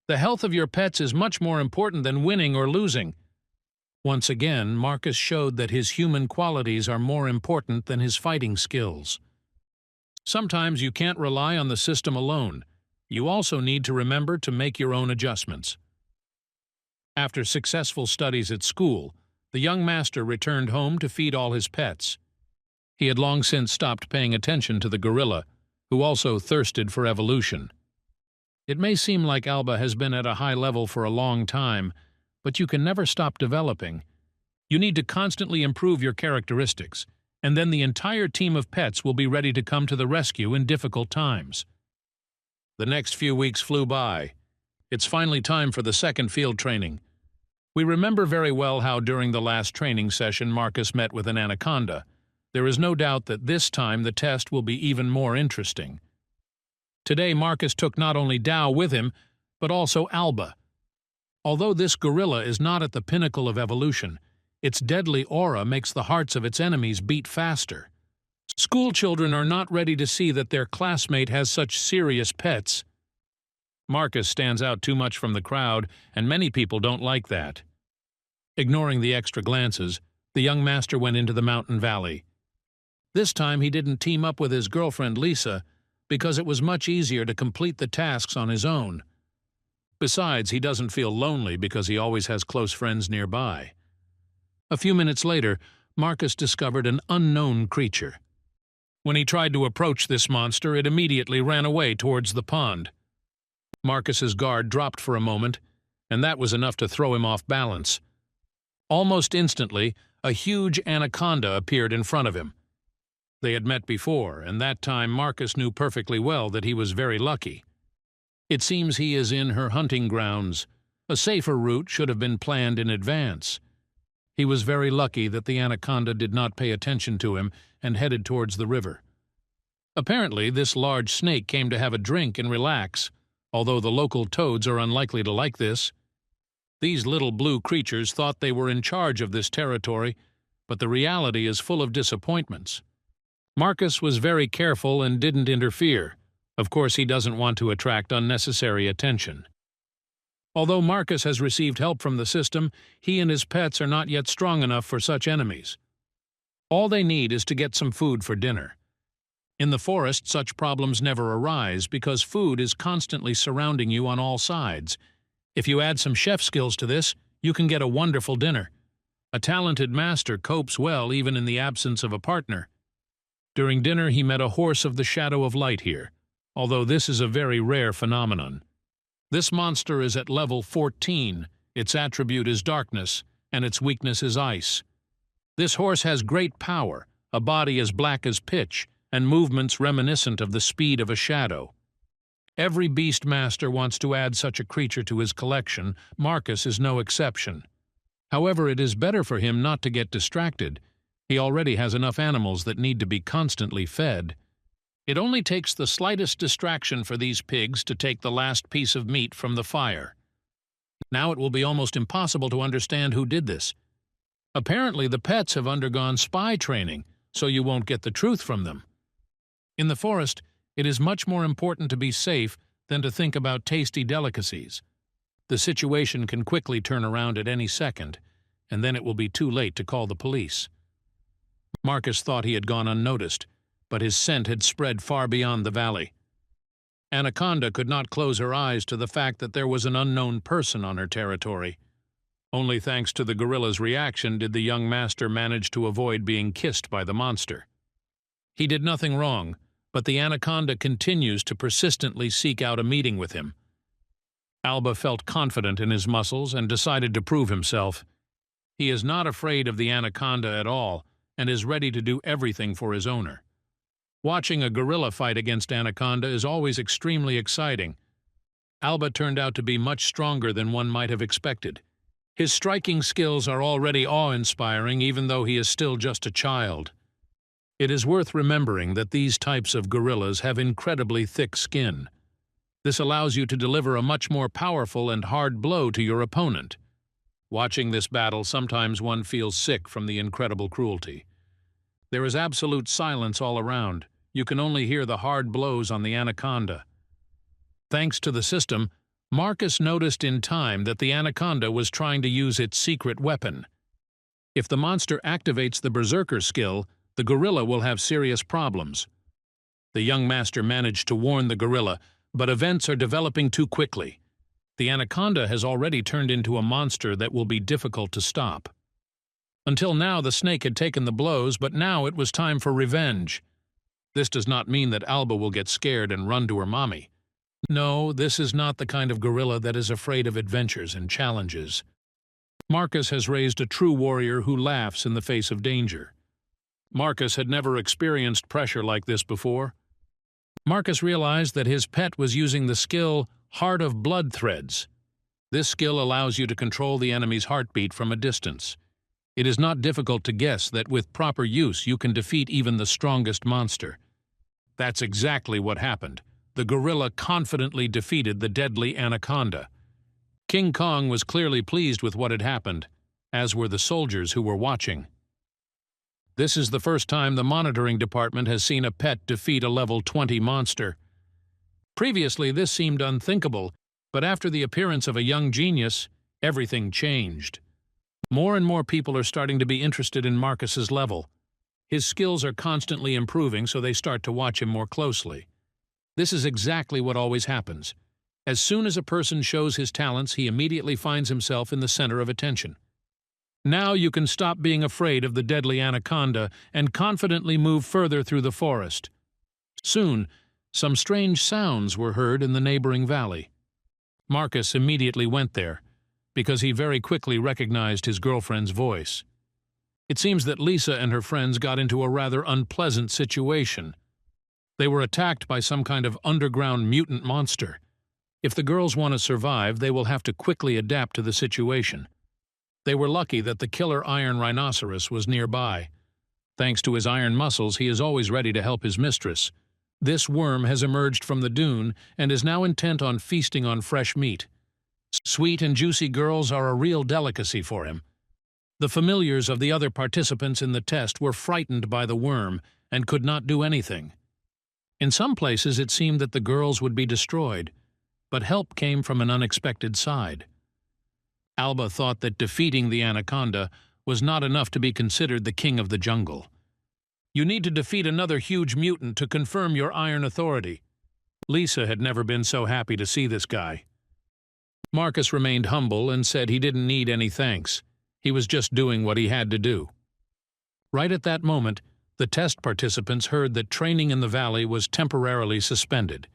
The health of your pets is much more important than winning or losing. Once again, Marcus showed that his human qualities are more important than his fighting skills. Sometimes you can't rely on the system alone. You also need to remember to make your own adjustments. After successful studies at school, the young master returned home to feed all his pets. He had long since stopped paying attention to the gorilla, who also thirsted for evolution. It may seem like Alba has been at a high level for a long time, but you can never stop developing. You need to constantly improve your characteristics, and then the entire team of pets will be ready to come to the rescue in difficult times. The next few weeks flew by. It's finally time for the second field training. We remember very well how during the last training session Marcus met with an anaconda. There is no doubt that this time the test will be even more interesting. Today Marcus took not only Dao with him, but also Alba. Although this gorilla is not at the pinnacle of evolution, its deadly aura makes the hearts of its enemies beat faster. School children are not ready to see that their classmate has such serious pets. Marcus stands out too much from the crowd, and many people don't like that. Ignoring the extra glances, the young master went into the mountain valley. This time he didn't team up with his girlfriend Lisa, because it was much easier to complete the tasks on his own. Besides, he doesn't feel lonely because he always has close friends nearby. A few minutes later, Marcus discovered an unknown creature. When he tried to approach this monster, it immediately ran away towards the pond. Marcus's guard dropped for a moment, and that was enough to throw him off balance. Almost instantly, a huge anaconda appeared in front of him. They had met before, and that time Marcus knew perfectly well that he was very lucky. It seems he is in her hunting grounds. A safer route should have been planned in advance. He was very lucky that the anaconda did not pay attention to him and headed towards the river. Apparently, this large snake came to have a drink and relax, although the local toads are unlikely to like this. These little blue creatures thought they were in charge of this territory, but the reality is full of disappointments. Marcus was very careful and didn't interfere. Of course, he doesn't want to attract unnecessary attention. Although Marcus has received help from the system, he and his pets are not yet strong enough for such enemies. All they need is to get some food for dinner. In the forest, such problems never arise because food is constantly surrounding you on all sides. If you add some chef skills to this, you can get a wonderful dinner. A talented master copes well even in the absence of a partner. During dinner, he met a horse of the shadow of light here, although this is a very rare phenomenon. This monster is at level 14, its attribute is darkness, and its weakness is ice. This horse has great power, a body as black as pitch, and movements reminiscent of the speed of a shadow. Every beast master wants to add such a creature to his collection. Marcus is no exception. However, it is better for him not to get distracted. He already has enough animals that need to be constantly fed. It only takes the slightest distraction for these pigs to take the last piece of meat from the fire. Now it will be almost impossible to understand who did this. Apparently the pets have undergone spy training, so you won't get the truth from them. In the forest, it is much more important to be safe than to think about tasty delicacies. The situation can quickly turn around at any second, and then it will be too late to call the police. Marcus thought he had gone unnoticed, but his scent had spread far beyond the valley. Anaconda could not close her eyes to the fact that there was an unknown person on her territory. Only thanks to the gorilla's reaction did the young master manage to avoid being kissed by the monster. He did nothing wrong, but the anaconda continues to persistently seek out a meeting with him. Alba felt confident in his muscles and decided to prove himself. He is not afraid of the anaconda at all and is ready to do everything for his owner. Watching a gorilla fight against anaconda is always extremely exciting. Alba turned out to be much stronger than one might have expected. His striking skills are already awe-inspiring even though he is still just a child. It is worth remembering that these types of gorillas have incredibly thick skin. This allows you to deliver a much more powerful and hard blow to your opponent. Watching this battle, sometimes one feels sick from the incredible cruelty. There is absolute silence all around. You can only hear the hard blows on the anaconda. Thanks to the system, Marcus noticed in time that the anaconda was trying to use its secret weapon. If the monster activates the berserker skill, the gorilla will have serious problems. The young master managed to warn the gorilla, but events are developing too quickly. The anaconda has already turned into a monster that will be difficult to stop. Until now, the snake had taken the blows, but now it was time for revenge. This does not mean that Alba will get scared and run to her mommy. No, this is not the kind of gorilla that is afraid of adventures and challenges. Marcus has raised a true warrior who laughs in the face of danger. Marcus had never experienced pressure like this before. Marcus realized that his pet was using the skill Heart of Blood Threads. This skill allows you to control the enemy's heartbeat from a distance. It is not difficult to guess that with proper use you can defeat even the strongest monster. That's exactly what happened. The gorilla confidently defeated the deadly anaconda. King Kong was clearly pleased with what had happened, as were the soldiers who were watching. This is the first time the monitoring department has seen a pet defeat a level 20 monster. Previously, this seemed unthinkable, but after the appearance of a young genius, everything changed. More and more people are starting to be interested in Marcus's level. His skills are constantly improving, so they start to watch him more closely. This is exactly what always happens. As soon as a person shows his talents, he immediately finds himself in the center of attention. Now you can stop being afraid of the deadly anaconda and confidently move further through the forest. Soon, some strange sounds were heard in the neighboring valley. Marcus immediately went there, because he very quickly recognized his girlfriend's voice. It seems that Lisa and her friends got into a rather unpleasant situation. They were attacked by some kind of underground mutant monster. If the girls want to survive, they will have to quickly adapt to the situation. They were lucky that the killer iron rhinoceros was nearby. Thanks to his iron muscles, he is always ready to help his mistress. This worm has emerged from the dune and is now intent on feasting on fresh meat. Sweet and juicy girls are a real delicacy for him. The familiars of the other participants in the test were frightened by the worm and could not do anything. In some places it seemed that the girls would be destroyed, but help came from an unexpected side. Alba thought that defeating the anaconda was not enough to be considered the king of the jungle. You need to defeat another huge mutant to confirm your iron authority. Lisa had never been so happy to see this guy. Marcus remained humble and said he didn't need any thanks. He was just doing what he had to do. Right at that moment, the test participants heard that training in the valley was temporarily suspended.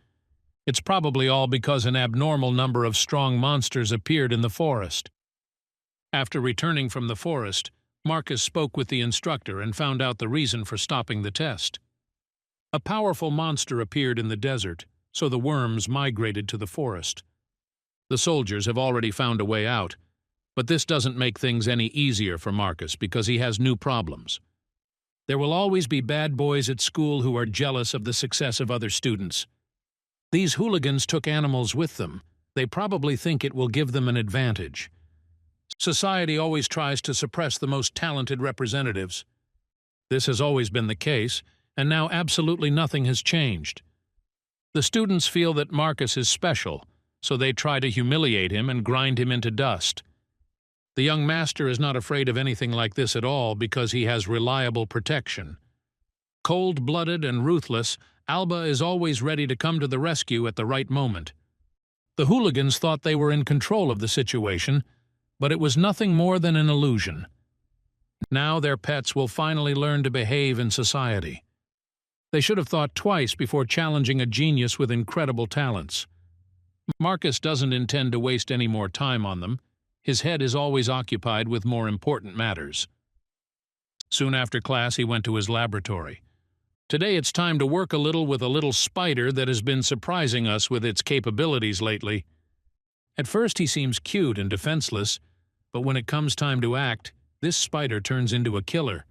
It's probably all because an abnormal number of strong monsters appeared in the forest. After returning from the forest, Marcus spoke with the instructor and found out the reason for stopping the test. A powerful monster appeared in the desert, so the worms migrated to the forest. The soldiers have already found a way out, but this doesn't make things any easier for Marcus because he has new problems. There will always be bad boys at school who are jealous of the success of other students. These hooligans took animals with them. They probably think it will give them an advantage. Society always tries to suppress the most talented representatives. This has always been the case, and now absolutely nothing has changed. The students feel that Marcus is special, so they try to humiliate him and grind him into dust. The young master is not afraid of anything like this at all because he has reliable protection. Cold-blooded and ruthless, Alba is always ready to come to the rescue at the right moment. The hooligans thought they were in control of the situation, but it was nothing more than an illusion. Now their pets will finally learn to behave in society. They should have thought twice before challenging a genius with incredible talents. Marcus doesn't intend to waste any more time on them. His head is always occupied with more important matters. Soon after class, he went to his laboratory. Today it's time to work a little with a little spider that has been surprising us with its capabilities lately. At first he seems cute and defenseless, but when it comes time to act, this spider turns into a killer.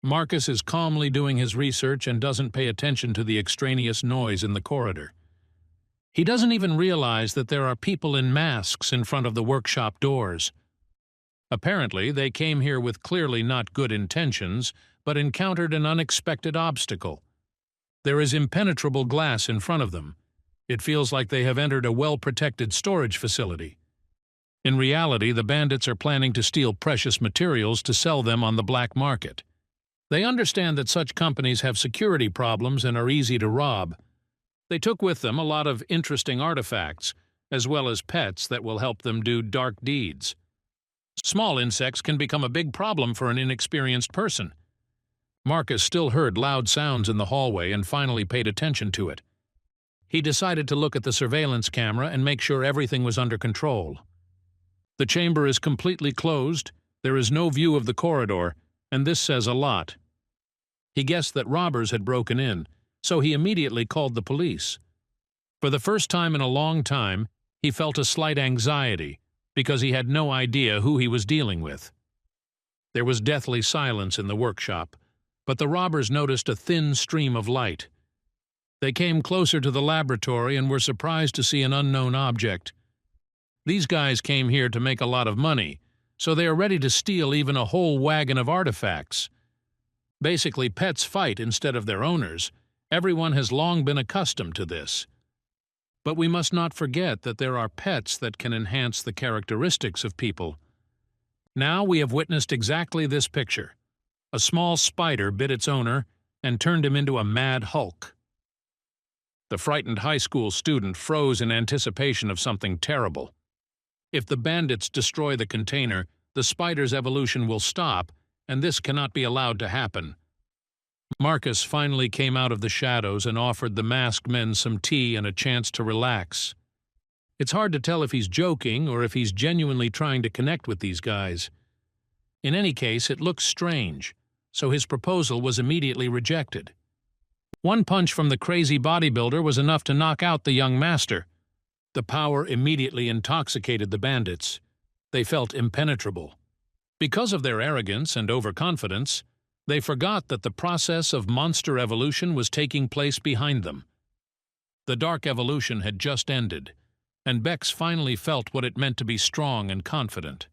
Marcus is calmly doing his research and doesn't pay attention to the extraneous noise in the corridor. He doesn't even realize that there are people in masks in front of the workshop doors. Apparently, they came here with clearly not good intentions, but encountered an unexpected obstacle. There is impenetrable glass in front of them. It feels like they have entered a well-protected storage facility. In reality, the bandits are planning to steal precious materials to sell them on the black market. They understand that such companies have security problems and are easy to rob. They took with them a lot of interesting artifacts, as well as pets that will help them do dark deeds. Small insects can become a big problem for an inexperienced person. Marcus still heard loud sounds in the hallway and finally paid attention to it. He decided to look at the surveillance camera and make sure everything was under control. The chamber is completely closed, there is no view of the corridor, and this says a lot. He guessed that robbers had broken in, so he immediately called the police. For the first time in a long time, he felt a slight anxiety because he had no idea who he was dealing with. There was deathly silence in the workshop, but the robbers noticed a thin stream of light. They came closer to the laboratory and were surprised to see an unknown object. These guys came here to make a lot of money, so they are ready to steal even a whole wagon of artifacts. Basically, pets fight instead of their owners. Everyone has long been accustomed to this. But we must not forget that there are pets that can enhance the characteristics of people. Now we have witnessed exactly this picture. A small spider bit its owner and turned him into a mad Hulk. The frightened high school student froze in anticipation of something terrible. If the bandits destroy the container, the spider's evolution will stop, and this cannot be allowed to happen. Marcus finally came out of the shadows and offered the masked men some tea and a chance to relax. It's hard to tell if he's joking or if he's genuinely trying to connect with these guys. In any case, it looks strange, so his proposal was immediately rejected. One punch from the crazy bodybuilder was enough to knock out the young master. The power immediately intoxicated the bandits. They felt impenetrable. Because of their arrogance and overconfidence, they forgot that the process of monster evolution was taking place behind them. The dark evolution had just ended, and Bex finally felt what it meant to be strong and confident.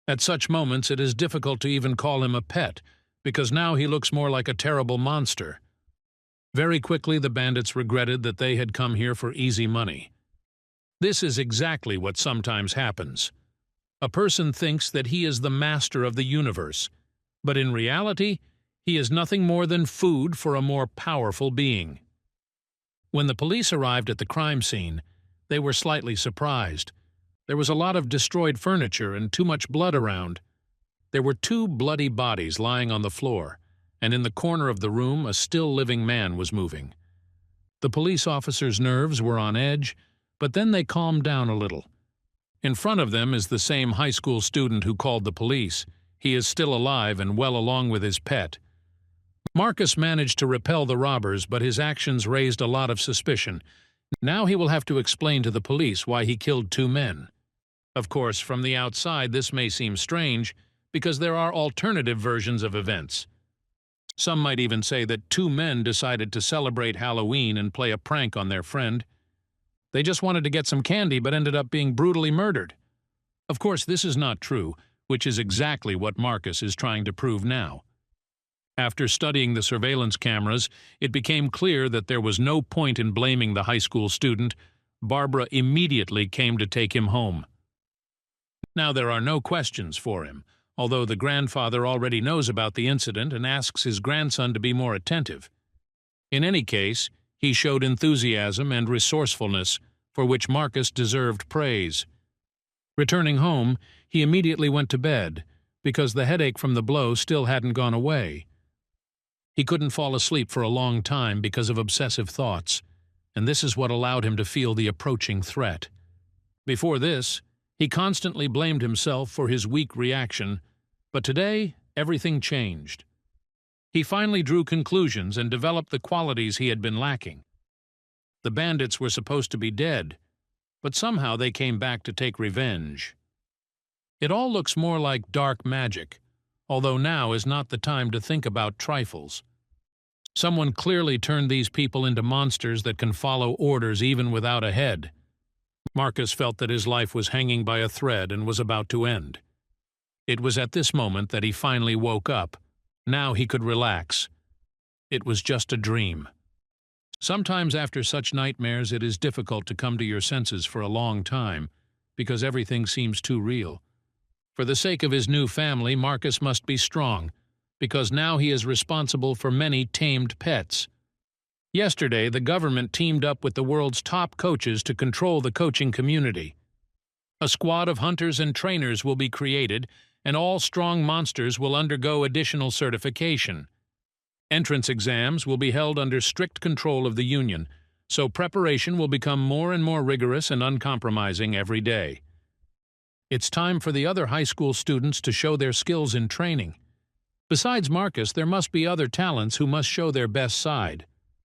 At such moments it is difficult to even call him a pet, because now he looks more like a terrible monster. Very quickly, the bandits regretted that they had come here for easy money. This is exactly what sometimes happens. A person thinks that he is the master of the universe, but in reality, he is nothing more than food for a more powerful being. When the police arrived at the crime scene, they were slightly surprised. There was a lot of destroyed furniture and too much blood around. There were 2 bloody bodies lying on the floor, and in the corner of the room a still living man was moving. The police officers' nerves were on edge, but then they calmed down a little. In front of them is the same high school student who called the police. He is still alive and well along with his pet. Marcus managed to repel the robbers, but his actions raised a lot of suspicion. Now he will have to explain to the police why he killed 2 men. Of course, from the outside this may seem strange, because there are alternative versions of events. Some might even say that 2 men decided to celebrate Halloween and play a prank on their friend. They just wanted to get some candy but ended up being brutally murdered. Of course, this is not true, which is exactly what Marcus is trying to prove now. After studying the surveillance cameras, it became clear that there was no point in blaming the high school student. Barbara immediately came to take him home. Now there are no questions for him, although the grandfather already knows about the incident and asks his grandson to be more attentive. In any case, he showed enthusiasm and resourcefulness, for which Marcus deserved praise. Returning home, he immediately went to bed, because the headache from the blow still hadn't gone away. He couldn't fall asleep for a long time because of obsessive thoughts, and this is what allowed him to feel the approaching threat. Before this, he constantly blamed himself for his weak reaction, but today everything changed. He finally drew conclusions and developed the qualities he had been lacking. The bandits were supposed to be dead, but somehow they came back to take revenge. It all looks more like dark magic, although now is not the time to think about trifles. Someone clearly turned these people into monsters that can follow orders even without a head. Marcus felt that his life was hanging by a thread and was about to end. It was at this moment that he finally woke up. Now he could relax. It was just a dream. Sometimes after such nightmares it is difficult to come to your senses for a long time, because everything seems too real. For the sake of his new family, Marcus must be strong, because now he is responsible for many tamed pets. Yesterday, the government teamed up with the world's top coaches to control the coaching community. A squad of hunters and trainers will be created, and all strong monsters will undergo additional certification. Entrance exams will be held under strict control of the union, so preparation will become more and more rigorous and uncompromising every day. It's time for the other high school students to show their skills in training. Besides Marcus, there must be other talents who must show their best side.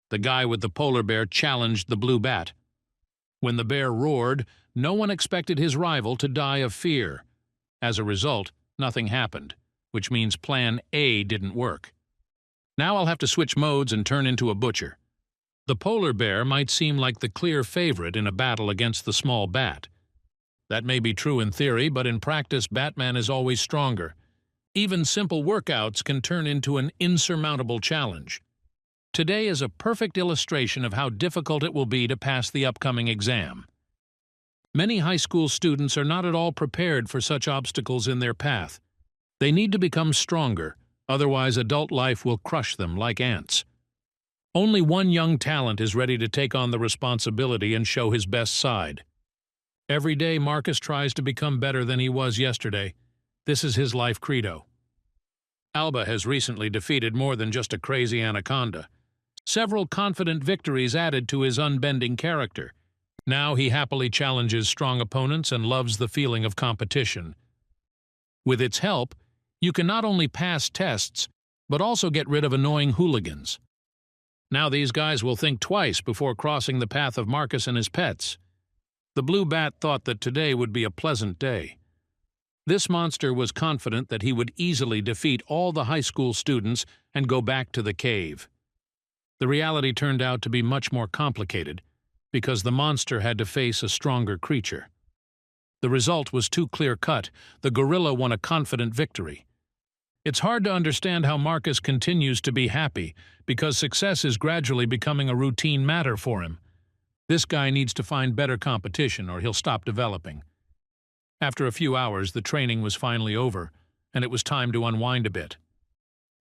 The guy with the polar bear challenged the blue bat. When the bear roared, no one expected his rival to die of fear. As a result, nothing happened, which means Plan A didn't work. Now I'll have to switch modes and turn into a butcher. The polar bear might seem like the clear favorite in a battle against the small bat. That may be true in theory, but in practice, Batman is always stronger. Even simple workouts can turn into an insurmountable challenge. Today is a perfect illustration of how difficult it will be to pass the upcoming exam. Many high school students are not at all prepared for such obstacles in their path. They need to become stronger, otherwise adult life will crush them like ants. Only one young talent is ready to take on the responsibility and show his best side. Every day Marcus tries to become better than he was yesterday. This is his life credo. Alba has recently defeated more than just a crazy anaconda. Several confident victories added to his unbending character. Now he happily challenges strong opponents and loves the feeling of competition. With its help, you can not only pass tests, but also get rid of annoying hooligans. Now these guys will think twice before crossing the path of Marcus and his pets. The blue bat thought that today would be a pleasant day. This monster was confident that he would easily defeat all the high school students and go back to the cave. The reality turned out to be much more complicated, because the monster had to face a stronger creature. The result was too clear-cut. The gorilla won a confident victory. It's hard to understand how Marcus continues to be happy, because success is gradually becoming a routine matter for him. This guy needs to find better competition or he'll stop developing. After a few hours, the training was finally over, and it was time to unwind a bit.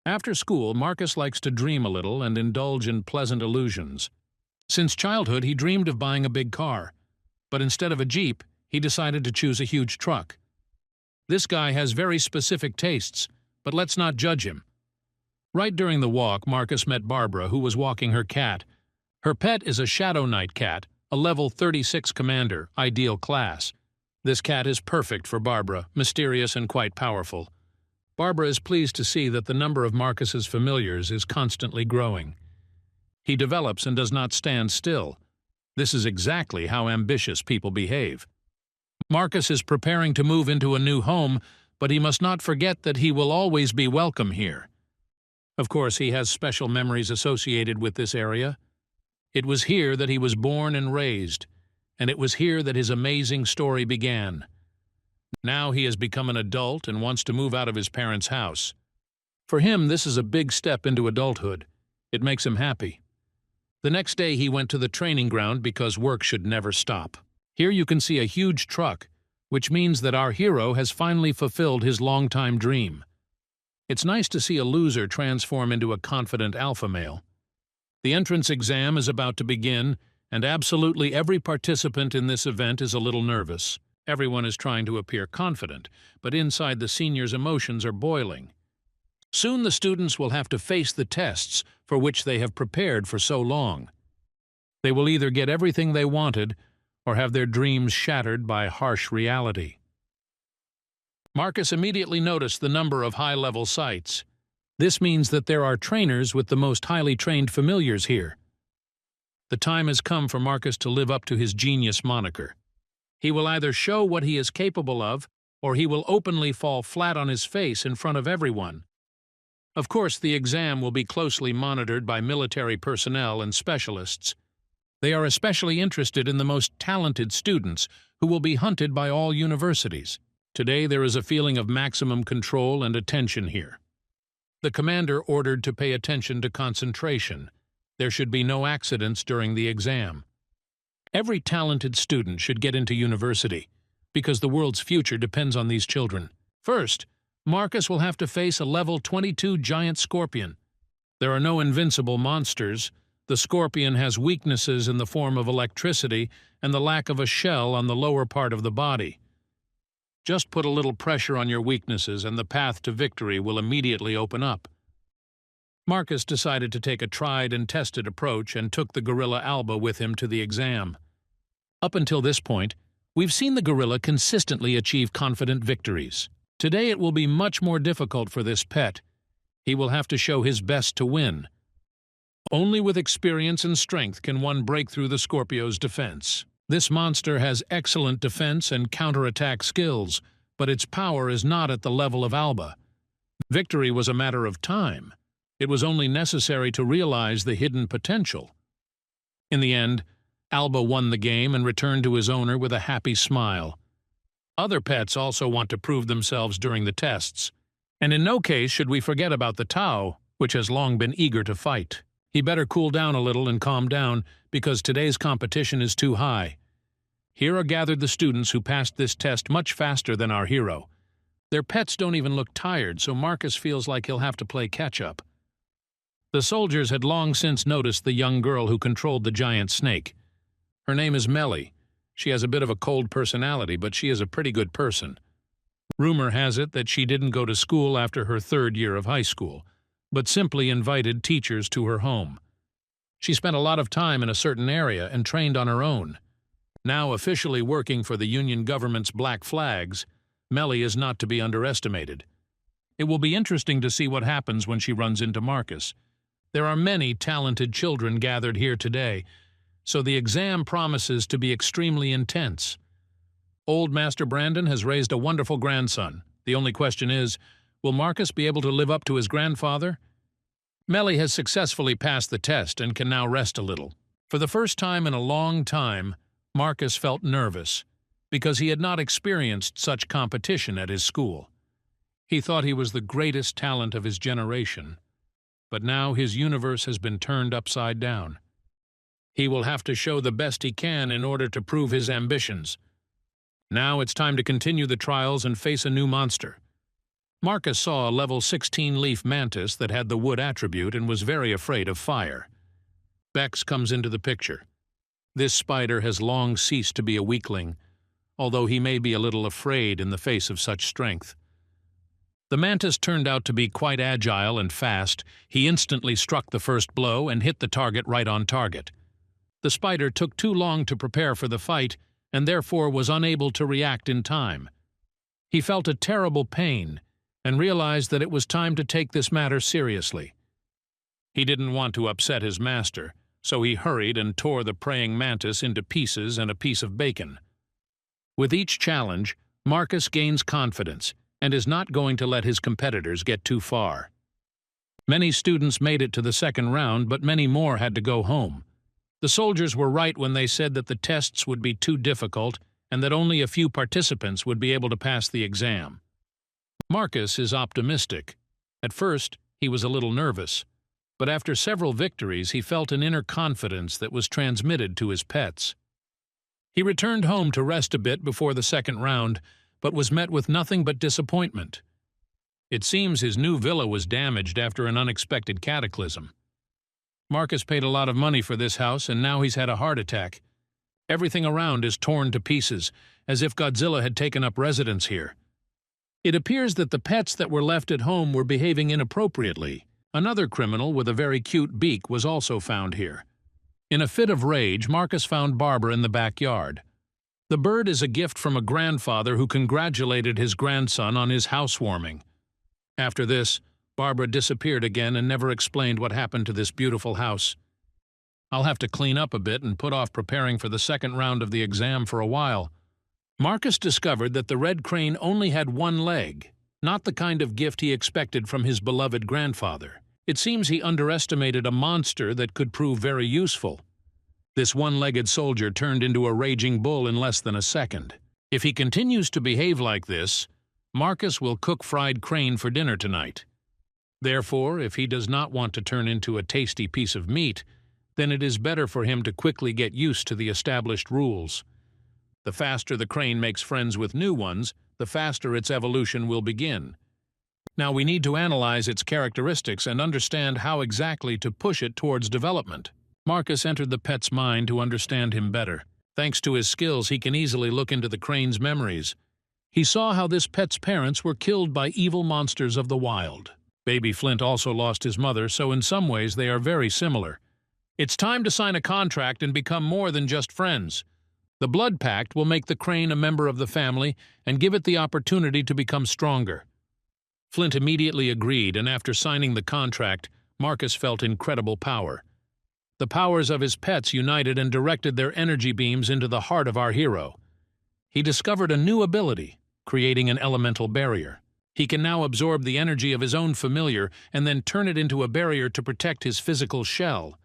After school, Marcus likes to dream a little and indulge in pleasant illusions. Since childhood, he dreamed of buying a big car, but instead of a Jeep, he decided to choose a huge truck. This guy has very specific tastes, but let's not judge him. Right during the walk, Marcus met Barbara, who was walking her cat. Her pet is a Shadow Knight cat, a level 36 commander, ideal class. This cat is perfect for Barbara, mysterious and quite powerful. Barbara is pleased to see that the number of Marcus's familiars is constantly growing. He develops and does not stand still. This is exactly how ambitious people behave. Marcus is preparing to move into a new home, but he must not forget that he will always be welcome here. Of course, he has special memories associated with this area. It was here that he was born and raised, and it was here that his amazing story began. Now he has become an adult and wants to move out of his parents' house. For him, this is a big step into adulthood. It makes him happy. The next day he went to the training ground because work should never stop. Here you can see a huge truck, which means that our hero has finally fulfilled his long-time dream. It's nice to see a loser transform into a confident alpha male. The entrance exam is about to begin, and absolutely every participant in this event is a little nervous. Everyone is trying to appear confident, but inside the seniors' emotions are boiling. Soon the students will have to face the tests for which they have prepared for so long. They will either get everything they wanted or have their dreams shattered by harsh reality. Marcus immediately noticed the number of high-level sites. This means that there are trainers with the most highly trained familiars here. The time has come for Marcus to live up to his genius moniker. He will either show what he is capable of, or he will openly fall flat on his face in front of everyone. Of course, the exam will be closely monitored by military personnel and specialists. They are especially interested in the most talented students who will be hunted by all universities. Today there is a feeling of maximum control and attention here. The commander ordered to pay attention to concentration. There should be no accidents during the exam. Every talented student should get into university, because the world's future depends on these children. First, Marcus will have to face a level 22 giant scorpion. There are no invincible monsters. The scorpion has weaknesses in the form of electricity and the lack of a shell on the lower part of the body. Just put a little pressure on your weaknesses and the path to victory will immediately open up. Marcus decided to take a tried and tested approach and took the gorilla Alba with him to the exam. Up until this point, we've seen the gorilla consistently achieve confident victories. Today it will be much more difficult for this pet. He will have to show his best to win. Only with experience and strength can one break through the Scorpio's defense. This monster has excellent defense and counterattack skills, but its power is not at the level of Alba. Victory was a matter of time. It was only necessary to realize the hidden potential. In the end, Alba won the game and returned to his owner with a happy smile. Other pets also want to prove themselves during the tests, and in no case should we forget about the Tao, which has long been eager to fight. He better cool down a little and calm down, because today's competition is too high. Here are gathered the students who passed this test much faster than our hero. Their pets don't even look tired, so Marcus feels like he'll have to play catch-up. The soldiers had long since noticed the young girl who controlled the giant snake. Her name is Melly. She has a bit of a cold personality, but she is a pretty good person. Rumor has it that she didn't go to school after her 3rd year of high school, but simply invited teachers to her home. She spent a lot of time in a certain area and trained on her own. Now officially working for the Union government's Black Flags, Melly is not to be underestimated. It will be interesting to see what happens when she runs into Marcus. There are many talented children gathered here today, so the exam promises to be extremely intense. Old Master Brandon has raised a wonderful grandson. The only question is, will Marcus be able to live up to his grandfather? Melly has successfully passed the test and can now rest a little. For the first time in a long time, Marcus felt nervous, because he had not experienced such competition at his school. He thought he was the greatest talent of his generation, but now his universe has been turned upside down. He will have to show the best he can in order to prove his ambitions. Now it's time to continue the trials and face a new monster. Marcus saw a level 16 leaf mantis that had the wood attribute and was very afraid of fire. Bex comes into the picture. This spider has long ceased to be a weakling, although he may be a little afraid in the face of such strength. The mantis turned out to be quite agile and fast. He instantly struck the first blow and hit the target right on target. The spider took too long to prepare for the fight and therefore was unable to react in time. He felt a terrible pain and realized that it was time to take this matter seriously. He didn't want to upset his master, so he hurried and tore the praying mantis into pieces and a piece of bacon. With each challenge, Marcus gains confidence and is not going to let his competitors get too far. Many students made it to the second round, but many more had to go home. The soldiers were right when they said that the tests would be too difficult and that only a few participants would be able to pass the exam. Marcus is optimistic. At first, he was a little nervous, but after several victories, he felt an inner confidence that was transmitted to his pets. He returned home to rest a bit before the second round, but was met with nothing but disappointment. It seems his new villa was damaged after an unexpected cataclysm. Marcus paid a lot of money for this house, and now he's had a heart attack. Everything around is torn to pieces, as if Godzilla had taken up residence here. It appears that the pets that were left at home were behaving inappropriately. Another criminal with a very cute beak was also found here. In a fit of rage, Marcus found Barbara in the backyard. The bird is a gift from a grandfather who congratulated his grandson on his housewarming. After this, Barbara disappeared again and never explained what happened to this beautiful house. I'll have to clean up a bit and put off preparing for the second round of the exam for a while. Marcus discovered that the red crane only had one leg, not the kind of gift he expected from his beloved grandfather. It seems he underestimated a monster that could prove very useful. This one-legged soldier turned into a raging bull in less than a second. If he continues to behave like this, Marcus will cook fried crane for dinner tonight. Therefore, if he does not want to turn into a tasty piece of meat, then it is better for him to quickly get used to the established rules. The faster the crane makes friends with new ones, the faster its evolution will begin. Now we need to analyze its characteristics and understand how exactly to push it towards development. Marcus entered the pet's mind to understand him better. Thanks to his skills, he can easily look into the crane's memories. He saw how this pet's parents were killed by evil monsters of the wild. Baby Flint also lost his mother, so in some ways they are very similar. It's time to sign a contract and become more than just friends. The blood pact will make the crane a member of the family and give it the opportunity to become stronger. Flint immediately agreed, and after signing the contract, Marcus felt incredible power. The powers of his pets united and directed their energy beams into the heart of our hero. He discovered a new ability, creating an elemental barrier. He can now absorb the energy of his own familiar and then turn it into a barrier to protect his physical shell.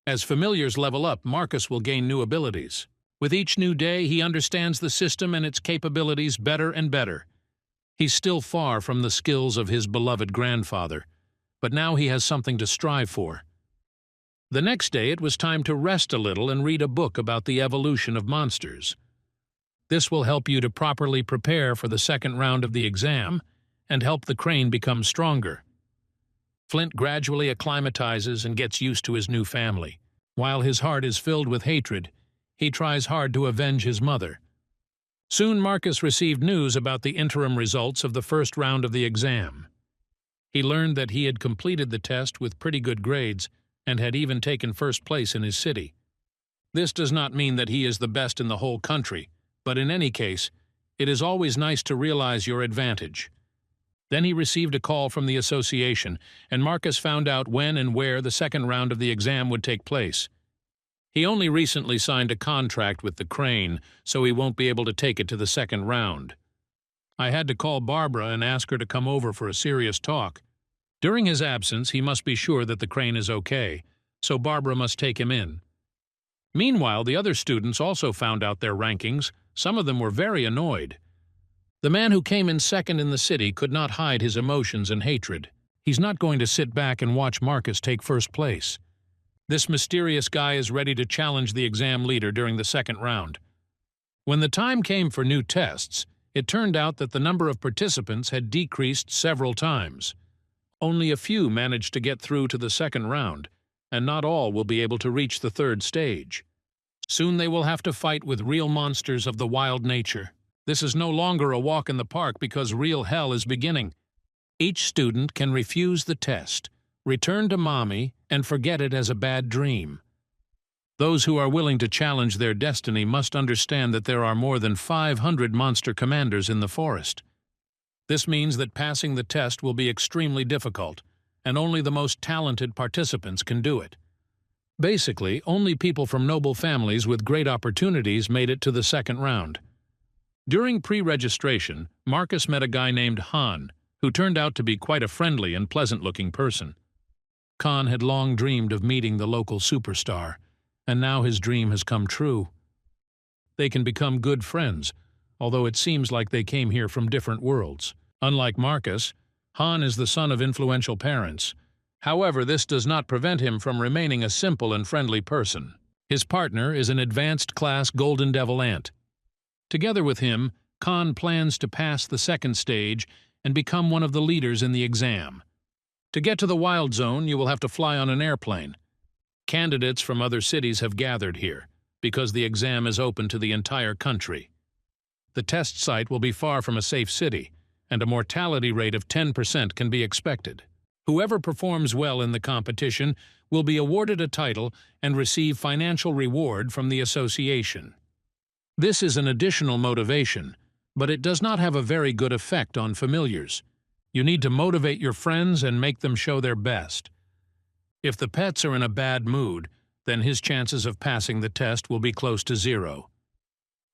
As familiars level up, Marcus will gain new abilities. With each new day, he understands the system and its capabilities better and better. He's still far from the skills of his beloved grandfather, but now he has something to strive for. The next day, it was time to rest a little and read a book about the evolution of monsters. This will help you to properly prepare for the second round of the exam and help the crane become stronger. Flint gradually acclimatizes and gets used to his new family. While his heart is filled with hatred, he tries hard to avenge his mother. Soon Marcus received news about the interim results of the first round of the exam. He learned that he had completed the test with pretty good grades and had even taken first place in his city. This does not mean that he is the best in the whole country, but in any case, it is always nice to realize your advantage. Then he received a call from the association, and Marcus found out when and where the second round of the exam would take place. He only recently signed a contract with the crane, so he won't be able to take it to the second round. I had to call Barbara and ask her to come over for a serious talk. During his absence, he must be sure that the crane is okay, so Barbara must take him in. Meanwhile, the other students also found out their rankings. Some of them were very annoyed. The man who came in second in the city could not hide his emotions and hatred. He's not going to sit back and watch Marcus take first place. This mysterious guy is ready to challenge the exam leader during the second round. When the time came for new tests, it turned out that the number of participants had decreased several times. Only a few managed to get through to the second round, and not all will be able to reach the third stage. Soon they will have to fight with real monsters of the wild nature. This is no longer a walk in the park because real hell is beginning. Each student can refuse the test, return to mommy, and forget it as a bad dream. Those who are willing to challenge their destiny must understand that there are more than 500 monster commanders in the forest. This means that passing the test will be extremely difficult, and only the most talented participants can do it. Basically, only people from noble families with great opportunities made it to the second round. During pre-registration, Marcus met a guy named Han, who turned out to be quite a friendly and pleasant-looking person. Khan had long dreamed of meeting the local superstar, and now his dream has come true. They can become good friends, although it seems like they came here from different worlds. Unlike Marcus, Han is the son of influential parents. However, this does not prevent him from remaining a simple and friendly person. His partner is an advanced-class Golden Devil ant. Together with him, Khan plans to pass the second stage and become one of the leaders in the exam. To get to the Wild Zone, you will have to fly on an airplane. Candidates from other cities have gathered here, because the exam is open to the entire country. The test site will be far from a safe city, and a mortality rate of 10% can be expected. Whoever performs well in the competition will be awarded a title and receive financial reward from the association. This is an additional motivation, but it does not have a very good effect on familiars. You need to motivate your friends and make them show their best. If the pets are in a bad mood, then his chances of passing the test will be close to zero.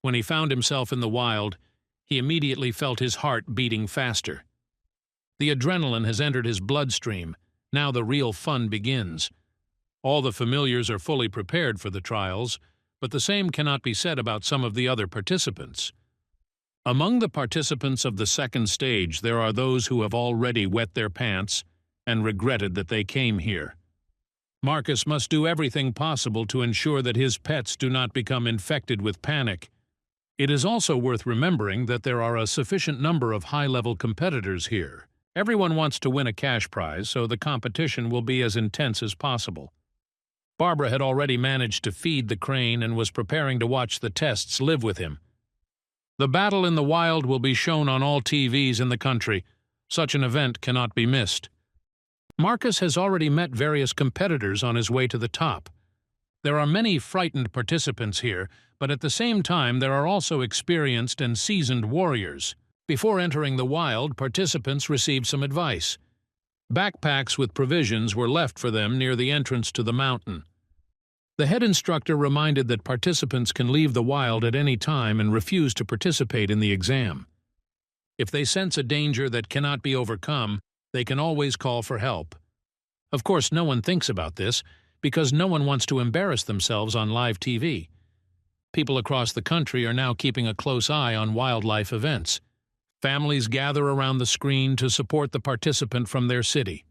When he found himself in the wild, he immediately felt his heart beating faster. The adrenaline has entered his bloodstream. Now the real fun begins. All the familiars are fully prepared for the trials, but the same cannot be said about some of the other participants. Among the participants of the second stage, there are those who have already wet their pants and regretted that they came here. Marcus must do everything possible to ensure that his pets do not become infected with panic. It is also worth remembering that there are a sufficient number of high-level competitors here. Everyone wants to win a cash prize, so the competition will be as intense as possible. Barbara had already managed to feed the crane and was preparing to watch the tests live with him. The battle in the wild will be shown on all TVs in the country. Such an event cannot be missed. Marcus has already met various competitors on his way to the top. There are many frightened participants here, but at the same time there are also experienced and seasoned warriors. Before entering the wild, participants received some advice. Backpacks with provisions were left for them near the entrance to the mountain. The head instructor reminded that participants can leave the wild at any time and refuse to participate in the exam. If they sense a danger that cannot be overcome, they can always call for help. Of course, no one thinks about this, because no one wants to embarrass themselves on live TV. People across the country are now keeping a close eye on wildlife events. Families gather around the screen to support the participant from their city.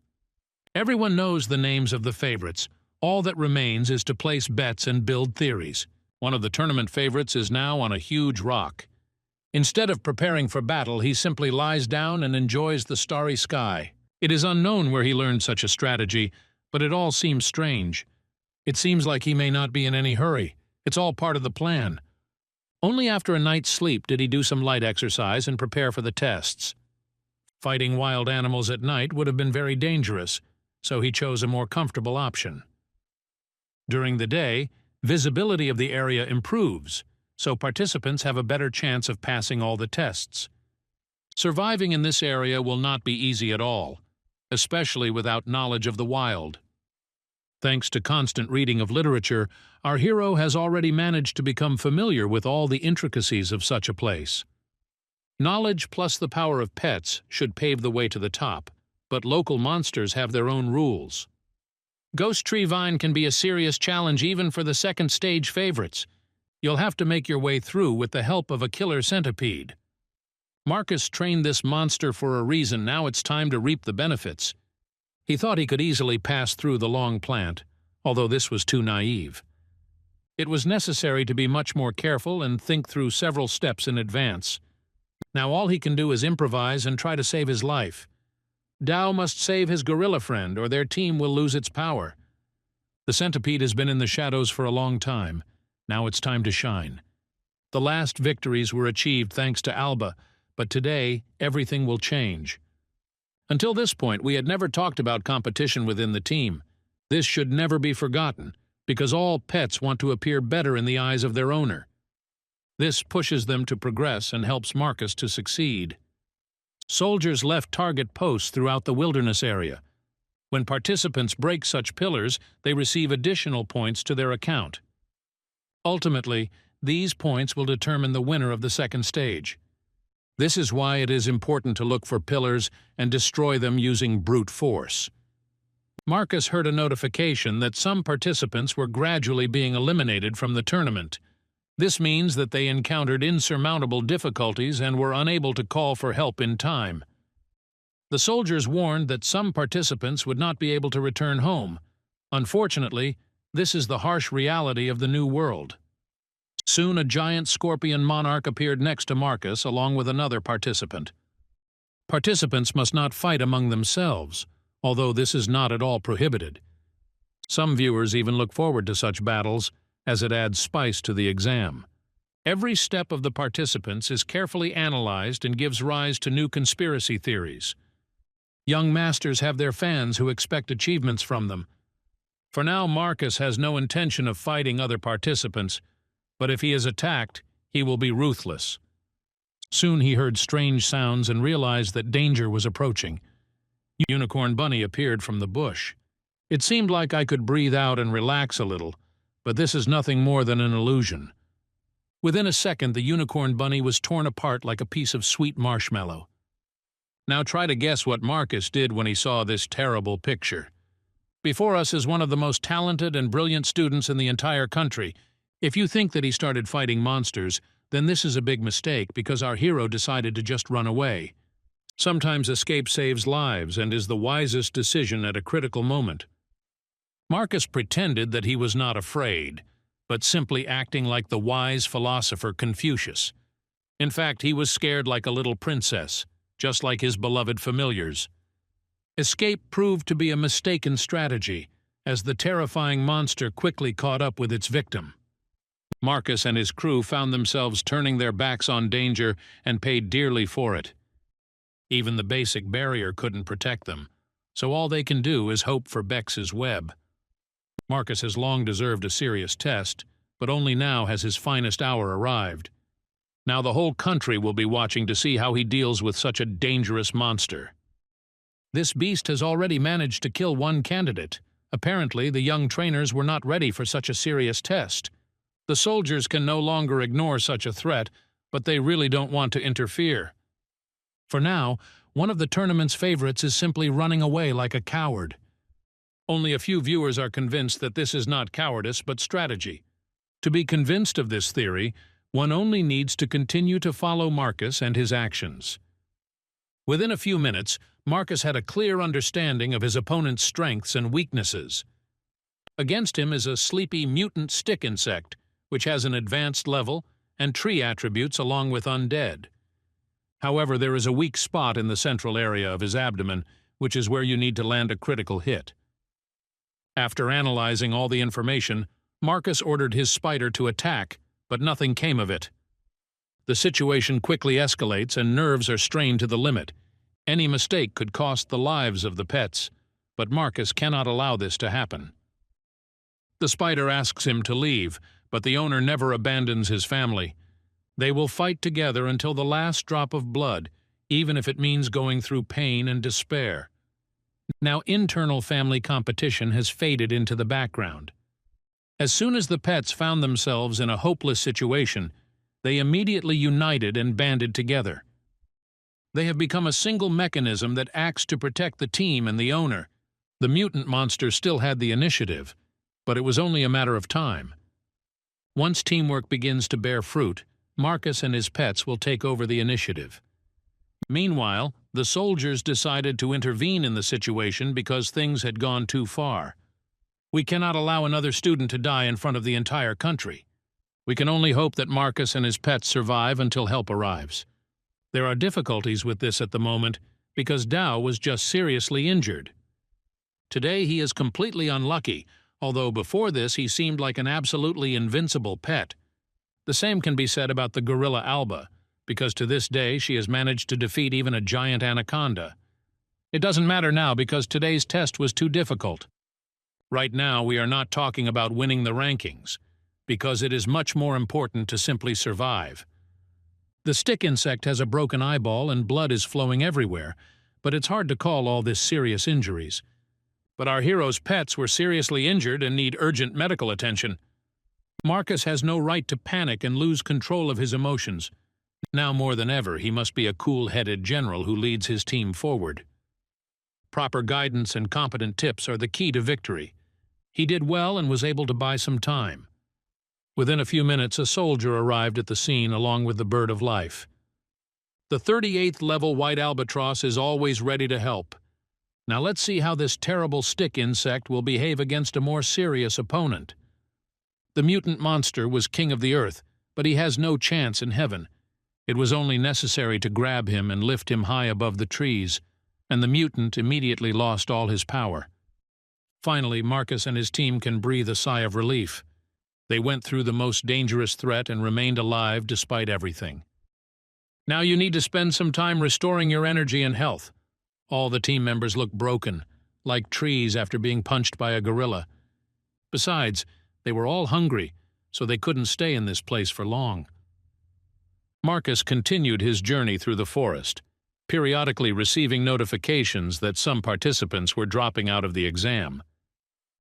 Everyone knows the names of the favorites. All that remains is to place bets and build theories. One of the tournament favorites is now on a huge rock. Instead of preparing for battle, he simply lies down and enjoys the starry sky. It is unknown where he learned such a strategy, but it all seems strange. It seems like he may not be in any hurry. It's all part of the plan. Only after a night's sleep did he do some light exercise and prepare for the tests. Fighting wild animals at night would have been very dangerous, so he chose a more comfortable option. During the day, visibility of the area improves, so participants have a better chance of passing all the tests. Surviving in this area will not be easy at all, especially without knowledge of the wild. Thanks to constant reading of literature, our hero has already managed to become familiar with all the intricacies of such a place. Knowledge plus the power of pets should pave the way to the top, but local monsters have their own rules. Ghost Tree Vine can be a serious challenge even for the second stage favorites. You'll have to make your way through with the help of a killer centipede. Marcus trained this monster for a reason. Now it's time to reap the benefits. He thought he could easily pass through the long plant, although this was too naive. It was necessary to be much more careful and think through several steps in advance. Now all he can do is improvise and try to save his life. Dao must save his gorilla friend, or their team will lose its power. The centipede has been in the shadows for a long time. Now it's time to shine. The last victories were achieved thanks to Alba, but today everything will change. Until this point, we had never talked about competition within the team. This should never be forgotten, because all pets want to appear better in the eyes of their owner. This pushes them to progress and helps Marcus to succeed. Soldiers left target posts throughout the wilderness area. When participants break such pillars, they receive additional points to their account. Ultimately, these points will determine the winner of the second stage. This is why it is important to look for pillars and destroy them using brute force. Marcus heard a notification that some participants were gradually being eliminated from the tournament. This means that they encountered insurmountable difficulties and were unable to call for help in time. The soldiers warned that some participants would not be able to return home. Unfortunately, this is the harsh reality of the new world. Soon a giant scorpion monarch appeared next to Marcus along with another participant. Participants must not fight among themselves, although this is not at all prohibited. Some viewers even look forward to such battles, as it adds spice to the exam. Every step of the participants is carefully analyzed and gives rise to new conspiracy theories. Young masters have their fans who expect achievements from them. For now, Marcus has no intention of fighting other participants, but if he is attacked, he will be ruthless. Soon he heard strange sounds and realized that danger was approaching. Unicorn Bunny appeared from the bush. It seemed like I could breathe out and relax a little, but this is nothing more than an illusion. Within a second, the Unicorn Bunny was torn apart like a piece of sweet marshmallow. Now try to guess what Marcus did when he saw this terrible picture. Before us is one of the most talented and brilliant students in the entire country. If you think that he started fighting monsters, then this is a big mistake because our hero decided to just run away. Sometimes escape saves lives and is the wisest decision at a critical moment. Marcus pretended that he was not afraid, but simply acting like the wise philosopher Confucius. In fact, he was scared like a little princess, just like his beloved familiars. Escape proved to be a mistaken strategy, as the terrifying monster quickly caught up with its victim. Marcus and his crew found themselves turning their backs on danger and paid dearly for it. Even the basic barrier couldn't protect them, so all they can do is hope for Bex's web. Marcus has long deserved a serious test, but only now has his finest hour arrived. Now the whole country will be watching to see how he deals with such a dangerous monster. This beast has already managed to kill one candidate. Apparently, the young trainers were not ready for such a serious test. The soldiers can no longer ignore such a threat, but they really don't want to interfere. For now, one of the tournament's favorites is simply running away like a coward. Only a few viewers are convinced that this is not cowardice but strategy. To be convinced of this theory, one only needs to continue to follow Marcus and his actions. Within a few minutes, Marcus had a clear understanding of his opponent's strengths and weaknesses. Against him is a sleepy mutant stick insect, which has an advanced level and tree attributes along with undead. However, there is a weak spot in the central area of his abdomen, which is where you need to land a critical hit. After analyzing all the information, Marcus ordered his spider to attack, but nothing came of it. The situation quickly escalates and nerves are strained to the limit. Any mistake could cost the lives of the pets, but Marcus cannot allow this to happen. The spider asks him to leave, but the owner never abandons his family. They will fight together until the last drop of blood, even if it means going through pain and despair. Now internal family competition has faded into the background. As soon as the pets found themselves in a hopeless situation, they immediately united and banded together. They have become a single mechanism that acts to protect the team and the owner. The mutant monster still had the initiative, but it was only a matter of time. Once teamwork begins to bear fruit, Marcus and his pets will take over the initiative. Meanwhile, the soldiers decided to intervene in the situation because things had gone too far. We cannot allow another student to die in front of the entire country. We can only hope that Marcus and his pets survive until help arrives. There are difficulties with this at the moment because Dao was just seriously injured. Today he is completely unlucky, although before this he seemed like an absolutely invincible pet. The same can be said about the gorilla Alba, because to this day she has managed to defeat even a giant anaconda. It doesn't matter now because today's test was too difficult. Right now we are not talking about winning the rankings, because it is much more important to simply survive. The stick insect has a broken eyeball and blood is flowing everywhere, but it's hard to call all this serious injuries. But our hero's pets were seriously injured and need urgent medical attention. Marcus has no right to panic and lose control of his emotions. Now more than ever, he must be a cool-headed general who leads his team forward. Proper guidance and competent tips are the key to victory. He did well and was able to buy some time. Within a few minutes, a soldier arrived at the scene along with the bird of life. The 38th level white albatross is always ready to help. Now let's see how this terrible stick insect will behave against a more serious opponent. The mutant monster was king of the earth, but he has no chance in heaven. It was only necessary to grab him and lift him high above the trees, and the mutant immediately lost all his power. Finally, Marcus and his team can breathe a sigh of relief. They went through the most dangerous threat and remained alive despite everything. Now you need to spend some time restoring your energy and health. All the team members look broken, like trees after being punched by a gorilla. Besides, they were all hungry, so they couldn't stay in this place for long. Marcus continued his journey through the forest, periodically receiving notifications that some participants were dropping out of the exam.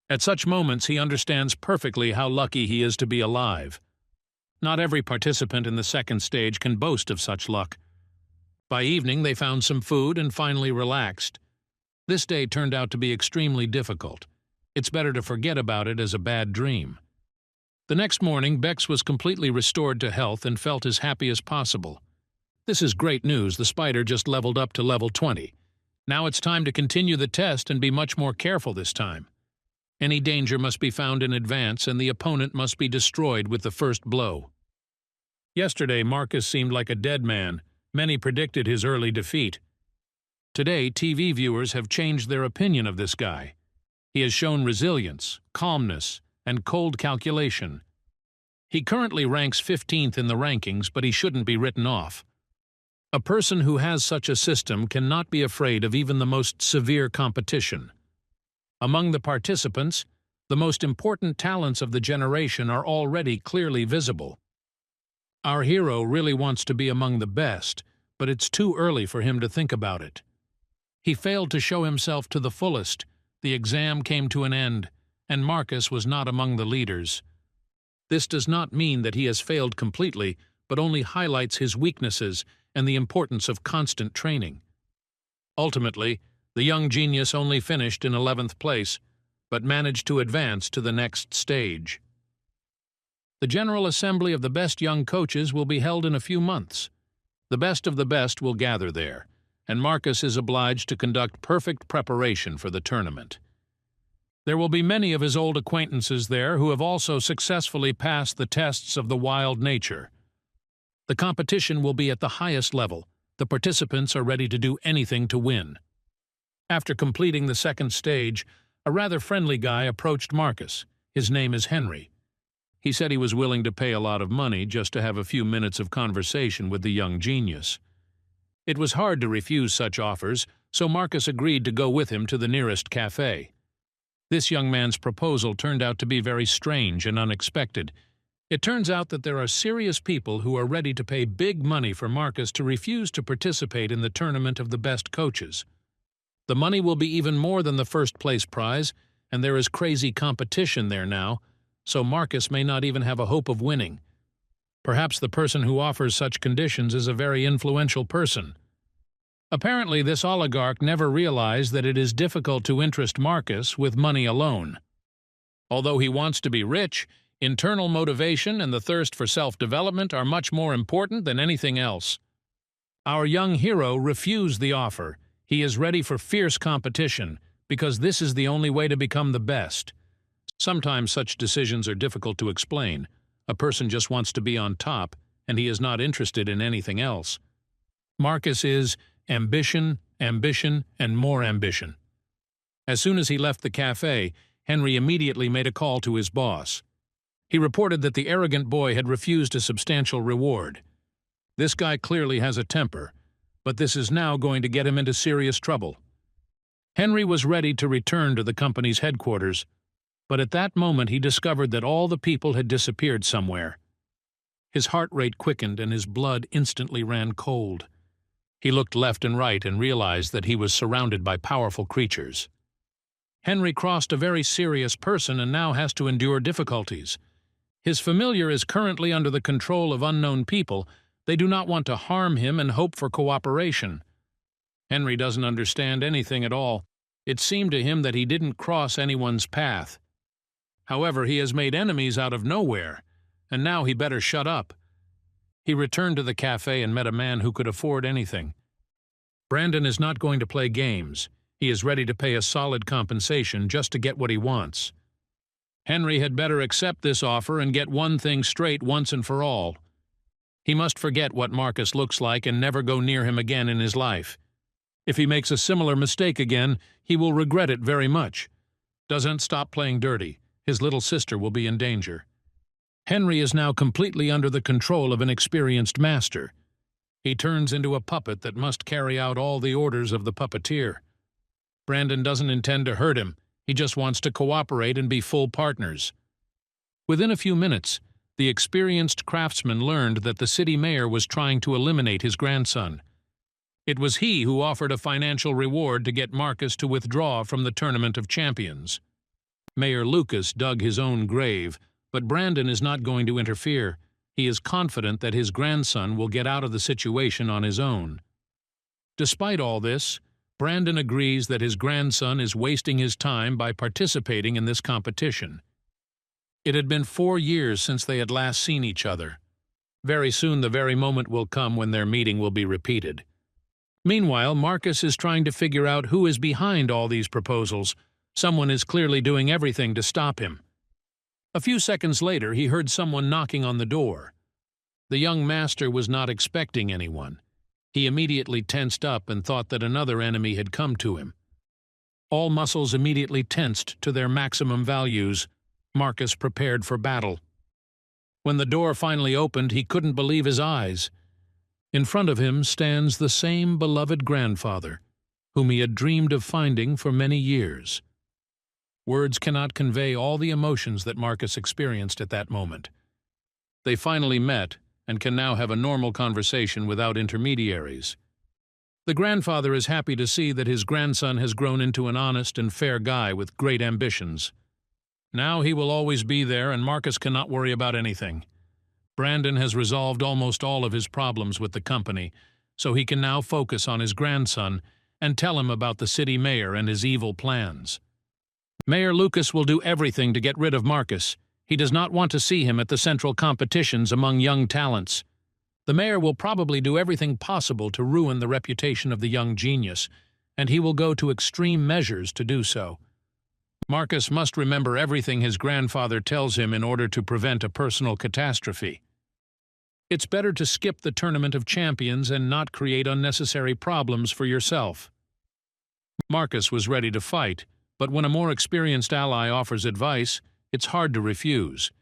At such moments, he understands perfectly how lucky he is to be alive. Not every participant in the second stage can boast of such luck. By evening, they found some food and finally relaxed. This day turned out to be extremely difficult. It's better to forget about it as a bad dream. The next morning, Bex was completely restored to health and felt as happy as possible. This is great news. The spider just leveled up to level 20. Now it's time to continue the test and be much more careful this time. Any danger must be found in advance, and the opponent must be destroyed with the first blow. Yesterday, Marcus seemed like a dead man. Many predicted his early defeat. Today, TV viewers have changed their opinion of this guy. He has shown resilience, calmness, and cold calculation. He currently ranks 15th in the rankings, but he shouldn't be written off. A person who has such a system cannot be afraid of even the most severe competition. Among the participants, the most important talents of the generation are already clearly visible. Our hero really wants to be among the best, but it's too early for him to think about it. He failed to show himself to the fullest, the exam came to an end, and Marcus was not among the leaders. This does not mean that he has failed completely, but only highlights his weaknesses and the importance of constant training. Ultimately, the young genius only finished in 11th place, but managed to advance to the next stage. The General Assembly of the best young coaches will be held in a few months. The best of the best will gather there, and Marcus is obliged to conduct perfect preparation for the tournament. There will be many of his old acquaintances there who have also successfully passed the tests of the wild nature. The competition will be at the highest level. The participants are ready to do anything to win. After completing the second stage, a rather friendly guy approached Marcus. His name is Henry. He said he was willing to pay a lot of money just to have a few minutes of conversation with the young genius. It was hard to refuse such offers, so Marcus agreed to go with him to the nearest cafe. This young man's proposal turned out to be very strange and unexpected. It turns out that there are serious people who are ready to pay big money for Marcus to refuse to participate in the tournament of the best coaches. The money will be even more than the first-place prize, and there is crazy competition there now, so Marcus may not even have a hope of winning. Perhaps the person who offers such conditions is a very influential person. Apparently, this oligarch never realized that it is difficult to interest Marcus with money alone. Although he wants to be rich, internal motivation and the thirst for self-development are much more important than anything else. Our young hero refused the offer. He is ready for fierce competition, because this is the only way to become the best. Sometimes such decisions are difficult to explain. A person just wants to be on top, and he is not interested in anything else. Marcus is ambition, ambition, and more ambition. As soon as he left the cafe, Henry immediately made a call to his boss. He reported that the arrogant boy had refused a substantial reward. This guy clearly has a temper, but this is now going to get him into serious trouble. Henry was ready to return to the company's headquarters, but at that moment he discovered that all the people had disappeared somewhere. His heart rate quickened and his blood instantly ran cold. He looked left and right and realized that he was surrounded by powerful creatures. Henry crossed a very serious person and now has to endure difficulties. His familiar is currently under the control of unknown people. They do not want to harm him and hope for cooperation. Henry doesn't understand anything at all. It seemed to him that he didn't cross anyone's path. However, he has made enemies out of nowhere, and now he better shut up. He returned to the cafe and met a man who could afford anything. Brandon is not going to play games. He is ready to pay a solid compensation just to get what he wants. Henry had better accept this offer and get one thing straight once and for all. He must forget what Marcus looks like and never go near him again in his life. If he makes a similar mistake again, he will regret it very much. Doesn't stop playing dirty. His little sister will be in danger. Henry is now completely under the control of an experienced master. He turns into a puppet that must carry out all the orders of the puppeteer. Brandon doesn't intend to hurt him. He just wants to cooperate and be full partners. Within a few minutes, the experienced craftsman learned that the city mayor was trying to eliminate his grandson. It was he who offered a financial reward to get Marcus to withdraw from the Tournament of Champions. Mayor Lucas dug his own grave, but Brandon is not going to interfere. He is confident that his grandson will get out of the situation on his own. Despite all this, Brandon agrees that his grandson is wasting his time by participating in this competition. It had been 4 years since they had last seen each other. Very soon the very moment will come when their meeting will be repeated. Meanwhile, Marcus is trying to figure out who is behind all these proposals. Someone is clearly doing everything to stop him. A few seconds later, he heard someone knocking on the door. The young master was not expecting anyone. He immediately tensed up and thought that another enemy had come to him. All muscles immediately tensed to their maximum values. Marcus prepared for battle. When the door finally opened, he couldn't believe his eyes. In front of him stands the same beloved grandfather, whom he had dreamed of finding for many years. Words cannot convey all the emotions that Marcus experienced at that moment. They finally met and can now have a normal conversation without intermediaries. The grandfather is happy to see that his grandson has grown into an honest and fair guy with great ambitions. Now he will always be there, and Marcus cannot worry about anything. Brandon has resolved almost all of his problems with the company, so he can now focus on his grandson and tell him about the city mayor and his evil plans. Mayor Lucas will do everything to get rid of Marcus. He does not want to see him at the central competitions among young talents. The mayor will probably do everything possible to ruin the reputation of the young genius, and he will go to extreme measures to do so. Marcus must remember everything his grandfather tells him in order to prevent a personal catastrophe. It's better to skip the Tournament of Champions and not create unnecessary problems for yourself. Marcus was ready to fight, but when a more experienced ally offers advice, it's hard to refuse.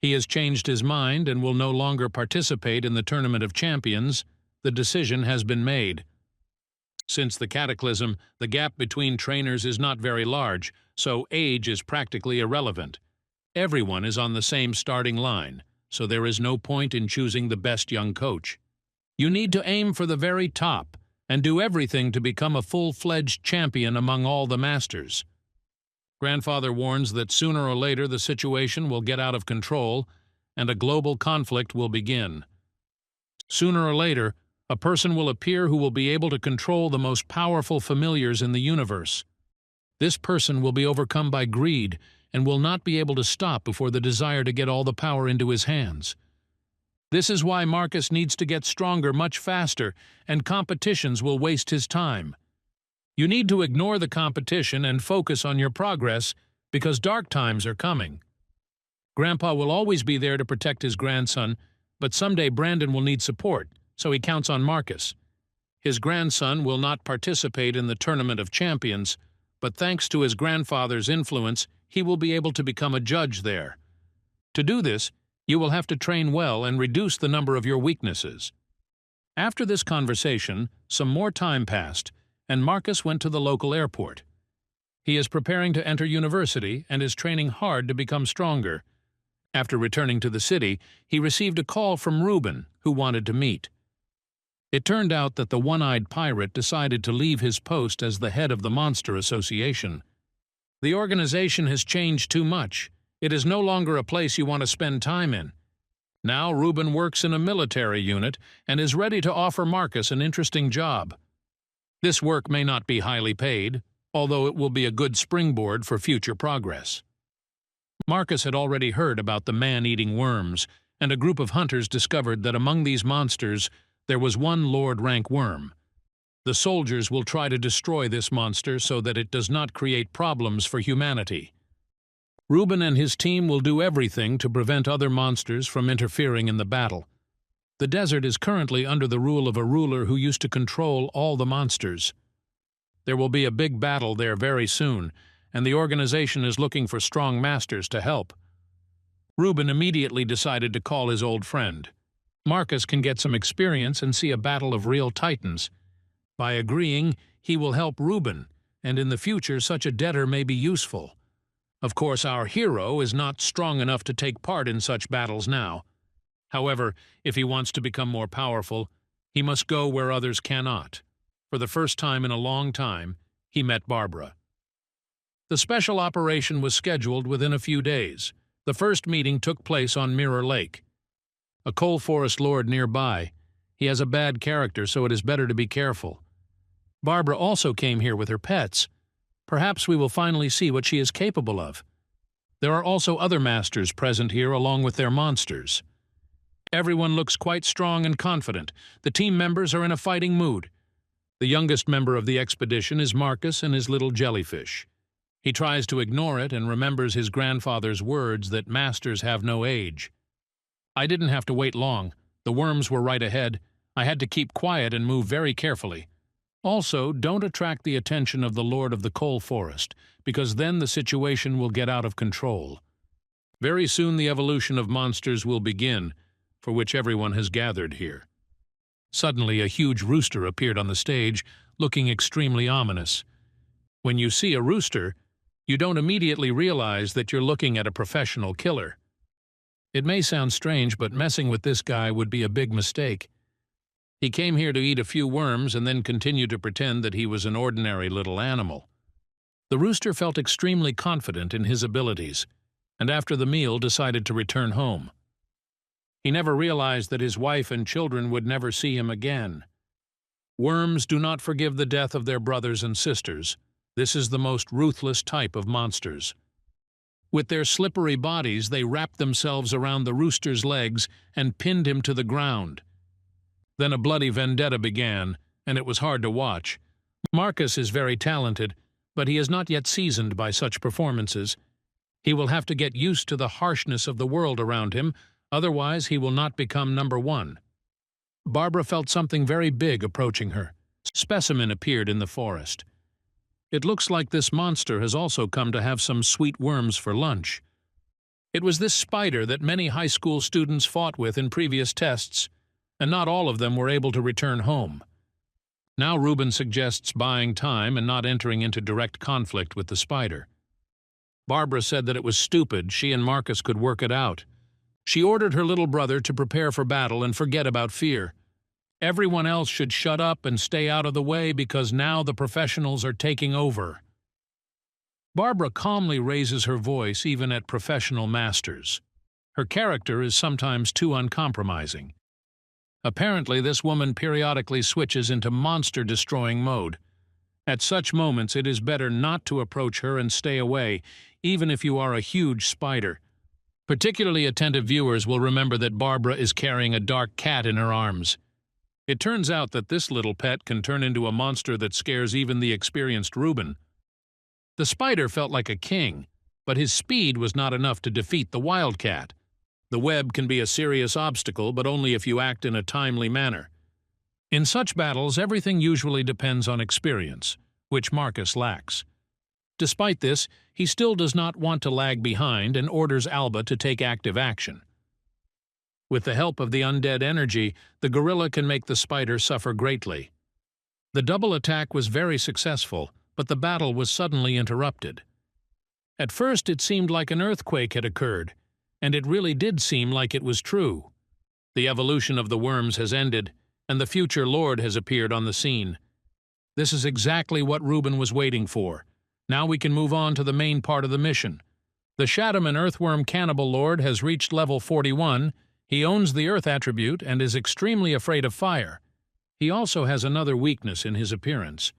He has changed his mind and will no longer participate in the Tournament of Champions. The decision has been made. Since the cataclysm, the gap between trainers is not very large, so age is practically irrelevant. Everyone is on the same starting line, so there is no point in choosing the best young coach. You need to aim for the very top and do everything to become a full-fledged champion among all the masters. Grandfather warns that sooner or later the situation will get out of control and a global conflict will begin. Sooner or later, a person will appear who will be able to control the most powerful familiars in the universe. This person will be overcome by greed and will not be able to stop before the desire to get all the power into his hands. This is why Marcus needs to get stronger much faster, and competitions will waste his time. You need to ignore the competition and focus on your progress, because dark times are coming. Grandpa will always be there to protect his grandson, but someday Brandon will need support, so he counts on Marcus. His grandson will not participate in the Tournament of Champions, but thanks to his grandfather's influence, he will be able to become a judge there. To do this, you will have to train well and reduce the number of your weaknesses. After this conversation, some more time passed, and Marcus went to the local airport. He is preparing to enter university and is training hard to become stronger. After returning to the city, he received a call from Reuben, who wanted to meet. It turned out that the one-eyed pirate decided to leave his post as the head of the Monster Association. The organization has changed too much. It is no longer a place you want to spend time in. Now Reuben works in a military unit and is ready to offer Marcus an interesting job. This work may not be highly paid, although it will be a good springboard for future progress. Marcus had already heard about the man-eating worms, and a group of hunters discovered that among these monsters there was one Lord-rank worm. The soldiers will try to destroy this monster so that it does not create problems for humanity. Reuben and his team will do everything to prevent other monsters from interfering in the battle. The desert is currently under the rule of a ruler who used to control all the monsters. There will be a big battle there very soon, and the organization is looking for strong masters to help. Reuben immediately decided to call his old friend. Marcus can get some experience and see a battle of real titans. By agreeing, he will help Reuben, and in the future such a debtor may be useful. Of course, our hero is not strong enough to take part in such battles now. However, if he wants to become more powerful, he must go where others cannot. For the first time in a long time, he met Barbara. The special operation was scheduled within a few days. The first meeting took place on Mirror Lake. A coal forest lord nearby. He has a bad character, so it is better to be careful. Barbara also came here with her pets. Perhaps we will finally see what she is capable of. There are also other masters present here along with their monsters. Everyone looks quite strong and confident. The team members are in a fighting mood. The youngest member of the expedition is Marcus and his little jellyfish. He tries to ignore it and remembers his grandfather's words that masters have no age. I didn't have to wait long. The worms were right ahead. I had to keep quiet and move very carefully. Also, don't attract the attention of the Lord of the Coal Forest, because then the situation will get out of control. Very soon the evolution of monsters will begin, for which everyone has gathered here. Suddenly a huge rooster appeared on the stage, looking extremely ominous. When you see a rooster, you don't immediately realize that you're looking at a professional killer. It may sound strange, but messing with this guy would be a big mistake. He came here to eat a few worms and then continued to pretend that he was an ordinary little animal. The rooster felt extremely confident in his abilities, and after the meal decided to return home. He never realized that his wife and children would never see him again. Worms do not forgive the death of their brothers and sisters. This is the most ruthless type of monsters. With their slippery bodies, they wrapped themselves around the rooster's legs and pinned him to the ground. Then a bloody vendetta began, and it was hard to watch. Marcus is very talented, but he is not yet seasoned by such performances. He will have to get used to the harshness of the world around him, otherwise he will not become number one. Barbara felt something very big approaching her. Specimen appeared in the forest. It looks like this monster has also come to have some sweet worms for lunch. It was this spider that many high school students fought with in previous tests, and not all of them were able to return home. Now Reuben suggests buying time and not entering into direct conflict with the spider. Barbara said that it was stupid. She and Marcus could work it out. She ordered her little brother to prepare for battle and forget about fear. Everyone else should shut up and stay out of the way because now the professionals are taking over. Barbara calmly raises her voice even at professional masters. Her character is sometimes too uncompromising. Apparently, this woman periodically switches into monster-destroying mode. At such moments, it is better not to approach her and stay away, even if you are a huge spider. Particularly attentive viewers will remember that Barbara is carrying a dark cat in her arms. It turns out that this little pet can turn into a monster that scares even the experienced Reuben. The spider felt like a king, but his speed was not enough to defeat the wildcat. The web can be a serious obstacle, but only if you act in a timely manner. In such battles, everything usually depends on experience, which Marcus lacks. Despite this, he still does not want to lag behind and orders Alba to take active action. With the help of the undead energy, the gorilla can make the spider suffer greatly. The double attack was very successful, but the battle was suddenly interrupted. At first it seemed like an earthquake had occurred, and it really did seem like it was true. The evolution of the worms has ended, and the future lord has appeared on the scene. This is exactly what Reuben was waiting for. Now we can move on to the main part of the mission. The Shadowman Earthworm Cannibal Lord has reached level 41. He owns the Earth attribute and is extremely afraid of fire. He also has another weakness in his appearance.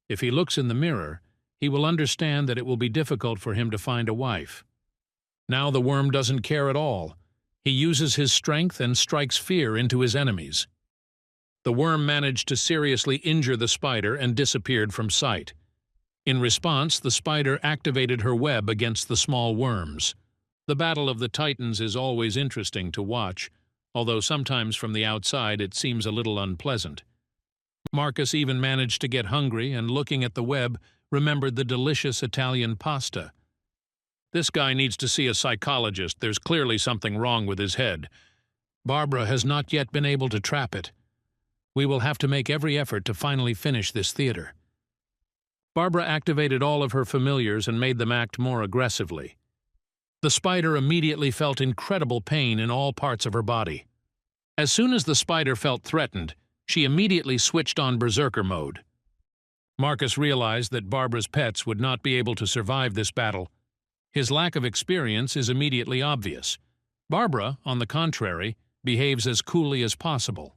If he looks in the mirror, he will understand that it will be difficult for him to find a wife. Now the worm doesn't care at all. He uses his strength and strikes fear into his enemies. The worm managed to seriously injure the spider and disappeared from sight. In response, the spider activated her web against the small worms. The Battle of the Titans is always interesting to watch, although sometimes from the outside it seems a little unpleasant. Marcus even managed to get hungry and, looking at the web, remembered the delicious Italian pasta. This guy needs to see a psychologist. There's clearly something wrong with his head. Barbara has not yet been able to trap it. We will have to make every effort to finally finish this theater. Barbara activated all of her familiars and made them act more aggressively. The spider immediately felt incredible pain in all parts of her body. As soon as the spider felt threatened, she immediately switched on berserker mode. Marcus realized that Barbara's pets would not be able to survive this battle. His lack of experience is immediately obvious. Barbara, on the contrary, behaves as coolly as possible.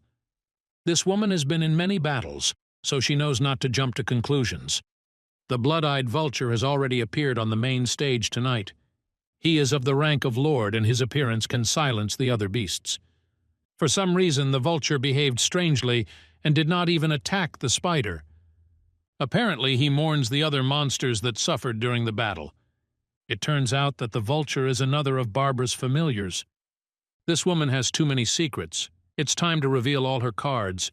This woman has been in many battles, so she knows not to jump to conclusions. The blood-eyed vulture has already appeared on the main stage tonight. He is of the rank of lord, and his appearance can silence the other beasts. For some reason, the vulture behaved strangely and did not even attack the spider. Apparently, he mourns the other monsters that suffered during the battle. It turns out that the vulture is another of Barbara's familiars. This woman has too many secrets. It's time to reveal all her cards,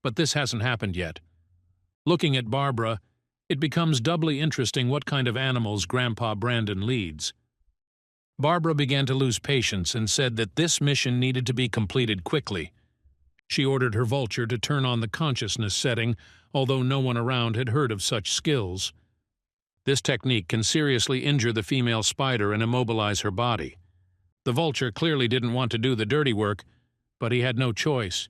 but this hasn't happened yet. Looking at Barbara, it becomes doubly interesting what kind of animals Grandpa Brandon leads. Barbara began to lose patience and said that this mission needed to be completed quickly. She ordered her vulture to turn on the consciousness setting, although no one around had heard of such skills. This technique can seriously injure the female spider and immobilize her body. The vulture clearly didn't want to do the dirty work, but he had no choice.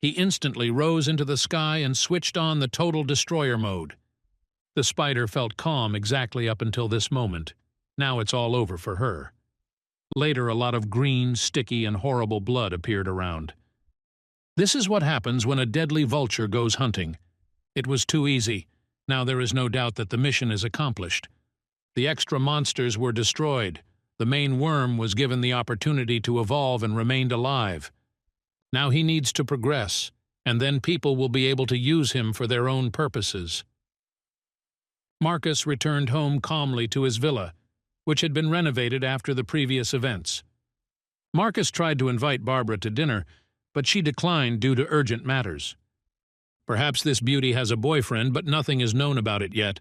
He instantly rose into the sky and switched on the total destroyer mode. The spider felt calm exactly up until this moment. Now it's all over for her. Later, a lot of green, sticky, and horrible blood appeared around. This is what happens when a deadly vulture goes hunting. It was too easy. Now there is no doubt that the mission is accomplished. The extra monsters were destroyed. The main worm was given the opportunity to evolve and remained alive. Now he needs to progress, and then people will be able to use him for their own purposes. Marcus returned home calmly to his villa, which had been renovated after the previous events. Marcus tried to invite Barbara to dinner, but she declined due to urgent matters. Perhaps this beauty has a boyfriend, but nothing is known about it yet.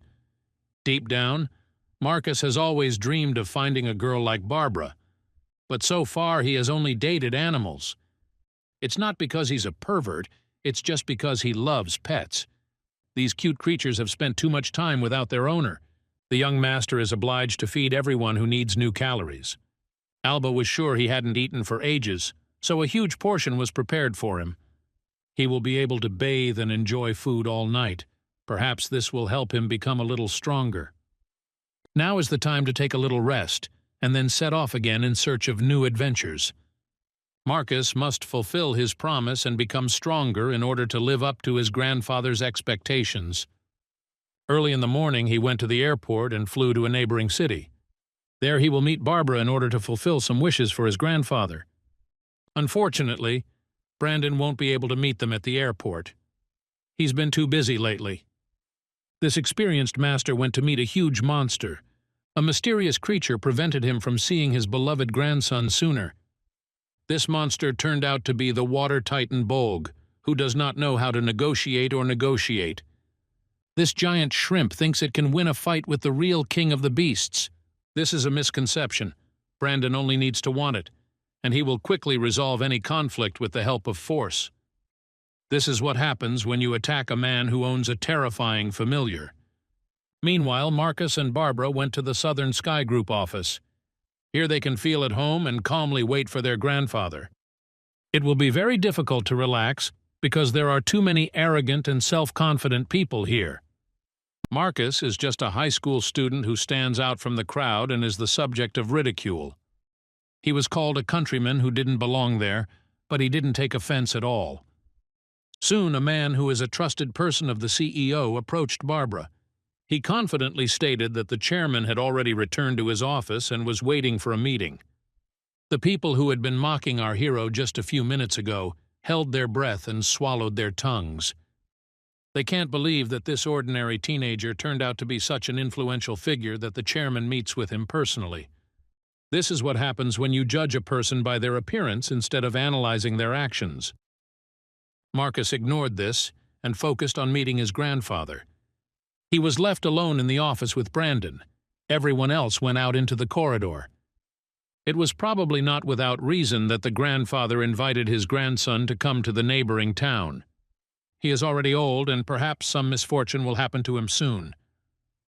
Deep down, Marcus has always dreamed of finding a girl like Barbara, but so far he has only dated animals. It's not because he's a pervert, it's just because he loves pets. These cute creatures have spent too much time without their owner. The young master is obliged to feed everyone who needs new calories. Alba was sure he hadn't eaten for ages, so a huge portion was prepared for him. He will be able to bathe and enjoy food all night. Perhaps this will help him become a little stronger. Now is the time to take a little rest, and then set off again in search of new adventures. Marcus must fulfill his promise and become stronger in order to live up to his grandfather's expectations. Early in the morning, he went to the airport and flew to a neighboring city. There he will meet Barbara in order to fulfill some wishes for his grandfather. Unfortunately, Brandon won't be able to meet them at the airport. He's been too busy lately. This experienced master went to meet a huge monster. A mysterious creature prevented him from seeing his beloved grandson sooner. This monster turned out to be the water titan Bolg, who does not know how to negotiate or negotiate. This giant shrimp thinks it can win a fight with the real king of the beasts. This is a misconception. Brandon only needs to want it, and he will quickly resolve any conflict with the help of force. This is what happens when you attack a man who owns a terrifying familiar. Meanwhile, Marcus and Barbara went to the Southern Sky Group office. Here they can feel at home and calmly wait for their grandfather. It will be very difficult to relax because there are too many arrogant and self-confident people here. Marcus is just a high school student who stands out from the crowd and is the subject of ridicule. He was called a countryman who didn't belong there, but he didn't take offense at all. Soon a man who is a trusted person of the CEO approached Barbara. He confidently stated that the chairman had already returned to his office and was waiting for a meeting. The people who had been mocking our hero just a few minutes ago held their breath and swallowed their tongues. They can't believe that this ordinary teenager turned out to be such an influential figure that the chairman meets with him personally. This is what happens when you judge a person by their appearance instead of analyzing their actions. Marcus ignored this and focused on meeting his grandfather. He was left alone in the office with Brandon. Everyone else went out into the corridor. It was probably not without reason that the grandfather invited his grandson to come to the neighboring town. He is already old, and perhaps some misfortune will happen to him soon.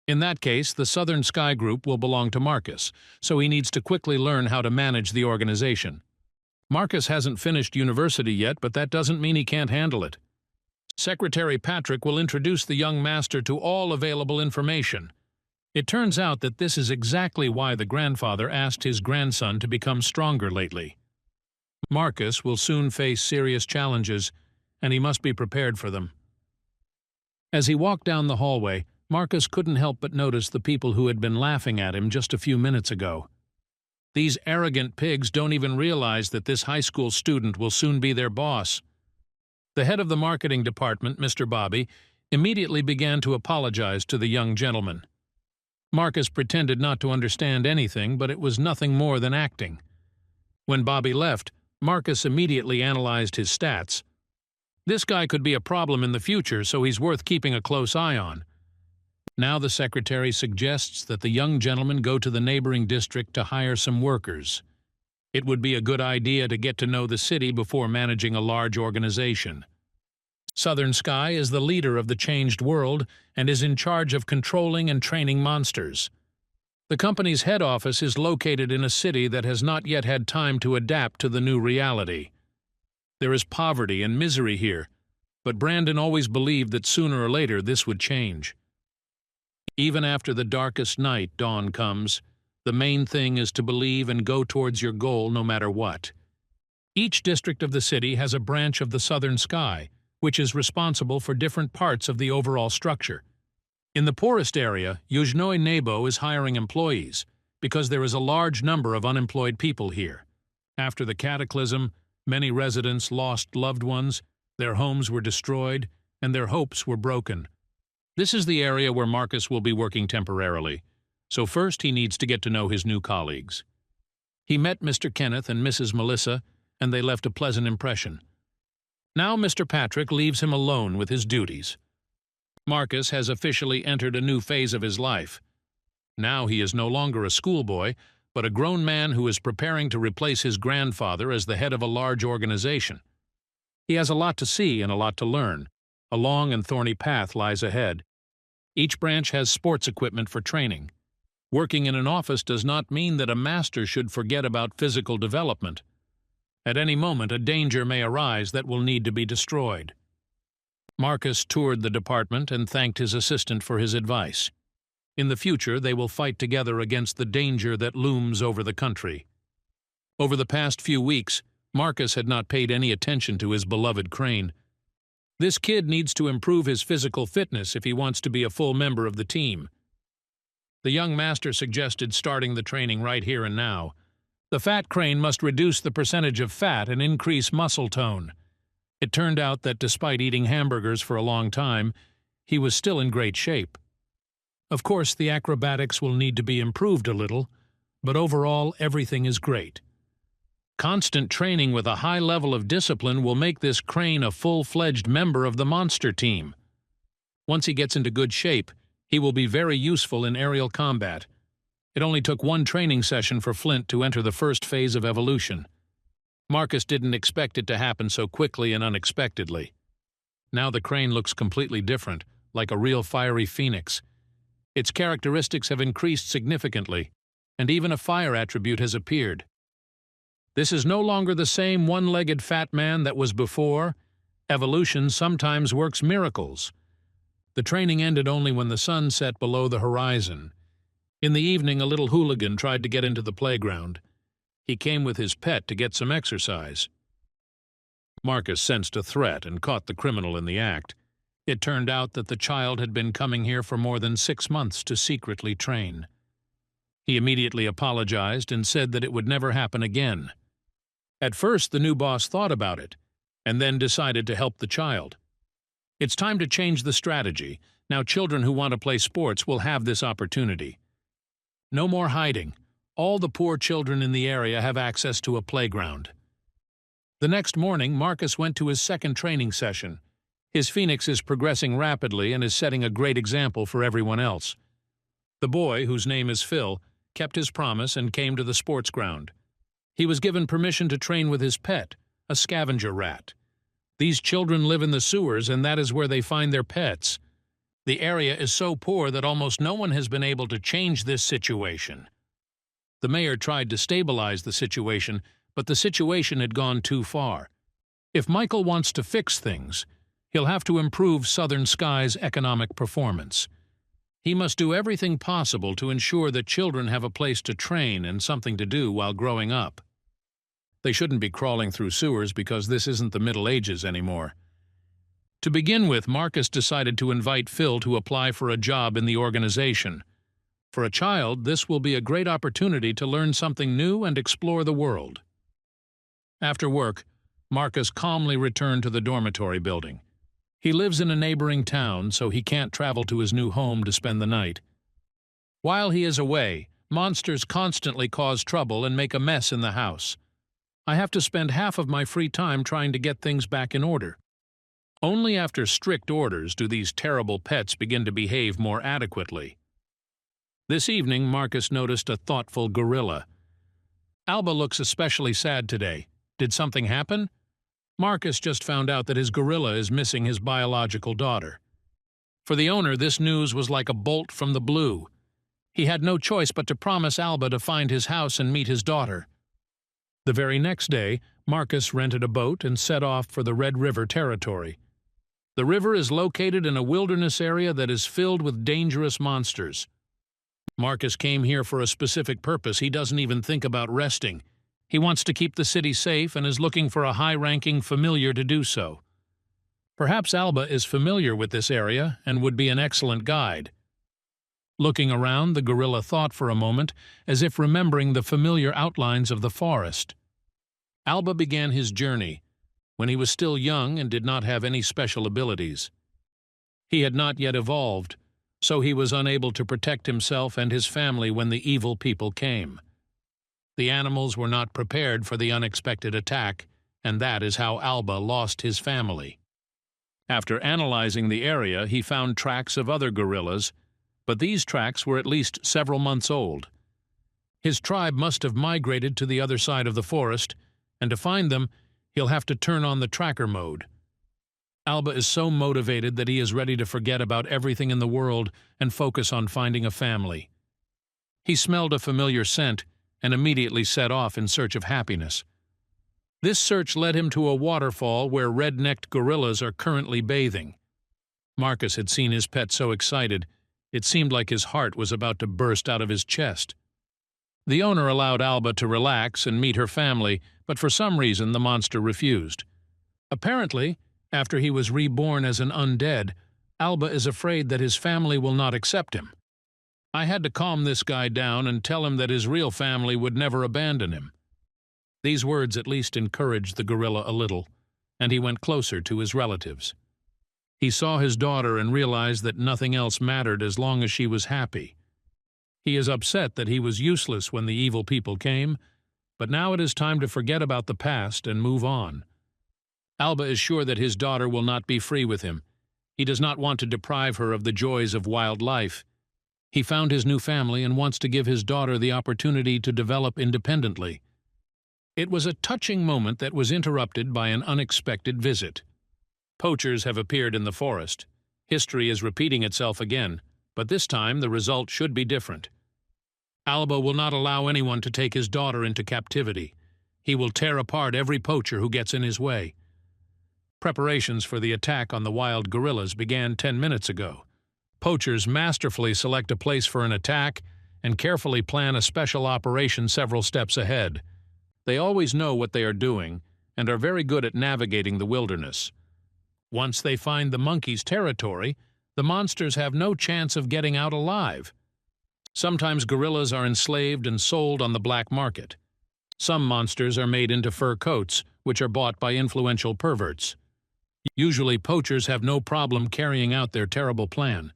In that case, the Southern Sky Group will belong to Marcus, so he needs to quickly learn how to manage the organization. Marcus hasn't finished university yet, but that doesn't mean he can't handle it. Secretary Patrick will introduce the young master to all available information. It turns out that this is exactly why the grandfather asked his grandson to become stronger lately. Marcus will soon face serious challenges, and he must be prepared for them. As he walked down the hallway, Marcus couldn't help but notice the people who had been laughing at him just a few minutes ago. These arrogant pigs don't even realize that this high school student will soon be their boss. The head of the marketing department, Mr. Bobby, immediately began to apologize to the young gentleman. Marcus pretended not to understand anything, but it was nothing more than acting. When Bobby left, Marcus immediately analyzed his stats. This guy could be a problem in the future, so he's worth keeping a close eye on. Now the secretary suggests that the young gentleman go to the neighboring district to hire some workers. It would be a good idea to get to know the city before managing a large organization. Southern Sky is the leader of the changed world and is in charge of controlling and training monsters. The company's head office is located in a city that has not yet had time to adapt to the new reality. There is poverty and misery here, but Brandon always believed that sooner or later this would change. Even after the darkest night, dawn comes. The main thing is to believe and go towards your goal no matter what. Each district of the city has a branch of the Southern Sky, which is responsible for different parts of the overall structure. In the poorest area, Yuzhnoi Nebo is hiring employees, because there is a large number of unemployed people here. After the cataclysm, many residents lost loved ones, their homes were destroyed, and their hopes were broken. This is the area where Marcus will be working temporarily, so first he needs to get to know his new colleagues. He met Mr. Kenneth and Mrs. Melissa, and they left a pleasant impression. Now Mr. Patrick leaves him alone with his duties. Marcus has officially entered a new phase of his life. Now he is no longer a schoolboy, but a grown man who is preparing to replace his grandfather as the head of a large organization. He has a lot to see and a lot to learn. A long and thorny path lies ahead. Each branch has sports equipment for training. Working in an office does not mean that a master should forget about physical development. At any moment, a danger may arise that will need to be destroyed. Marcus toured the department and thanked his assistant for his advice. In the future, they will fight together against the danger that looms over the country. Over the past few weeks, Marcus had not paid any attention to his beloved Crane. This kid needs to improve his physical fitness if he wants to be a full member of the team. The young master suggested starting the training right here and now. The fat crane must reduce the percentage of fat and increase muscle tone. It turned out that despite eating hamburgers for a long time, he was still in great shape. Of course, the acrobatics will need to be improved a little, but overall everything is great. Constant training with a high level of discipline will make this crane a full-fledged member of the monster team. Once he gets into good shape, he will be very useful in aerial combat. It only took one training session for Flint to enter the first phase of evolution. Marcus didn't expect it to happen so quickly and unexpectedly. Now the crane looks completely different, like a real fiery phoenix. Its characteristics have increased significantly, and even a fire attribute has appeared. This is no longer the same one-legged fat man that was before. Evolution sometimes works miracles. The training ended only when the sun set below the horizon. In the evening, a little hooligan tried to get into the playground. He came with his pet to get some exercise. Marcus sensed a threat and caught the criminal in the act. It turned out that the child had been coming here for more than 6 months to secretly train. He immediately apologized and said that it would never happen again. At first, the new boss thought about it, and then decided to help the child. It's time to change the strategy. Now children who want to play sports will have this opportunity. No more hiding. All the poor children in the area have access to a playground. The next morning, Marcus went to his second training session. His phoenix is progressing rapidly and is setting a great example for everyone else. The boy, whose name is Phil, kept his promise and came to the sports ground. He was given permission to train with his pet, a scavenger rat. These children live in the sewers, and that is where they find their pets. The area is so poor that almost no one has been able to change this situation. The mayor tried to stabilize the situation, but the situation had gone too far. If Michael wants to fix things, he'll have to improve Southern Sky's economic performance. He must do everything possible to ensure that children have a place to train and something to do while growing up. They shouldn't be crawling through sewers because this isn't the Middle Ages anymore. To begin with, Marcus decided to invite Phil to apply for a job in the organization. For a child, this will be a great opportunity to learn something new and explore the world. After work, Marcus calmly returned to the dormitory building. He lives in a neighboring town, so he can't travel to his new home to spend the night. While he is away, monsters constantly cause trouble and make a mess in the house. I have to spend half of my free time trying to get things back in order. Only after strict orders do these terrible pets begin to behave more adequately. This evening, Marcus noticed a thoughtful gorilla. Alba looks especially sad today. Did something happen? Marcus just found out that his gorilla is missing his biological daughter. For the owner, this news was like a bolt from the blue. He had no choice but to promise Alba to find his house and meet his daughter. The very next day, Marcus rented a boat and set off for the Red River territory. The river is located in a wilderness area that is filled with dangerous monsters. Marcus came here for a specific purpose. He doesn't even think about resting. He wants to keep the city safe and is looking for a high-ranking familiar to do so. Perhaps Alba is familiar with this area and would be an excellent guide. Looking around, the gorilla thought for a moment, as if remembering the familiar outlines of the forest. Alba began his journey when he was still young and did not have any special abilities. He had not yet evolved, so he was unable to protect himself and his family when the evil people came. The animals were not prepared for the unexpected attack, and that is how Alba lost his family. After analyzing the area, he found tracks of other gorillas, but these tracks were at least several months old. His tribe must have migrated to the other side of the forest, and to find them, he'll have to turn on the tracker mode. Alba is so motivated that he is ready to forget about everything in the world and focus on finding a family. He smelled a familiar scent and immediately set off in search of happiness. This search led him to a waterfall where red-necked gorillas are currently bathing. Marcus had seen his pet so excited, it seemed like his heart was about to burst out of his chest. The owner allowed Alba to relax and meet her family, but for some reason the monster refused. Apparently, after he was reborn as an undead, Alba is afraid that his family will not accept him. I had to calm this guy down and tell him that his real family would never abandon him." These words at least encouraged the gorilla a little, and he went closer to his relatives. He saw his daughter and realized that nothing else mattered as long as she was happy. He is upset that he was useless when the evil people came, but now it is time to forget about the past and move on. Alba is sure that his daughter will not be free with him. He does not want to deprive her of the joys of wild life. He found his new family and wants to give his daughter the opportunity to develop independently. It was a touching moment that was interrupted by an unexpected visit. Poachers have appeared in the forest. History is repeating itself again, but this time the result should be different. Alba will not allow anyone to take his daughter into captivity. He will tear apart every poacher who gets in his way. Preparations for the attack on the wild gorillas began 10 minutes ago. Poachers masterfully select a place for an attack and carefully plan a special operation several steps ahead. They always know what they are doing and are very good at navigating the wilderness. Once they find the monkeys' territory, the monsters have no chance of getting out alive. Sometimes gorillas are enslaved and sold on the black market. Some monsters are made into fur coats, which are bought by influential perverts. Usually poachers have no problem carrying out their terrible plan.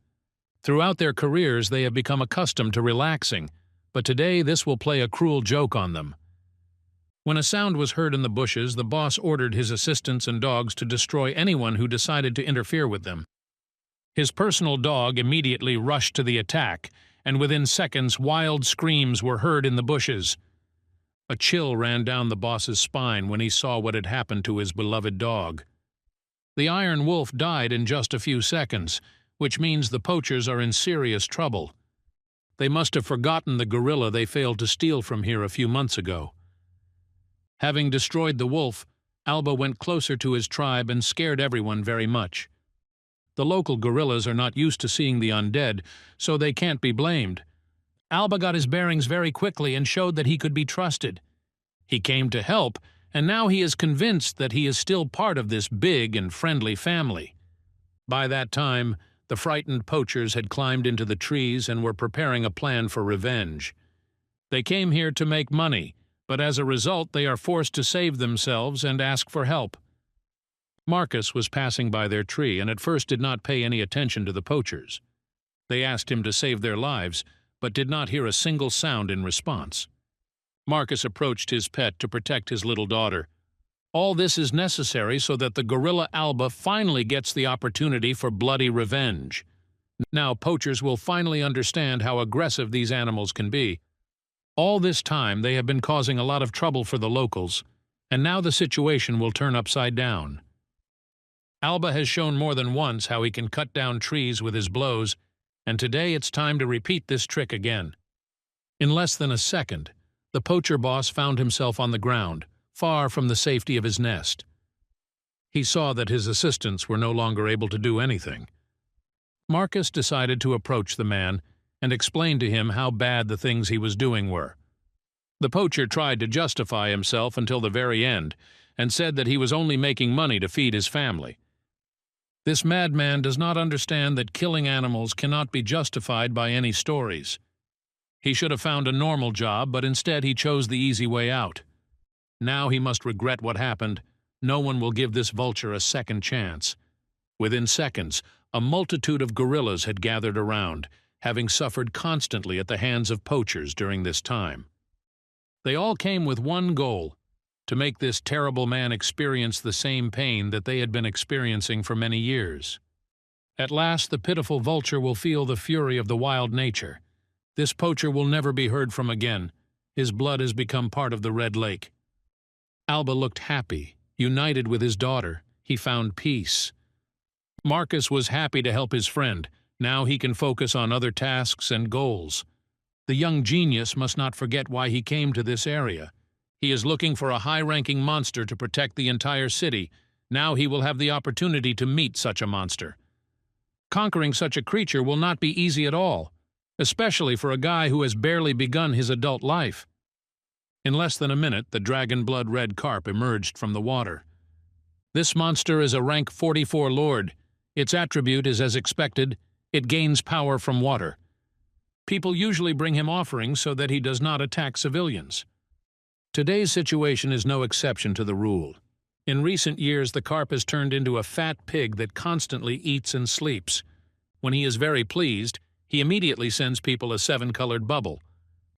Throughout their careers they have become accustomed to relaxing, but today this will play a cruel joke on them. When a sound was heard in the bushes, the boss ordered his assistants and dogs to destroy anyone who decided to interfere with them. His personal dog immediately rushed to the attack, and within seconds wild screams were heard in the bushes. A chill ran down the boss's spine when he saw what had happened to his beloved dog. The Iron Wolf died in just a few seconds, which means the poachers are in serious trouble. They must have forgotten the gorilla they failed to steal from here a few months ago. Having destroyed the wolf, Alba went closer to his tribe and scared everyone very much. The local gorillas are not used to seeing the undead, so they can't be blamed. Alba got his bearings very quickly and showed that he could be trusted. He came to help, and now he is convinced that he is still part of this big and friendly family. By that time, the frightened poachers had climbed into the trees and were preparing a plan for revenge. They came here to make money, but as a result they are forced to save themselves and ask for help. Marcus was passing by their tree and at first did not pay any attention to the poachers. They asked him to save their lives, but did not hear a single sound in response. Marcus approached his pet to protect his little daughter. All this is necessary so that the gorilla Alba finally gets the opportunity for bloody revenge. Now poachers will finally understand how aggressive these animals can be. All this time they have been causing a lot of trouble for the locals, and now the situation will turn upside down. Alba has shown more than once how he can cut down trees with his blows, and today it's time to repeat this trick again. In less than a second, the poacher boss found himself on the ground, far from the safety of his nest. He saw that his assistants were no longer able to do anything. Marcus decided to approach the man and explain to him how bad the things he was doing were. The poacher tried to justify himself until the very end and said that he was only making money to feed his family. This madman does not understand that killing animals cannot be justified by any stories. He should have found a normal job, but instead he chose the easy way out. Now he must regret what happened. No one will give this vulture a second chance. Within seconds, a multitude of gorillas had gathered around, having suffered constantly at the hands of poachers during this time. They all came with one goal: to make this terrible man experience the same pain that they had been experiencing for many years. At last the pitiful vulture will feel the fury of the wild nature. This poacher will never be heard from again. His blood has become part of the Red Lake. Alba looked happy, united with his daughter. He found peace. Marcus was happy to help his friend. Now he can focus on other tasks and goals. The young genius must not forget why he came to this area. He is looking for a high-ranking monster to protect the entire city. Now he will have the opportunity to meet such a monster. Conquering such a creature will not be easy at all, especially for a guy who has barely begun his adult life. In less than a minute, the dragon blood red carp emerged from the water. This monster is a rank 44 lord. Its attribute is as expected: it gains power from water. People usually bring him offerings so that he does not attack civilians. Today's situation is no exception to the rule. In recent years, the carp has turned into a fat pig that constantly eats and sleeps. When he is very pleased, he immediately sends people a 7-colored bubble.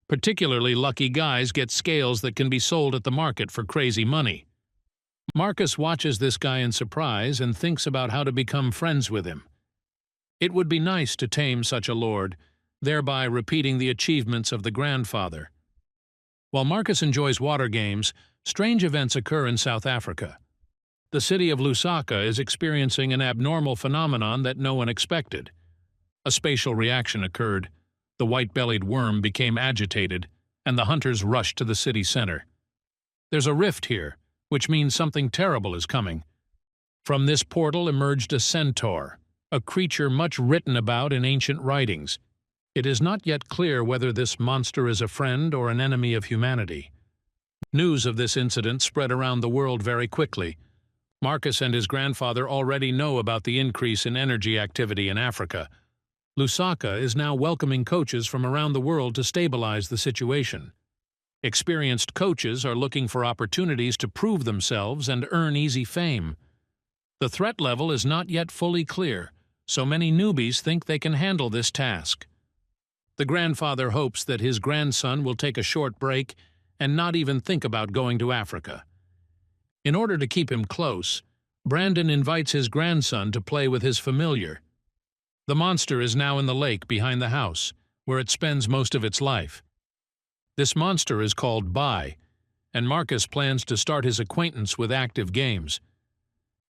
Particularly lucky guys get scales that can be sold at the market for crazy money. Marcus watches this guy in surprise and thinks about how to become friends with him. It would be nice to tame such a lord, thereby repeating the achievements of the grandfather. While Marcus enjoys water games, strange events occur in South Africa. The city of Lusaka is experiencing an abnormal phenomenon that no one expected. A spatial reaction occurred. The white-bellied worm became agitated, and the hunters rushed to the city center. There's a rift here, which means something terrible is coming. From this portal emerged a centaur, a creature much written about in ancient writings. It is not yet clear whether this monster is a friend or an enemy of humanity. News of this incident spread around the world very quickly. Marcus and his grandfather already know about the increase in energy activity in Africa. Lusaka is now welcoming coaches from around the world to stabilize the situation. Experienced coaches are looking for opportunities to prove themselves and earn easy fame. The threat level is not yet fully clear, so many newbies think they can handle this task. The grandfather hopes that his grandson will take a short break and not even think about going to Africa. In order to keep him close, Brandon invites his grandson to play with his familiar. The monster is now in the lake behind the house, where it spends most of its life. This monster is called Bai, and Marcus plans to start his acquaintance with active games.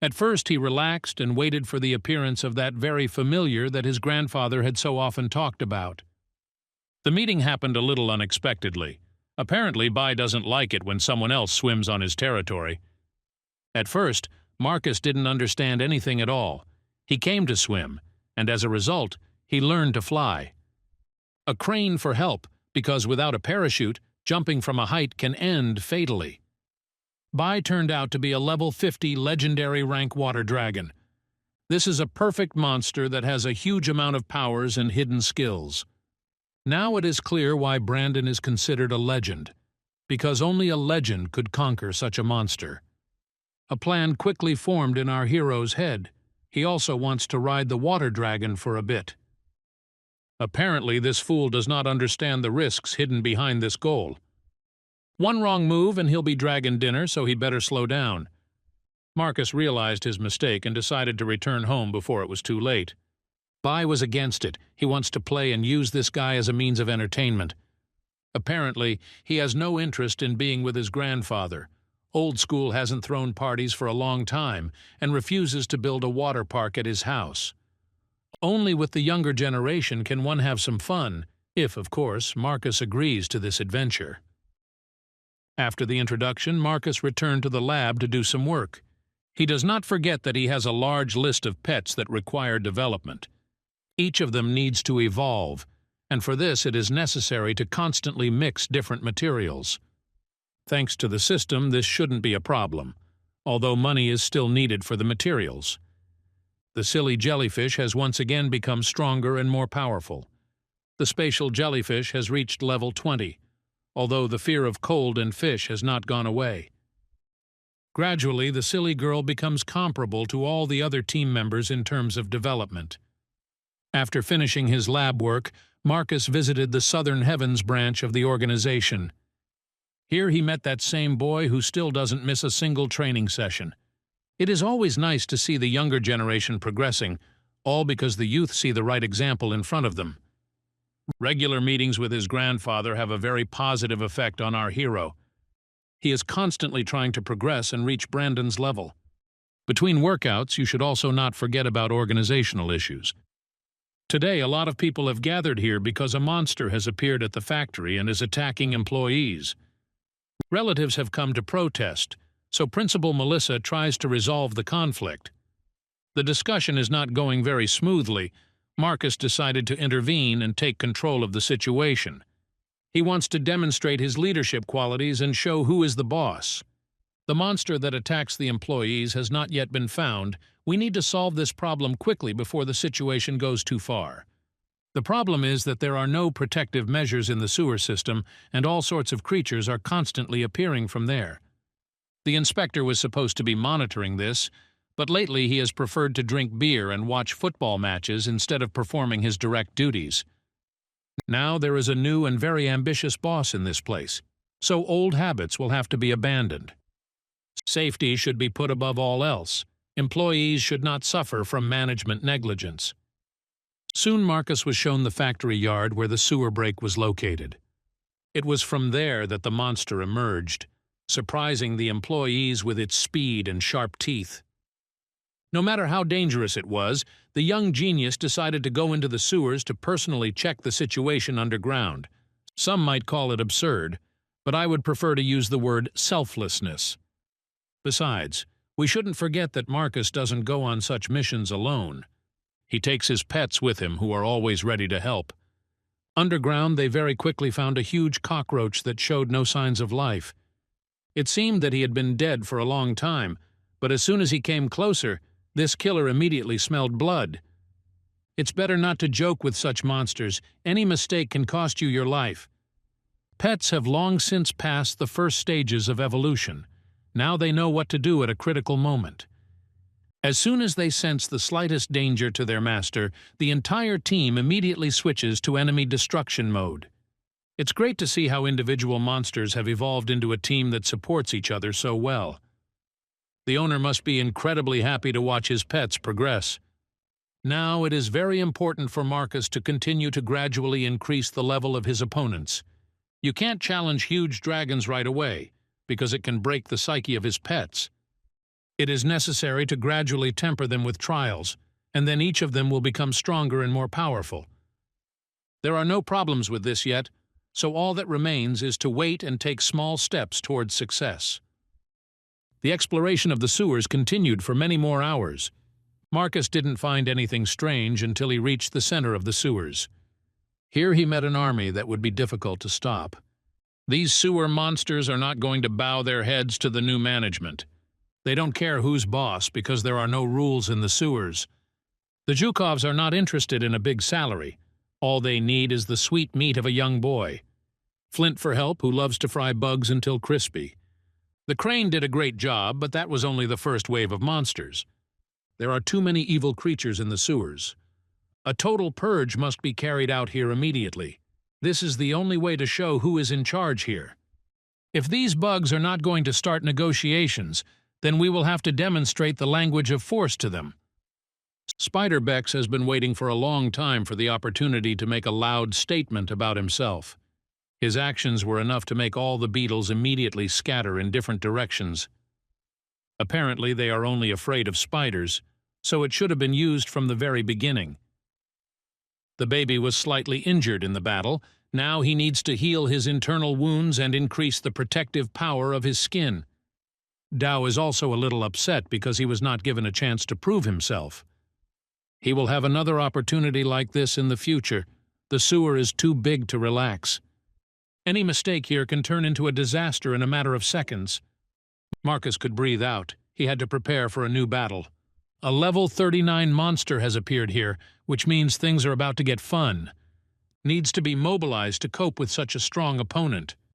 At first he relaxed and waited for the appearance of that very familiar that his grandfather had so often talked about. The meeting happened a little unexpectedly. Apparently, Bai doesn't like it when someone else swims on his territory. At first, Marcus didn't understand anything at all. He came to swim, and as a result, he learned to fly. A crane for help, because without a parachute, jumping from a height can end fatally. Bai turned out to be a level 50 legendary rank water dragon. This is a perfect monster that has a huge amount of powers and hidden skills. Now it is clear why Brandon is considered a legend, because only a legend could conquer such a monster. A plan quickly formed in our hero's head. He also wants to ride the water dragon for a bit. Apparently, this fool does not understand the risks hidden behind this goal. One wrong move and he'll be dragon dinner, so he'd better slow down. Marcus realized his mistake and decided to return home before it was too late. Bai was against it. He wants to play and use this guy as a means of entertainment. Apparently, he has no interest in being with his grandfather. Old School hasn't thrown parties for a long time and refuses to build a water park at his house. Only with the younger generation can one have some fun, if, of course, Marcus agrees to this adventure. After the introduction, Marcus returned to the lab to do some work. He does not forget that he has a large list of pets that require development. Each of them needs to evolve, and for this it is necessary to constantly mix different materials. Thanks to the system, this shouldn't be a problem, although money is still needed for the materials. The silly jellyfish has once again become stronger and more powerful. The spatial jellyfish has reached level 20, although the fear of cold and fish has not gone away. Gradually, the silly girl becomes comparable to all the other team members in terms of development. After finishing his lab work, Marcus visited the Southern Heavens branch of the organization. Here he met that same boy who still doesn't miss a single training session. It is always nice to see the younger generation progressing, all because the youth see the right example in front of them. Regular meetings with his grandfather have a very positive effect on our hero. He is constantly trying to progress and reach Brandon's level. Between workouts, you should also not forget about organizational issues. Today, a lot of people have gathered here because a monster has appeared at the factory and is attacking employees. Relatives have come to protest, so Principal Melissa tries to resolve the conflict. The discussion is not going very smoothly. Marcus decided to intervene and take control of the situation. He wants to demonstrate his leadership qualities and show who is the boss. The monster that attacks the employees has not yet been found. We need to solve this problem quickly before the situation goes too far. The problem is that there are no protective measures in the sewer system, and all sorts of creatures are constantly appearing from there. The inspector was supposed to be monitoring this, but lately he has preferred to drink beer and watch football matches instead of performing his direct duties. Now there is a new and very ambitious boss in this place, so old habits will have to be abandoned. Safety should be put above all else. Employees should not suffer from management negligence. Soon Marcus was shown the factory yard where the sewer break was located. It was from there that the monster emerged, surprising the employees with its speed and sharp teeth. No matter how dangerous it was, the young genius decided to go into the sewers to personally check the situation underground. Some might call it absurd, but I would prefer to use the word selflessness. Besides, we shouldn't forget that Marcus doesn't go on such missions alone. He takes his pets with him, who are always ready to help. Underground, they very quickly found a huge cockroach that showed no signs of life. It seemed that he had been dead for a long time, but as soon as he came closer, this killer immediately smelled blood. It's better not to joke with such monsters. Any mistake can cost you your life. Pets have long since passed the first stages of evolution. Now they know what to do at a critical moment. As soon as they sense the slightest danger to their master, the entire team immediately switches to enemy destruction mode. It's great to see how individual monsters have evolved into a team that supports each other so well. The owner must be incredibly happy to watch his pets progress. Now it is very important for Marcus to continue to gradually increase the level of his opponents. You can't challenge huge dragons right away, because it can break the psyche of his pets. It is necessary to gradually temper them with trials, and then each of them will become stronger and more powerful. There are no problems with this yet, so all that remains is to wait and take small steps towards success. The exploration of the sewers continued for many more hours. Marcus didn't find anything strange until he reached the center of the sewers. Here he met an army that would be difficult to stop. These sewer monsters are not going to bow their heads to the new management. They don't care who's boss because there are no rules in the sewers. The Zhukovs are not interested in a big salary. All they need is the sweet meat of a young boy. Flint for help, who loves to fry bugs until crispy. The crane did a great job, but that was only the first wave of monsters. There are too many evil creatures in the sewers. A total purge must be carried out here immediately. This is the only way to show who is in charge here. If these bugs are not going to start negotiations, then we will have to demonstrate the language of force to them. Spider-Bex has been waiting for a long time for the opportunity to make a loud statement about himself. His actions were enough to make all the beetles immediately scatter in different directions. Apparently they are only afraid of spiders, so it should have been used from the very beginning. The baby was slightly injured in the battle. Now he needs to heal his internal wounds and increase the protective power of his skin. Dao is also a little upset because he was not given a chance to prove himself. He will have another opportunity like this in the future. The sewer is too big to relax. Any mistake here can turn into a disaster in a matter of seconds. Marcus could breathe out. He had to prepare for a new battle. A level 39 monster has appeared here, which means things are about to get fun. Needs to be mobilized to cope with such a strong opponent.